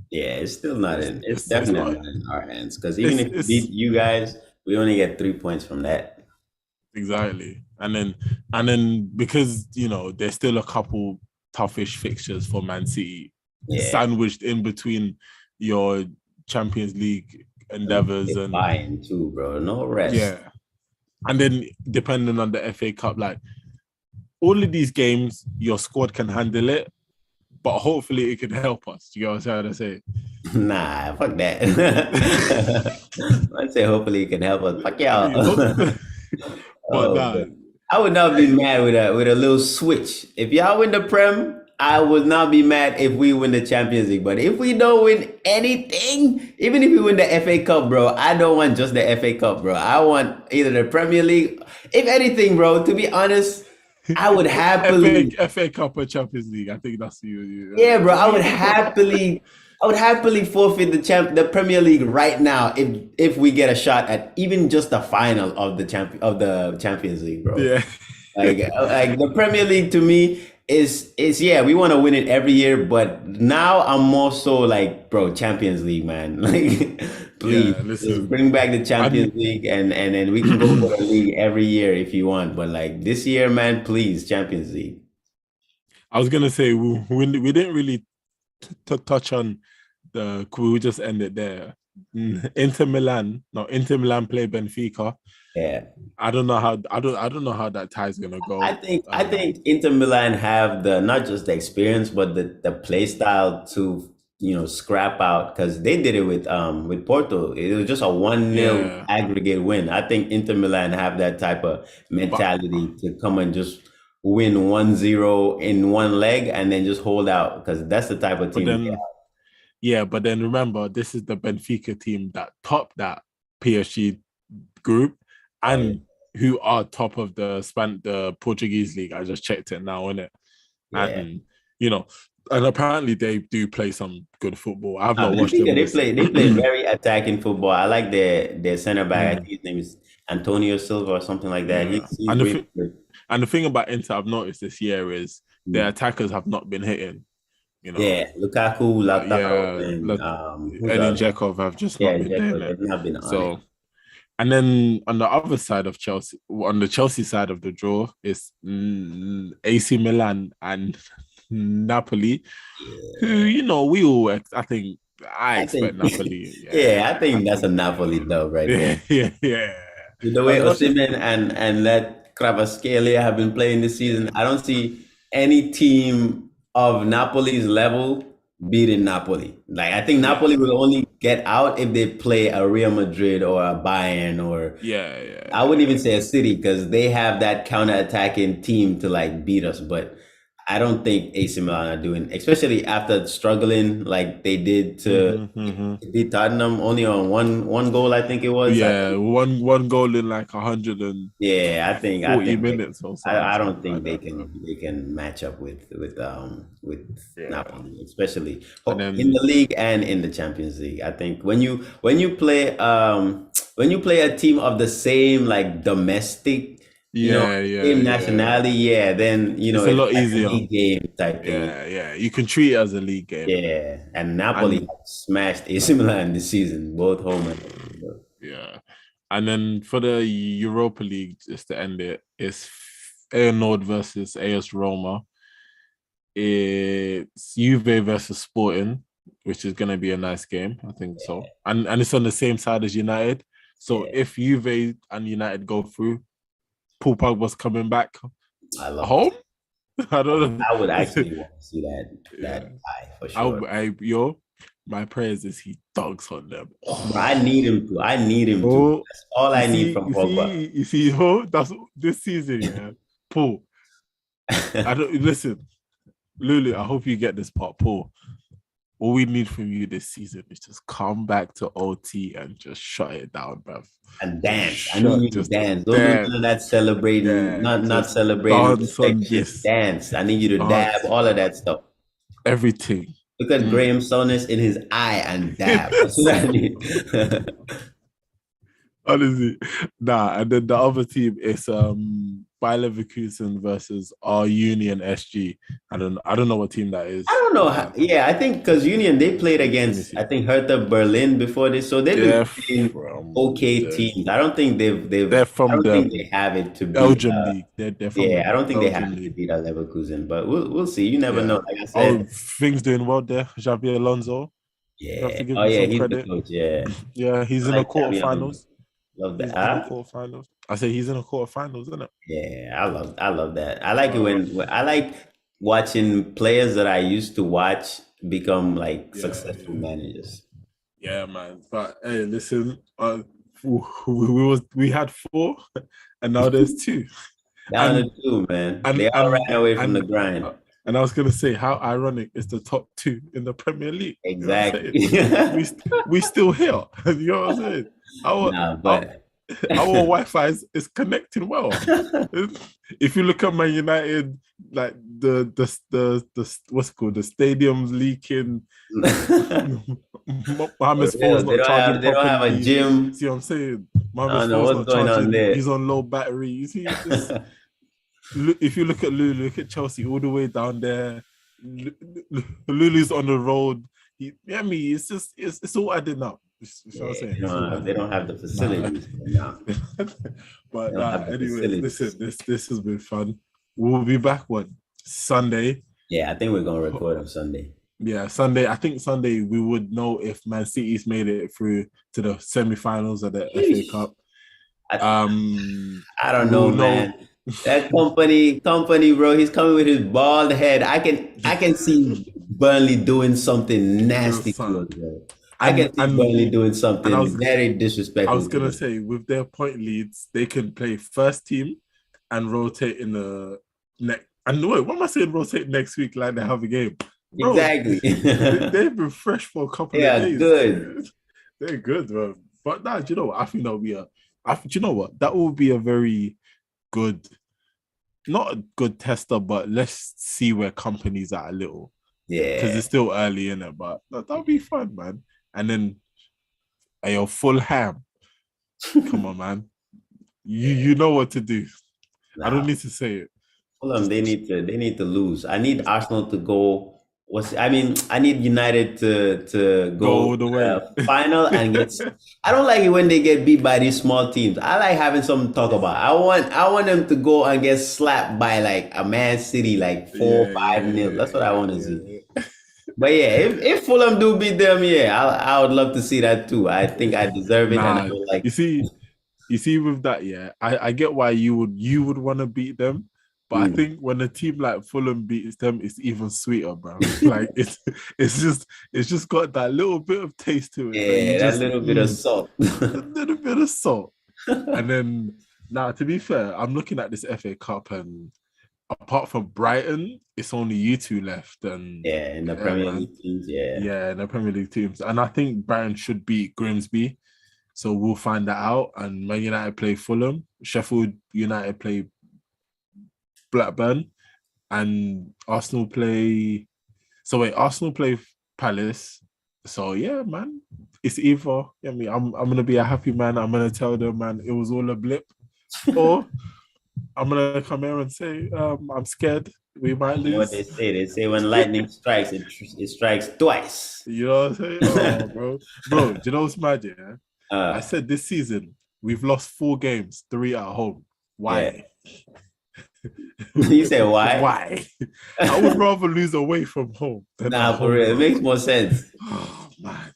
S2: Yeah, it's still not in. It's definitely not in our hands because even if we beat you guys, we only get 3 points from that.
S5: Exactly, and then because there's still a couple toughish fixtures for Man City, sandwiched in between your Champions League endeavors and
S2: buying too, bro. No rest.
S5: Yeah, and then depending on the FA Cup, like all of these games, your squad can handle it. But hopefully it can help us. You know what I'm trying to say?
S2: Nah, fuck that. I say hopefully it can help us. Fuck y'all. I would not be mad with a little switch. If y'all win the Prem, I would not be mad if we win the Champions League. But if we don't win anything, even if we win the FA Cup, bro, I don't want just the FA Cup, bro. I want either the Premier League. If anything, bro, to be honest, I would happily
S5: FA Cup or Champions League. I think that's you.
S2: Yeah, bro. I would happily forfeit the Premier League right now if we get a shot at even just the final of the Champions League, bro.
S5: Yeah.
S2: Like the Premier League to me is we want to win it every year, but now I'm more so like, bro, Champions League, man. Like, please just bring back the Champions League and then we can go for the league every year if you want. But like this year, man, please, Champions League.
S5: I was gonna say we didn't really touch on we just ended there. Inter Milan play Benfica.
S2: Yeah,
S5: I don't know how that tie is gonna go.
S2: I think Inter Milan have not just the experience, but the play style to scrap out, because they did it with Porto. It was just a 1-0 aggregate win. I think Inter Milan have that type of mentality to come and just win 1-0 in one leg and then just hold out, because that's the type of team they have.
S5: Yeah, but then remember, this is the Benfica team that topped that PSG group and who are top of the Portuguese league. I just checked it now, innit? And and apparently they do play some good football. I've not watched them.
S2: They play very attacking football. I like their center back. I think his name is Antonio Silva or something like that.
S5: Yeah. And the thing about Inter I've noticed this year is their attackers have not been hitting.
S2: Yeah, Lukaku, Lautaro,
S5: and Dzeko have just not been there. So, and then on the other side of Chelsea, on the Chelsea side of the draw, is AC Milan and Napoli, who we all. I expect Napoli.
S2: I think that's a Napoli though, right?
S5: Yeah.
S2: With the way
S5: And watch this.
S2: Osimhen and that Kvaratskhelia have been playing this season, I don't see any team of Napoli's level beating Napoli. Like I think Napoli will only get out if they play a Real Madrid or a Bayern or I wouldn't even say a City because they have that counter-attacking team to like beat us. But I don't think AC Milan are doing, especially after struggling like they did to beat Tottenham only on one goal. I think it was.
S5: Yeah, one goal in like 140
S2: Yeah, I think
S5: minutes or something.
S2: I don't think
S5: like
S2: they can match up with Napoli, especially
S5: And then-
S2: in the league and in the Champions League. I think when you play a team of the same like domestic same nationality, then
S5: It's a lot
S2: like
S5: easier.
S2: a league game type thing.
S5: Yeah. You can treat it as a league game.
S2: Yeah, and Napoli have smashed AC Milan this season, both home and home.
S5: Yeah. And then for the Europa League, just to end it, it's Feyenoord versus AS Roma. It's Juve versus Sporting, which is going to be a nice game. I think so. And it's on the same side as United. So if Juve and United go through, Paul Pogba's coming back
S2: I love
S5: home. I don't know.
S2: I would actually want to see that tie for sure.
S5: My prayers is he dogs on them.
S2: But I need him to. That's all I need from Pogba.
S5: You see, that's this season, yeah. Paul, I don't listen, Lulu. I hope you get this part, Paul. All we need from you this season is just come back to OT and just shut it down, bruv.
S2: And dance. I need you to dance. Don't do none of that celebrating, not celebrating. Dance. I need you to dab, all of that stuff.
S5: Everything.
S2: Look at Graham Souness in his eye and dab. That's what I need.
S5: Honestly, and then the other team is Bayer Leverkusen versus our Union SG. I don't know what team that is.
S2: I don't know. I think because Union they played against I think Hertha Berlin before this, so they've been playing okay teams. I don't think they're from I don't think they have it to beat
S5: Belgium league. They're from
S2: I don't think they have it to beat Leverkusen, but we'll see. You never know. Like I said,
S5: things doing well there. Xabi Alonso.
S2: Yeah. He's the coach.
S5: Yeah, he's in the quarterfinals.
S2: Love that.
S5: Quarterfinals. I say he's in the quarterfinals, isn't it?
S2: Yeah, I love that. I like it when I like watching players that I used to watch become like successful managers.
S5: Yeah, man. But hey, listen, we had 4, and now there's 2.
S2: Down to 2, man. They all ran away from the grind.
S5: And I was gonna say, how ironic is the top 2 in the Premier League?
S2: Exactly.
S5: You know we still here. You know what I'm saying? Our Wi-Fi is connecting well. If you look at Man United, like the what's it called, the stadium's leaking. Mohamed's phone's not charging properly. They don't have a
S2: gym.
S5: See what I'm saying? Mohamed's phone's not charging. He's on low battery. You see, if you look at Lulu, look at Chelsea all the way down there. Lulu's on the road. It's just it's all adding up.
S2: They don't have the facilities.
S5: But anyway, listen, this has been fun. We'll be back Sunday.
S2: Yeah, I think we're gonna record on Sunday.
S5: Yeah, Sunday. I think Sunday we would know if Man City's made it through to the semi-finals of the FA Cup.
S2: I don't know, man. That company, bro. He's coming with his bald head. I can see Burnley doing something nasty to us, bro. I can see Burnley doing something very disrespectful.
S5: I was gonna say, with their point leads, they can play first team and rotate in the next. And wait, what am I saying? Rotate next week, like they have a game. Bro,
S2: exactly.
S5: They've been fresh for a couple of days.
S2: Good.
S5: They're good, bro. But do you know what? I think that'll be that will be a very good, not a good tester, but let's see where companies are a little.
S2: Yeah.
S5: Because it's still early in it, but that'll be fun, man. And then, Fulham. Come on, man. You know what to do. I don't need to say it.
S2: Fulham, they need to lose. I need Arsenal to go. I need United to go
S5: the way
S2: final and get. I don't like it when they get beat by these small teams. I like having something to talk about. I want them to go and get slapped by like a Man City, like 4-5-0. That's what I want to see. But if Fulham do beat them, I would love to see that too. I think I deserve it. And I would like.
S5: You see, you see with that, yeah, I get why you would want to beat them, but I think when a team like Fulham beats them, it's even sweeter, bro. Like it's just got that little bit of taste to it.
S2: Yeah, that little bit of salt.
S5: A little bit of salt. And then now, to be fair, I'm looking at this FA Cup, and apart from Brighton, it's only you two left. And
S2: Yeah, in the Premier League teams,
S5: yeah, in the Premier League teams, and I think Brighton should beat Grimsby. So we'll find that out. And Man United play Fulham, Sheffield United play Blackburn, and Arsenal play. So wait, Arsenal play Palace. So yeah, man, it's either. I mean, I'm gonna be a happy man. I'm gonna tell them, man, it was all a blip, or I'm gonna come here and say, I'm scared we might lose.
S2: What they say? They say when lightning strikes, it strikes twice.
S5: You know what I'm saying? Oh, bro, do you know what's mad? Yeah, I said this season we've lost 4 games, 3 at home. Why?
S2: Yeah. You say why?
S5: Why? I would rather lose away from home than
S2: Nah, for real, it makes more sense.
S5: Oh man,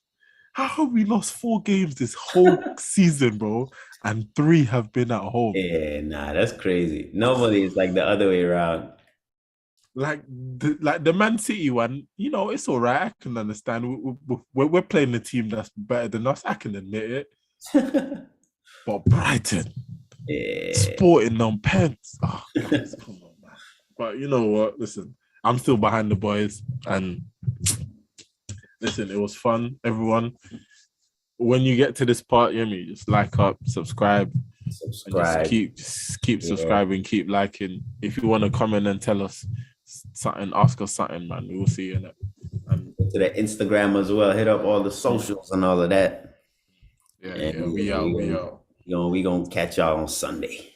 S5: how have we lost 4 games this whole season, bro? And 3 have been at home.
S2: Yeah, nah, that's crazy. Normally it's like the other way around.
S5: Like the Man City one, you know, it's all right. I can understand. We're playing a team that's better than us. I can admit it. But Brighton, Sporting on pens. Oh, guys, come on, man. But you know what? Listen, I'm still behind the boys, and listen, it was fun, everyone. When you get to this part, you know me, just like up, subscribe. And just keep subscribing, keep liking. If you want to comment and tell us something, ask us something, man. We will see you in it. And
S2: to the Instagram as well. Hit up all the socials and all of that.
S5: Yeah, we out.
S2: We gonna catch y'all on Sunday.